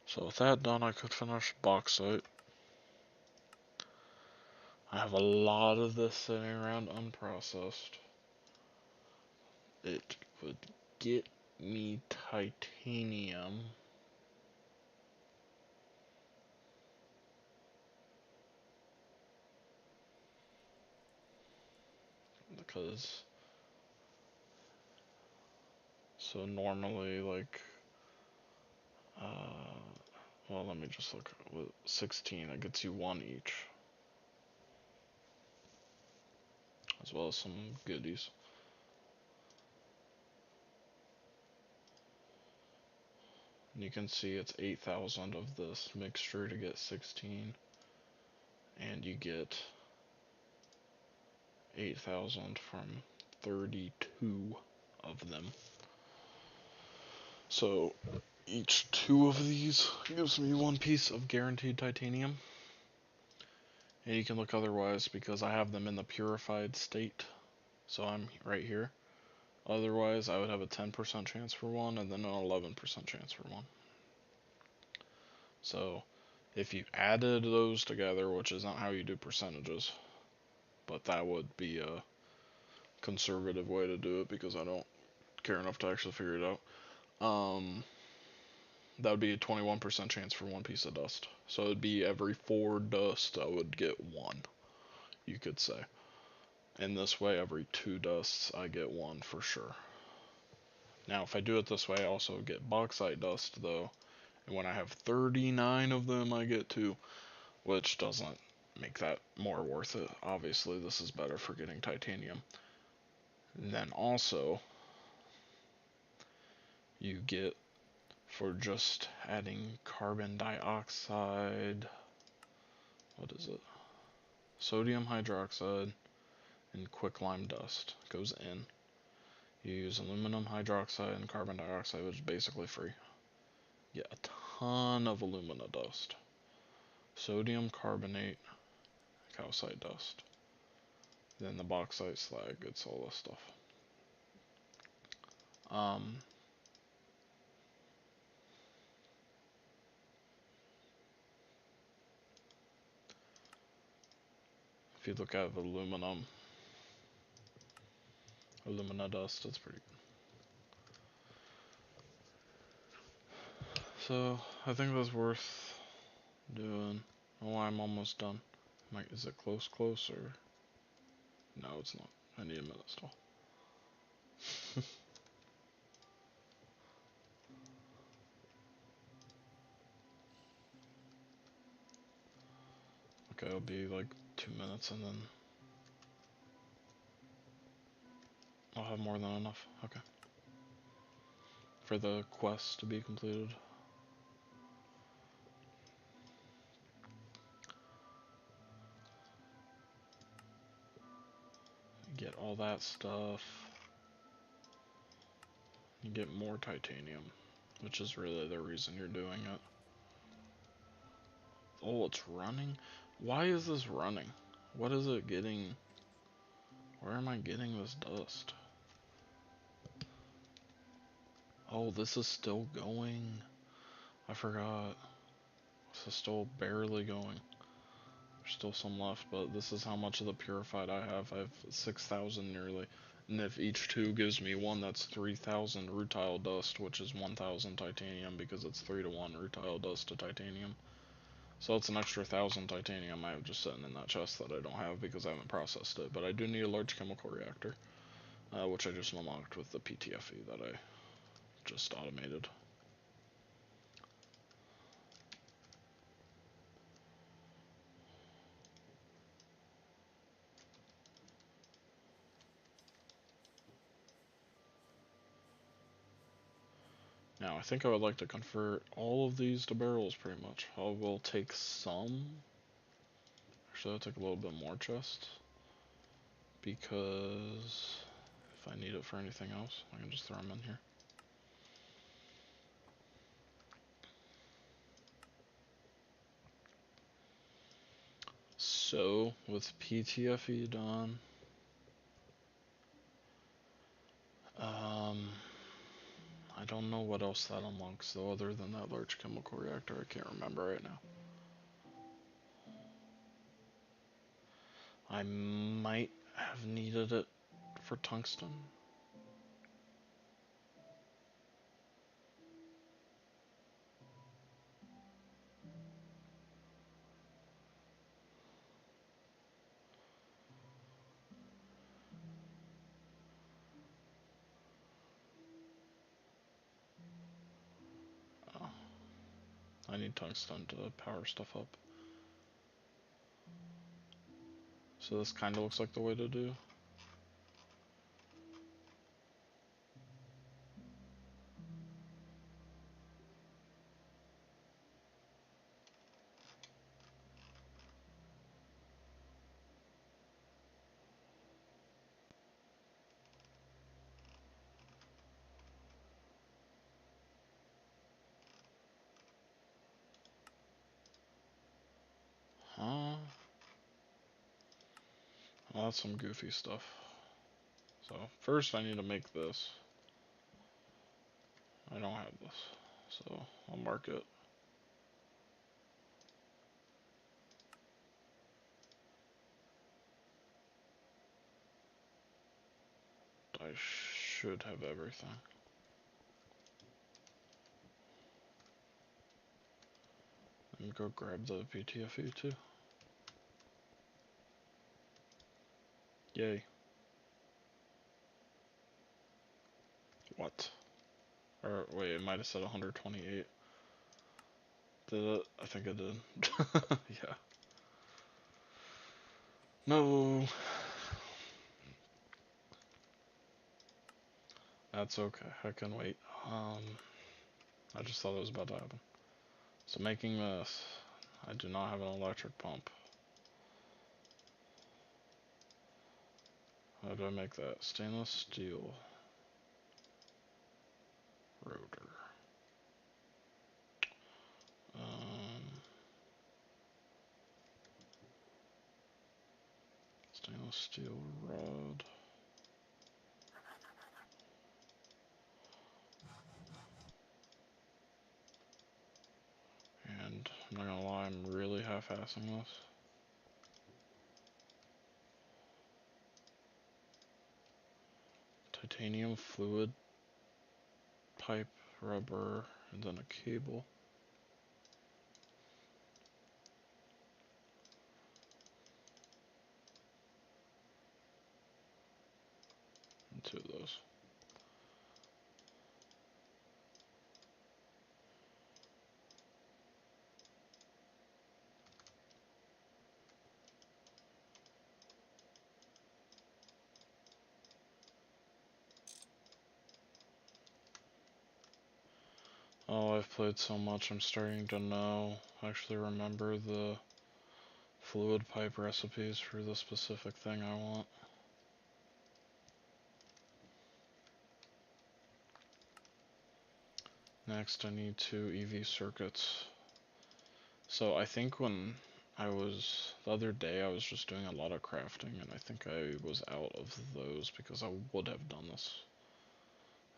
so with that done, I could finish bauxite. I have a lot of this sitting around unprocessed. It would get me titanium. Because, so normally, like, well, let me just look. With 16, it gets you one each. As well as some goodies. And you can see it's 8,000 of this mixture to get 16. And you get 8,000 from 32 of them. So each 2 of these gives me 1 piece of guaranteed titanium. And you can look otherwise because I have them in the purified state. So I'm right here. Otherwise, I would have a 10% chance for 1 and then an 11% chance for 1. So if you added those together, which is not how you do percentages, but that would be a conservative way to do it because I don't care enough to actually figure it out. That would be a 21% chance for 1 piece of dust. So it'd be every 4 dust I would get 1, you could say. And this way, every 2 dusts I get 1 for sure. Now, if I do it this way, I also get bauxite dust though. And when I have 39 of them, I get 2, which doesn't make that more worth it. Obviously, this is better for getting titanium. And then also, you get, for just adding carbon dioxide, what is it? Sodium hydroxide and quicklime dust goes in. You use aluminum hydroxide and carbon dioxide, which is basically free. Get a ton of alumina dust. Sodium carbonate, calcite dust. Then the bauxite slag gets all this stuff. If you look at alumina dust, it's pretty good. So I think that's worth doing. Oh, I'm almost done. Like, is it close or? No, it's not. I need a minute still. Okay, it'll be like 2 minutes and then I'll have more than enough. Okay. for the quest to be completed. Get all that stuff. You get more titanium, which is really the reason you're doing it. Oh, it's running? Why is this running? What is it getting? Where am I getting this dust? Oh, this is still going. I forgot. This is still barely going. There's still some left, but this is how much of the purified I have. I have 6,000 nearly. And if each two gives me one, that's 3,000 rutile dust, which is 1,000 titanium because it's 3 to 1 rutile dust to titanium. So it's an extra 1,000 titanium I have just sitting in that chest that I don't have because I haven't processed it. But I do need a large chemical reactor, which I just unlocked with the PTFE that I just automated. Now, I think I would like to convert all of these to barrels, pretty much. I will take some. Actually, I'll take a little bit more chests. Because if I need it for anything else, I can just throw them in here. So, with PTFE done, I don't know what else that unlocks though, other than that large chemical reactor. I can't remember right now. I might have needed it for tungsten. Oh, I need tungsten to power stuff up. So this kind of looks like the way to do. Huh? Well, that's some goofy stuff. So, first I need to make this. I don't have this, so I'll mark it. I should have everything. And go grab the PTFE too. Yay. What? Or wait, it might have said 128. Did it? I think it did. Yeah. No. That's okay. I can wait. I just thought it was about to happen. So making this, I do not have an electric pump. How do I make that? Stainless steel rotor. Stainless steel rod. And I'm not gonna lie, I'm really half-assing this. Titanium fluid, pipe, rubber, and then a cable. And 2 of those. Oh, I've played so much, I'm starting to actually remember the fluid pipe recipes for the specific thing I want. Next, I need 2 EV circuits. So I think when the other day I was just doing a lot of crafting, and I think I was out of those because I would have done this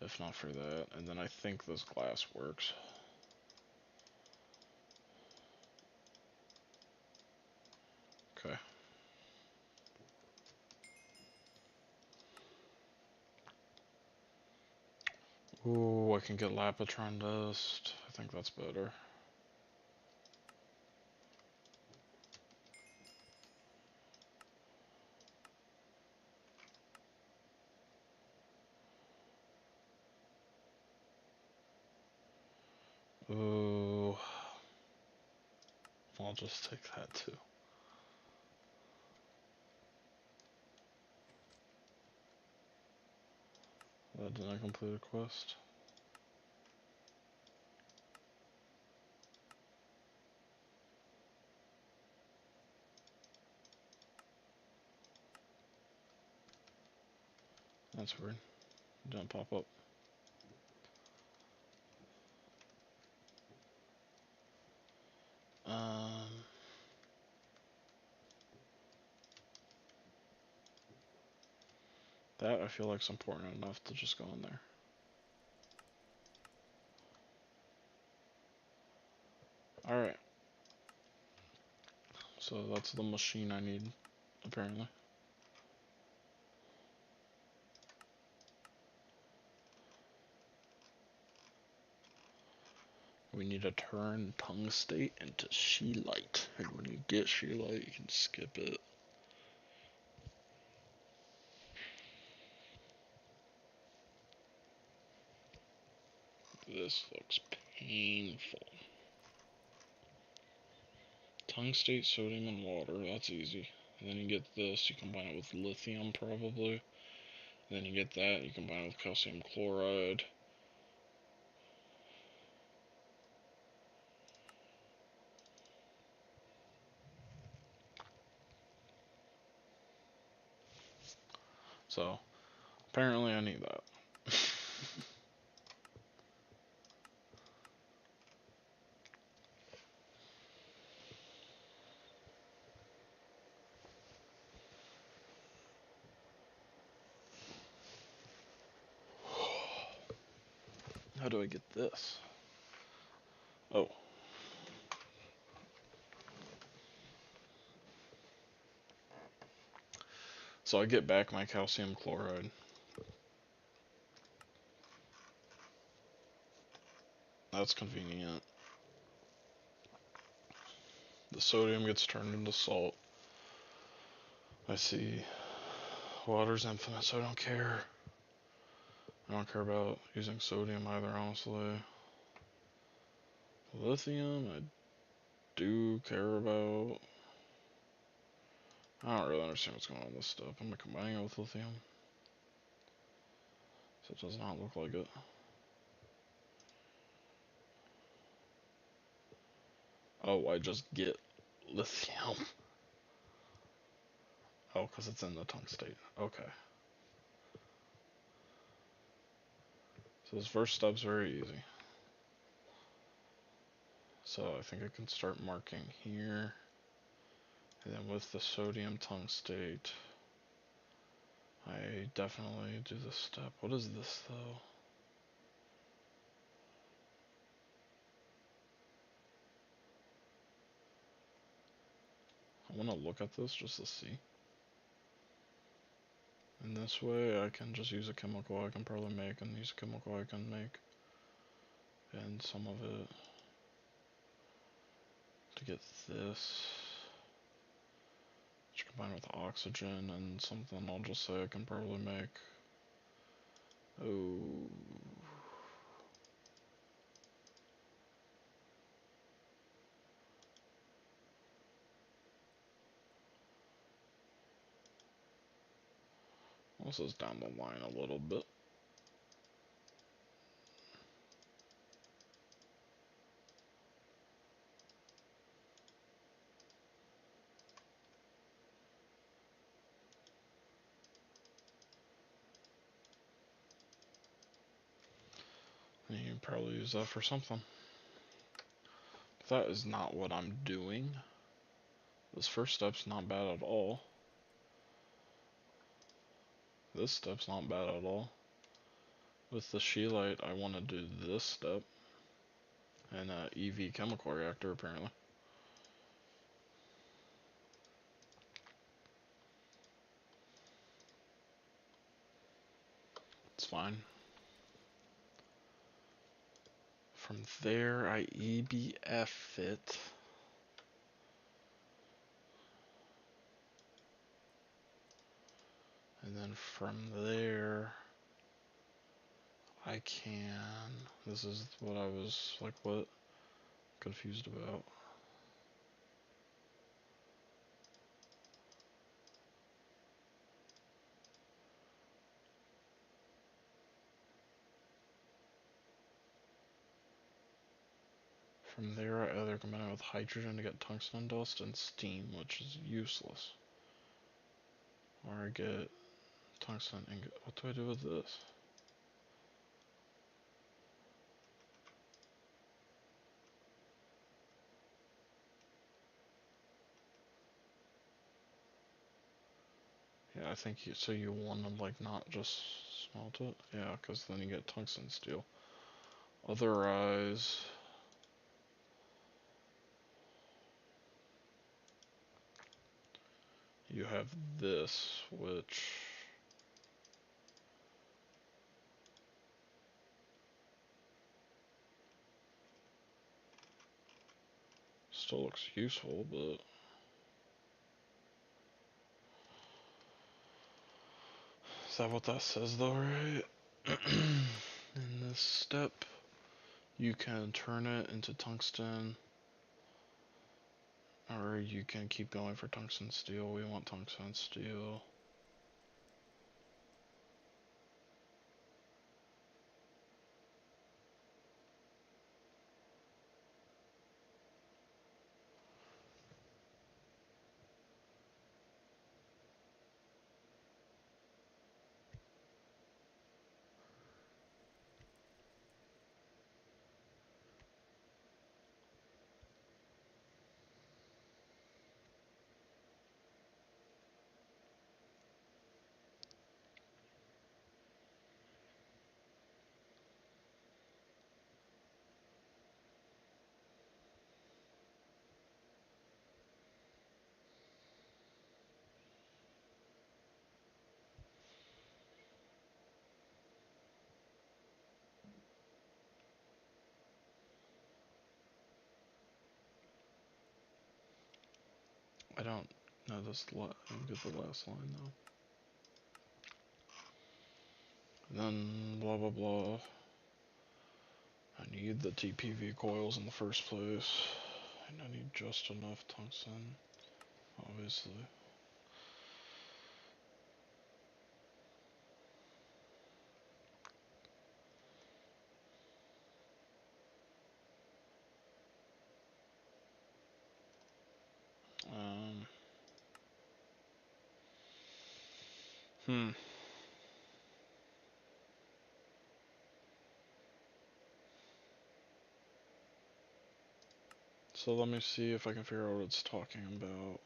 if not for that. And then I think this glass works. Okay. Ooh, I can get Lapitron dust. I think that's better. Ooh. I'll just take that too. That didn't complete a quest. That's weird. It didn't pop up. That I feel like is important enough to just go in there. Alright. So that's the machine I need, apparently. We need to turn tungstate into scheelite. And when you get scheelite, you can skip it. This looks painful. Tungstate, sodium, and water. That's easy. And then you get this. You combine it with lithium, probably. And then you get that. You combine it with calcium chloride. So, apparently I need that. How do I get this? Oh. So I get back my calcium chloride. That's convenient. The sodium gets turned into salt. I see water's infinite, so I don't care. I don't care about using sodium either, honestly. Lithium, I do care about. I don't really understand what's going on with this stuff. Am I combining it with lithium? So it does not look like it. Oh, I just get lithium. Oh, because it's in the tungstate. Okay. So this first step's very easy. So I think I can start marking here. And then with the sodium tungstate, I definitely do this step. What is this though? I want to look at this just to see. And this way I can just use a chemical I can probably make and use a chemical I can make. And some of it to get this. Which combined with oxygen and something I'll just say I can probably make. Oh. This is down the line a little bit. And you can probably use that for something. But that is not what I'm doing. This first step's not bad at all. This step's not bad at all. With the Scheelite, I want to do this step. And EV chemical reactor, apparently. It's fine. From there, I EBF it. And then from there, I can... This is what I was, like, what? Confused about. From there, I either combine it with hydrogen to get tungsten dust and steam, which is useless. Or I get tungsten ingot. What do I do with this? Yeah, I think so you want to, like, not just smelt it? Yeah, because then you get tungsten steel. Otherwise... You have this, which... still looks useful, but... Is that what that says though, right? In this step, you can turn it into tungsten, or you can keep going for tungsten steel. We want tungsten steel. I don't know this. I'll get the last line though. And then blah blah blah. I need the TPV coils in the first place, and I need just enough tungsten, obviously. Um. Hmm. So let me see if I can figure out what it's talking about.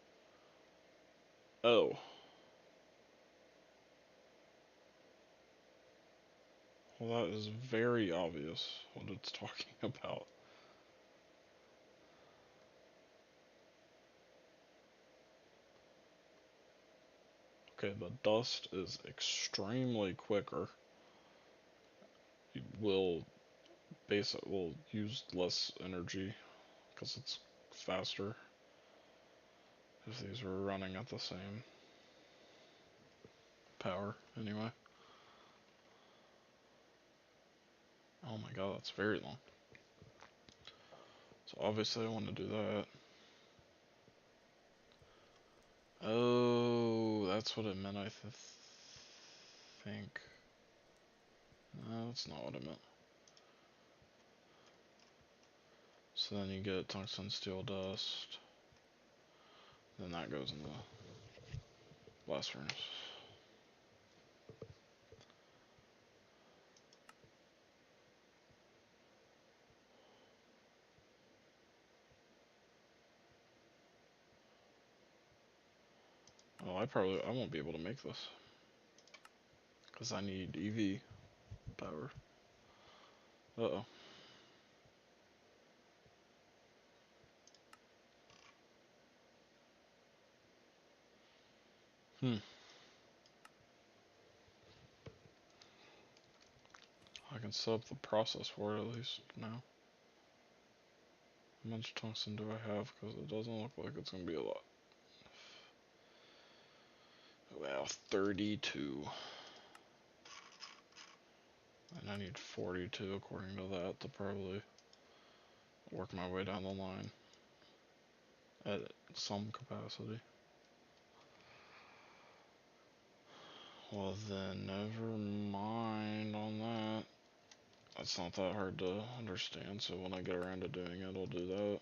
Oh. Well, that is very obvious what it's talking about. Okay, the dust is extremely quicker. It will use less energy because it's faster if these were running at the same power anyway. Oh my god, that's very long. So obviously I want to do that. Oh, that's what it meant, I think. No, that's not what it meant. So then you get tungsten steel dust. Then that goes in the blast furnace. I won't be able to make this. Because I need EV power. Uh-oh. I can set up the process for it at least now. How much tungsten do I have? Because it doesn't look like it's going to be a lot. Wow, 32. And I need 42 according to that to probably work my way down the line at some capacity. Well then, never mind on that. That's not that hard to understand, so when I get around to doing it, I'll do that.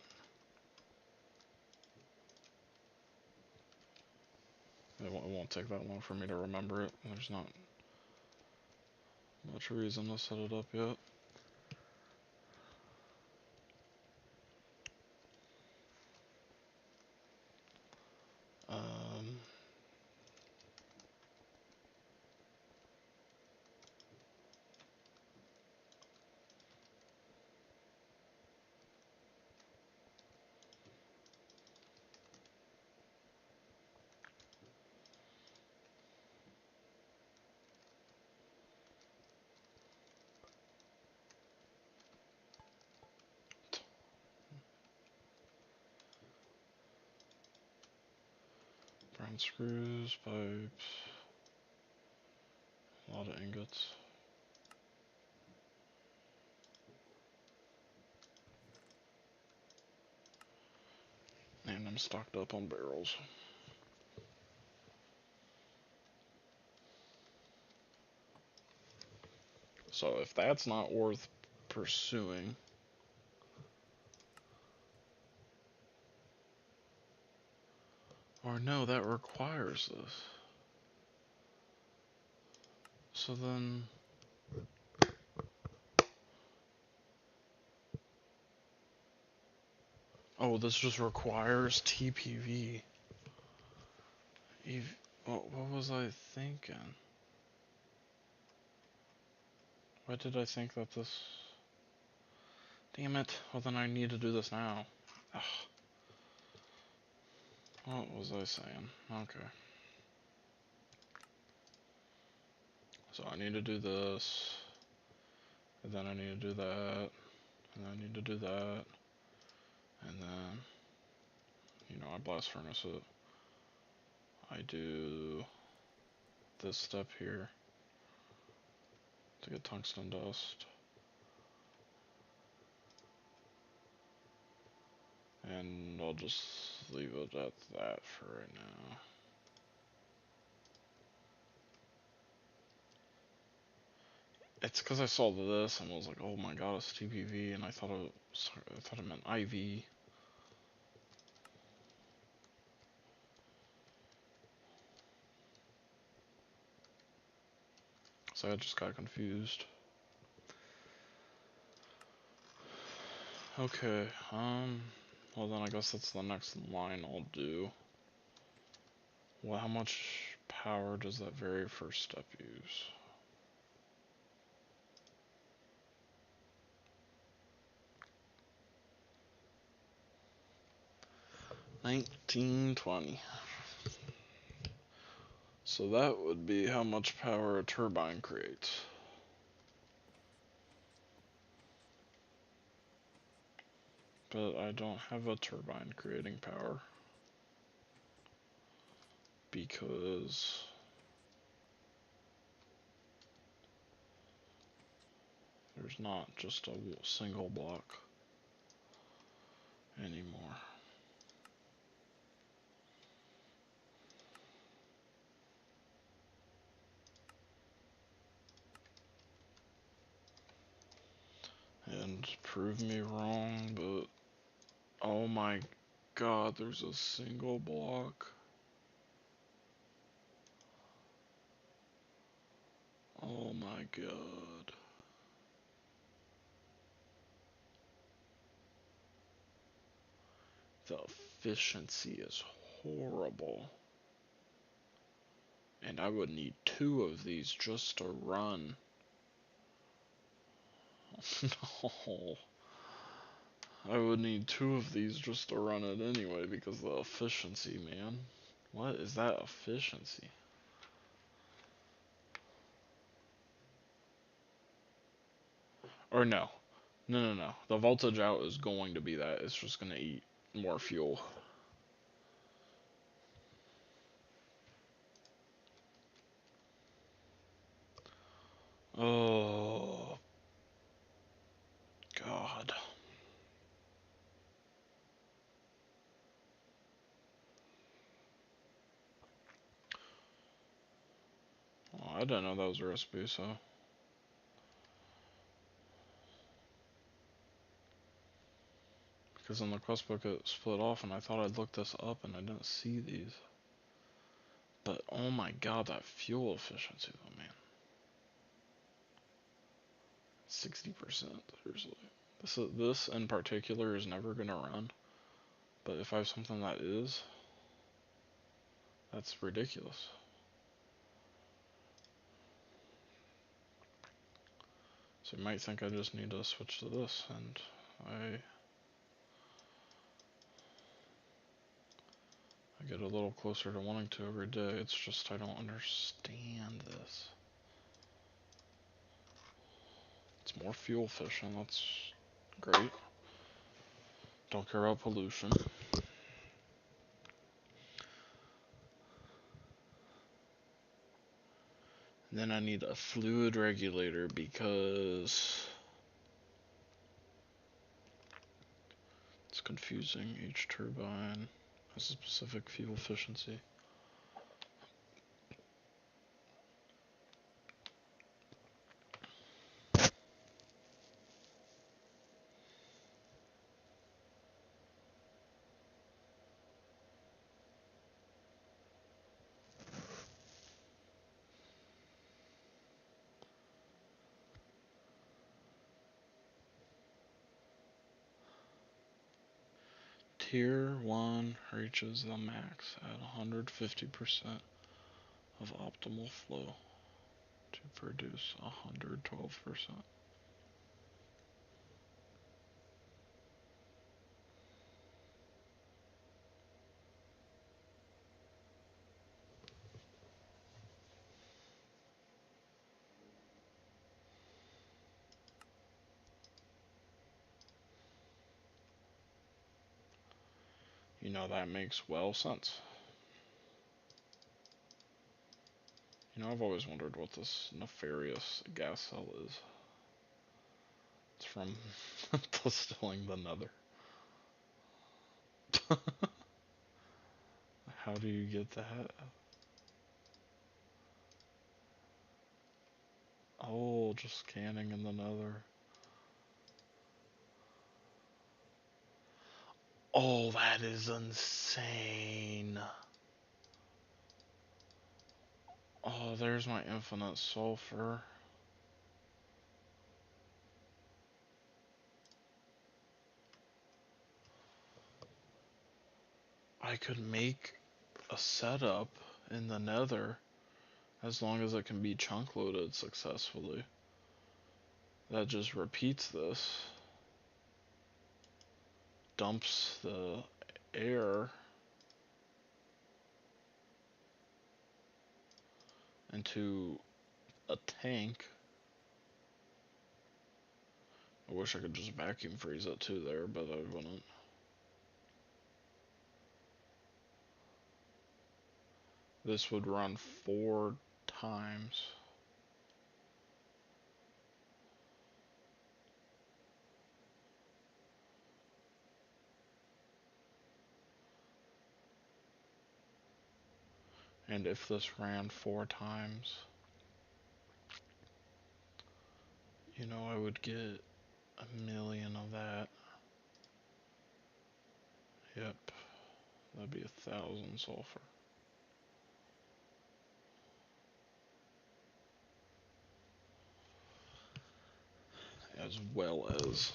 It won't take that long for me to remember it. There's not much reason to set it up yet. Um, brown screws, pipes, a lot of ingots. And I'm stocked up on barrels. So if that's not worth pursuing, or no, that requires this. So then, oh, this just requires TPV. What was I thinking? Why did I think that this... Damn it. Well, then I need to do this now. Ugh. What was I saying? Okay. So I need to do this. And then I need to do that. And then I need to do that. And then, I blast furnace it. I do this step here to get tungsten dust. And I'll just leave it at that for right now. It's because I saw this and was like, oh my god, it's TPV, and I thought it meant IV. So I just got confused. Okay, well then I guess that's the next line I'll do. Well, how much power does that very first step use? $19.20. So that would be how much power a turbine creates. But I don't have a turbine creating power. Because there's not just a single block anymore. And prove me wrong, but oh my god, there's a single block. Oh my god. The efficiency is horrible. And I would need 2 of these just to run. No. I would need 2 of these just to run it anyway because of the efficiency, man. What is that efficiency? Or no. No. The voltage out is going to be that. It's just going to eat more fuel. Oh, God. Oh, I didn't know that was a recipe, so. Because in the quest book it split off and I thought I'd look this up and I didn't see these. But oh my god, that fuel efficiency though, man. 60%, seriously. This in particular is never gonna run. But if I have something that is, that's ridiculous. So you might think I just need to switch to this, and I get a little closer to wanting to every day. It's just I don't understand this. It's more fuel efficient, that's great. Don't care about pollution. Then I need a fluid regulator because it's confusing. Each turbine has a specific fuel efficiency. Tier 1 reaches the max at 150% of optimal flow to produce 112%. You know, that makes well sense. You know, I've always wondered what this nefarious gas cell is. It's from distilling the nether. How do you get that? Oh, just canning in the nether. Oh, that is insane. Oh, there's my infinite sulfur. I could make a setup in the nether as long as it can be chunk loaded successfully. That just repeats this. Dumps the air into a tank. I wish I could just vacuum freeze it too there, but I wouldn't. This would run 4 times. And if this ran 4 times, you know, I would get 1,000,000 of that. Yep, that'd be 1,000 sulfur. As well as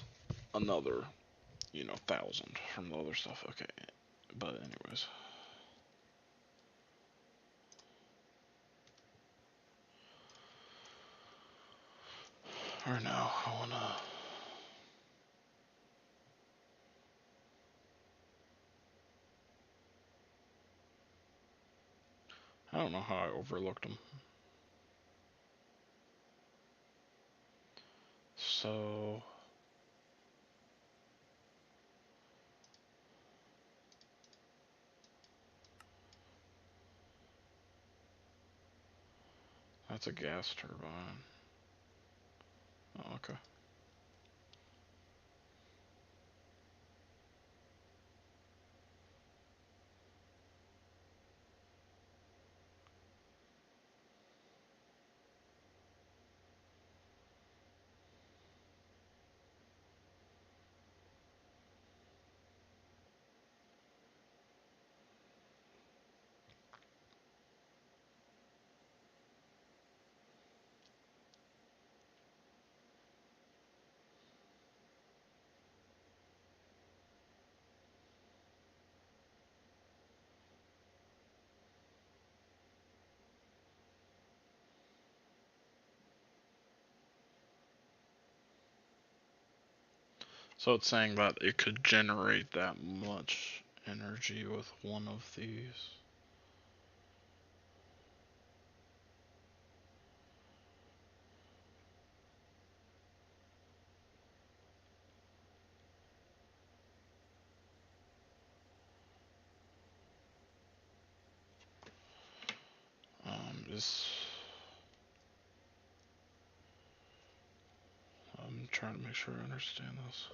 another, you know, 1,000 from the other stuff. Okay, but anyways. For now, I don't know how I overlooked them. So that's a gas turbine. Oh, okay. So it's saying that it could generate that much energy with one of these. Is I'm trying to make sure I understand this.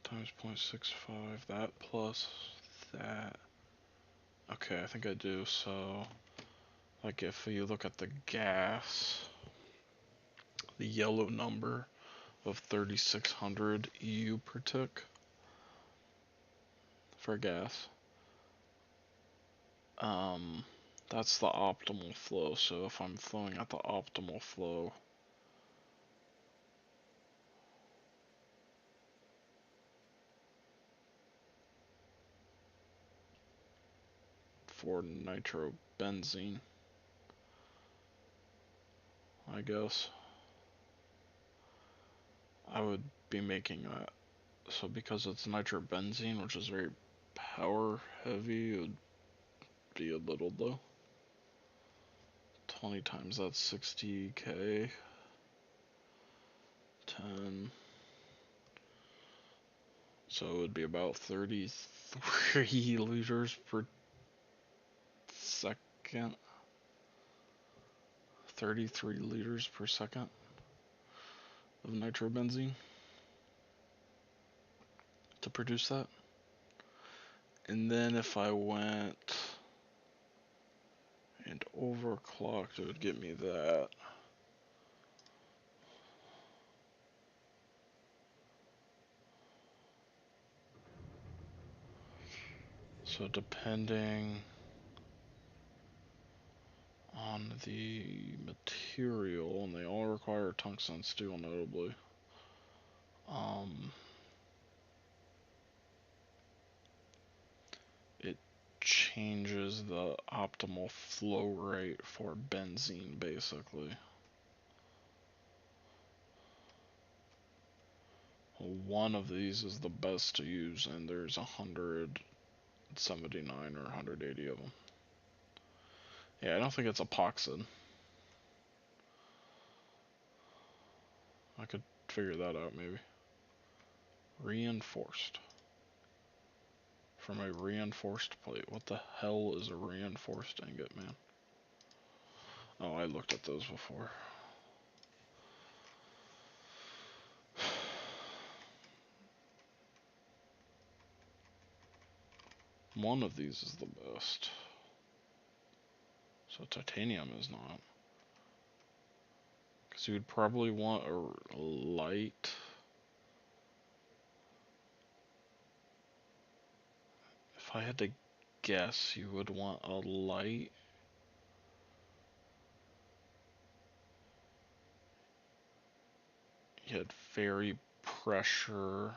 Times 0.65, that plus that. Okay, I think I do. So, like if you look at the gas, the yellow number of 3600 EU per tick for gas, um, that's the optimal flow. So if I'm flowing at the optimal flow, for nitrobenzene, I guess, I would be making that. So because it's nitrobenzene, which is very power heavy, it would be a little low. 20 times that's 60k. 10. So it would be about 33 liters per second. 33 liters per second of nitrobenzene to produce that. And then if I went and overclocked, it would get me that. So depending on the material, and they all require tungsten steel notably, it changes the optimal flow rate for benzene basically. One of these is the best to use, and there's 179 or 180 of them. Yeah, I don't think it's epoxid. I could figure that out maybe. Reinforced. From a reinforced plate. What the hell is a reinforced ingot, man? Oh, I looked at those before. One of these is the best. So titanium is not. Because you would probably want a light. If I had to guess, you would want a light. You had very pressure.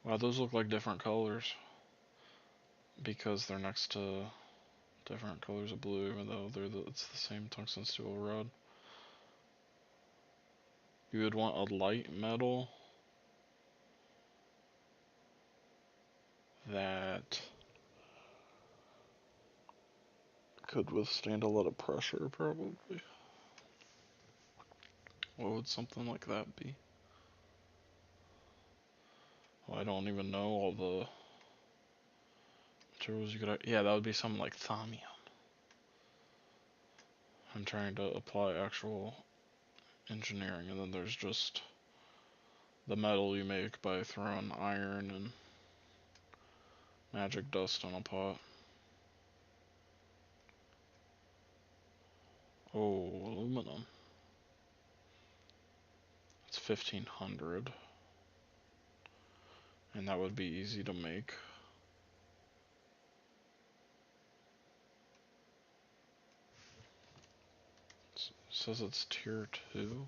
Wow, those look like different colors because they're next to different colors of blue, even though it's the same tungsten steel rod. You would want a light metal that could withstand a lot of pressure, probably. What would something like that be? Well, I don't even know all the materials you could. Yeah, that would be something like thamium. I'm trying to apply actual engineering, and then there's just the metal you make by throwing iron and magic dust in a pot. Oh, aluminum. It's 1500. And that would be easy to make. It says it's tier 2.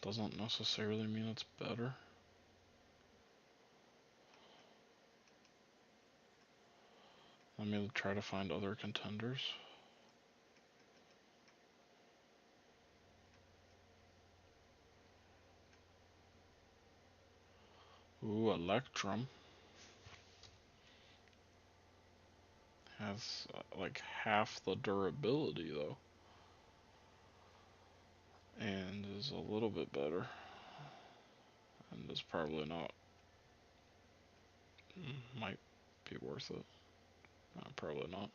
Doesn't necessarily mean it's better. Let me try to find other contenders. Ooh, Electrum. Has like half the durability though. And is a little bit better. And is probably not. Might be worth it. No, probably not.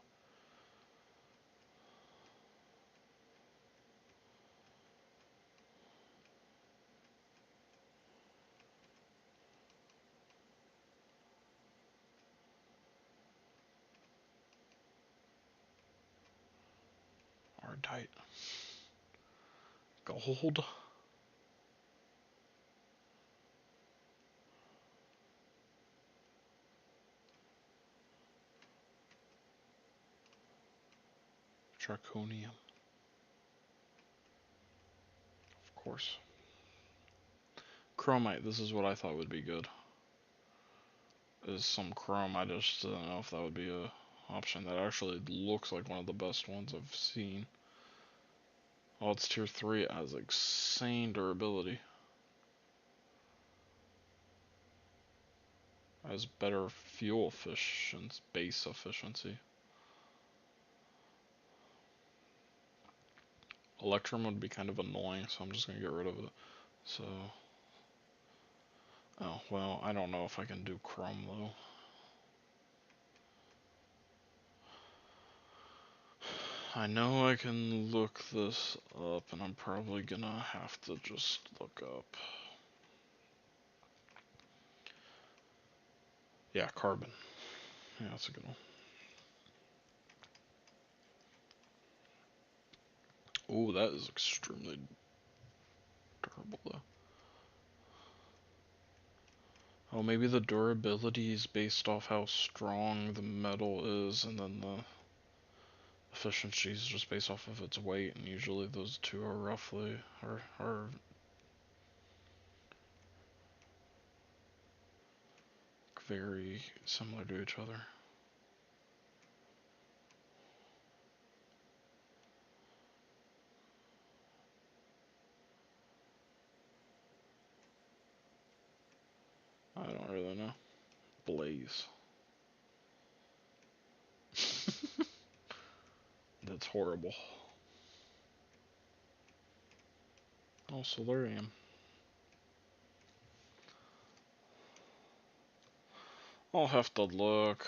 Ardite. Gold. Draconium. Of course. Chromite. This is what I thought would be good. Is some chrome. I just don't know if that would be a option. That actually looks like one of the best ones I've seen. Oh, it's tier 3. It has insane durability. It has better fuel efficiency, base efficiency. Electrum would be kind of annoying, so I'm just gonna get rid of it. So, oh well, I don't know if I can do chrome though. I know I can look this up, and I'm probably gonna have to just look up. Yeah, carbon. Yeah, that's a good one. Oh, that is extremely durable though. Oh, maybe the durability is based off how strong the metal is, and then the efficiency is just based off of its weight, and usually those two are roughly, are very similar to each other. I don't really know. Blaze. That's horrible. Oh, solarium. I'll have to look.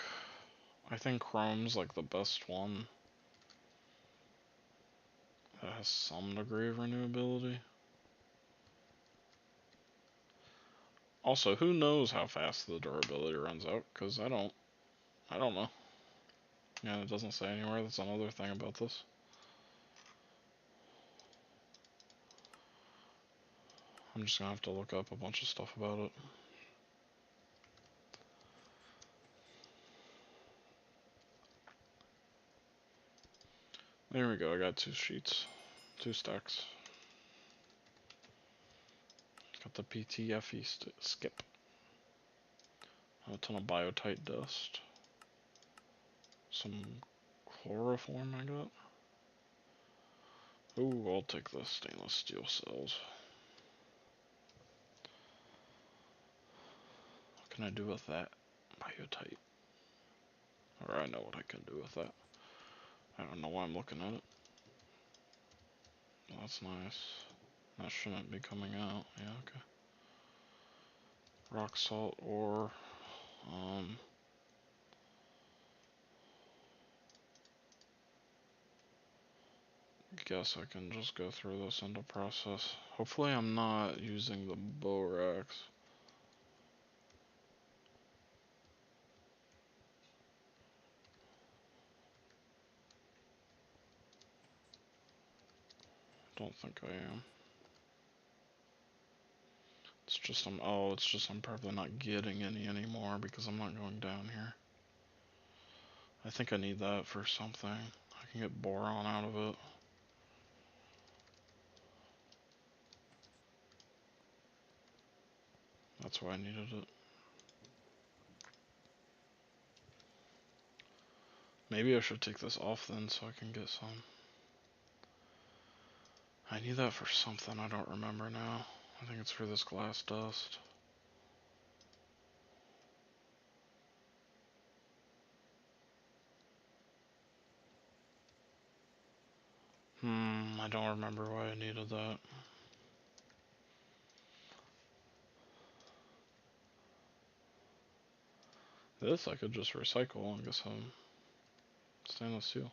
I think chrome's like the best one that has some degree of renewability. Also, who knows how fast the durability runs out? Because I don't know. Yeah, it doesn't say anywhere. That's another thing about this. I'm just gonna have to look up a bunch of stuff about it. There we go, I got 2 sheets. 2 stacks. Got the PTFE skip. A ton of biotite dust. Some Chloroform I got. Ooh, I'll take the stainless steel cells. What can I do with that? Biotite. Or I know what I can do with that. I don't know why I'm looking at it. Well, that's nice. That shouldn't be coming out. Yeah, okay. Rock salt ore. Guess I can just go through this into process. Hopefully I'm not using the borax. Don't think I am. It's just I'm probably not getting any anymore because I'm not going down here. I think I need that for something. I can get boron out of it. That's why I needed it. Maybe I should take this off then so I can get some. I need that for something, I don't remember now. I think it's for this glass dust. I don't remember why I needed that. This I could just recycle and get some stainless steel.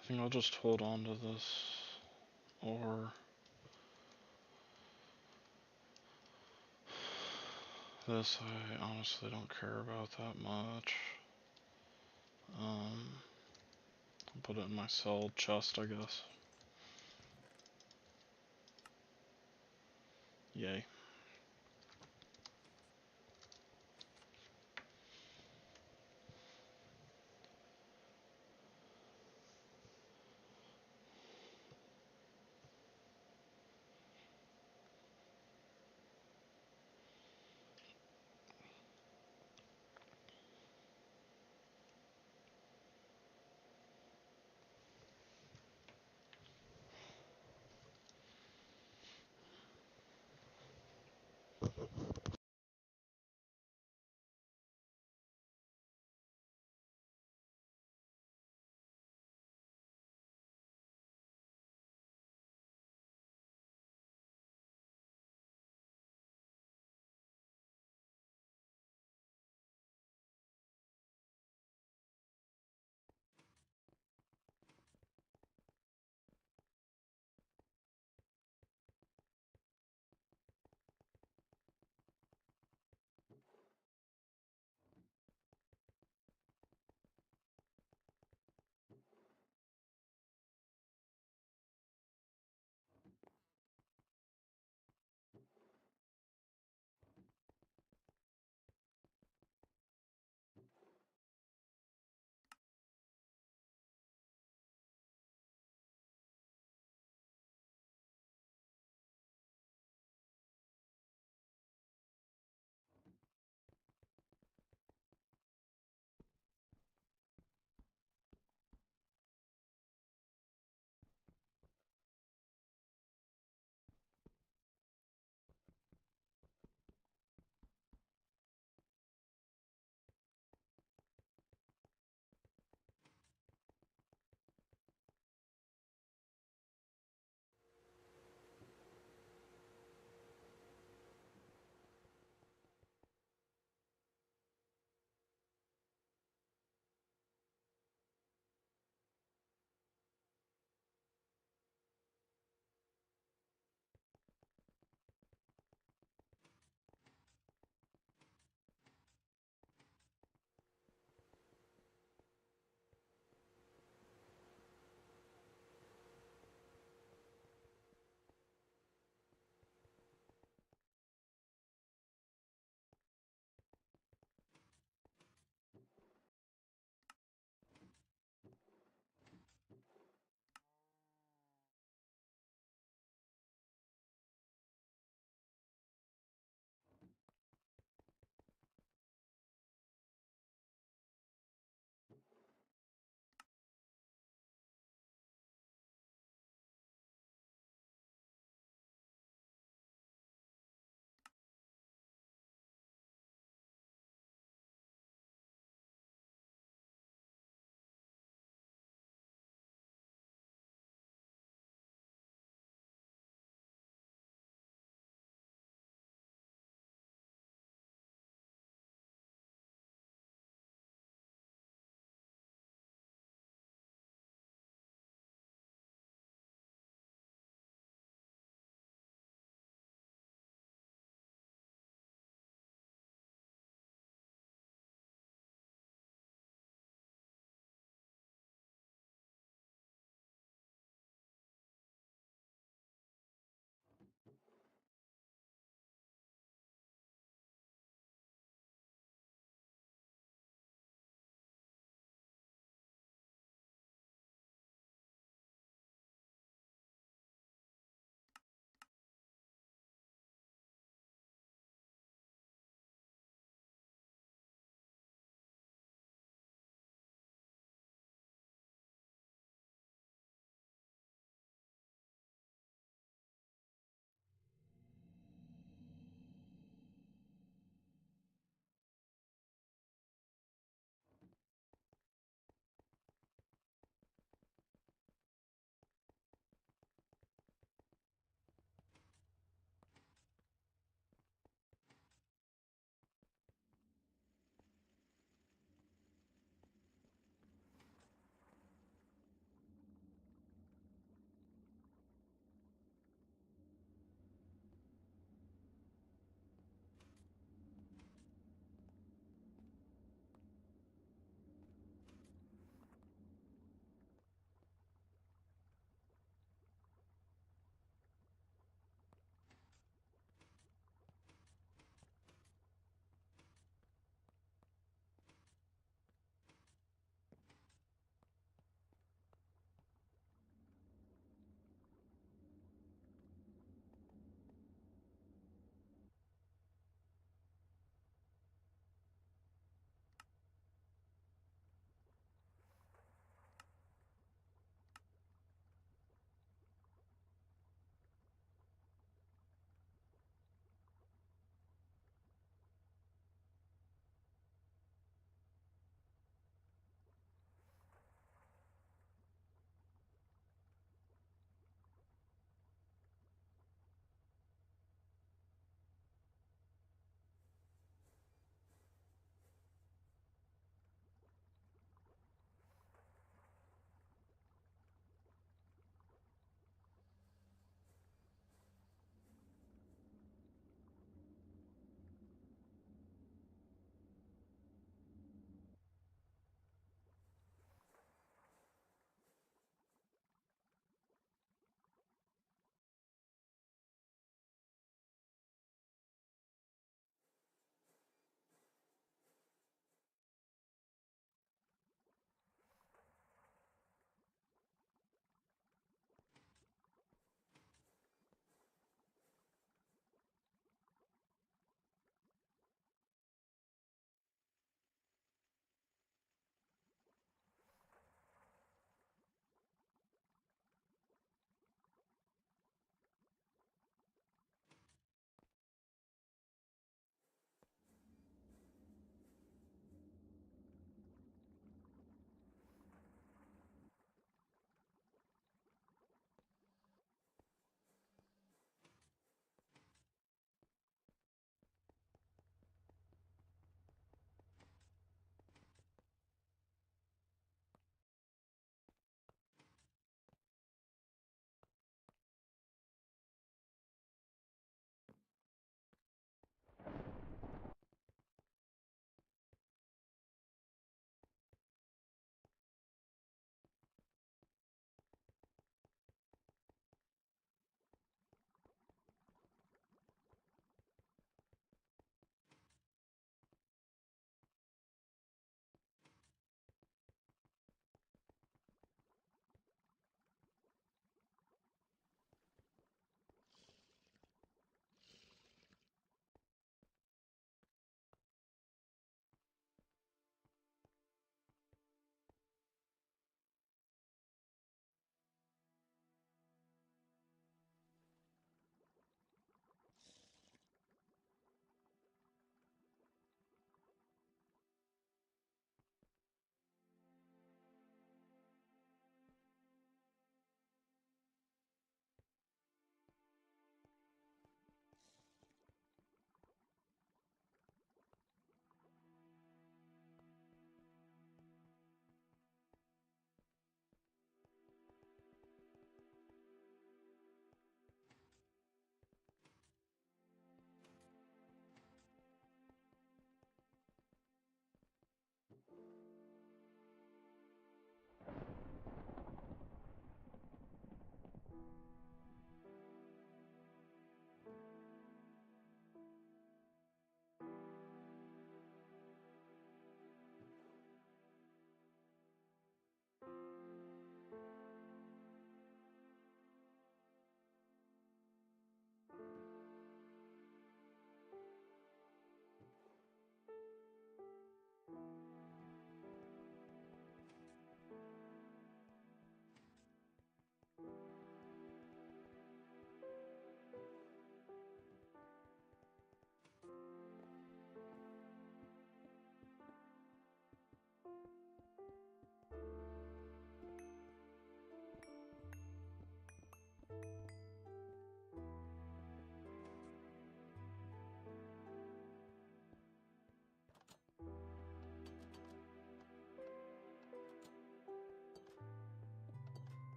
I think I'll just hold on to this, or this I honestly don't care about that much. I'll put it in my cell chest, I guess. Yay.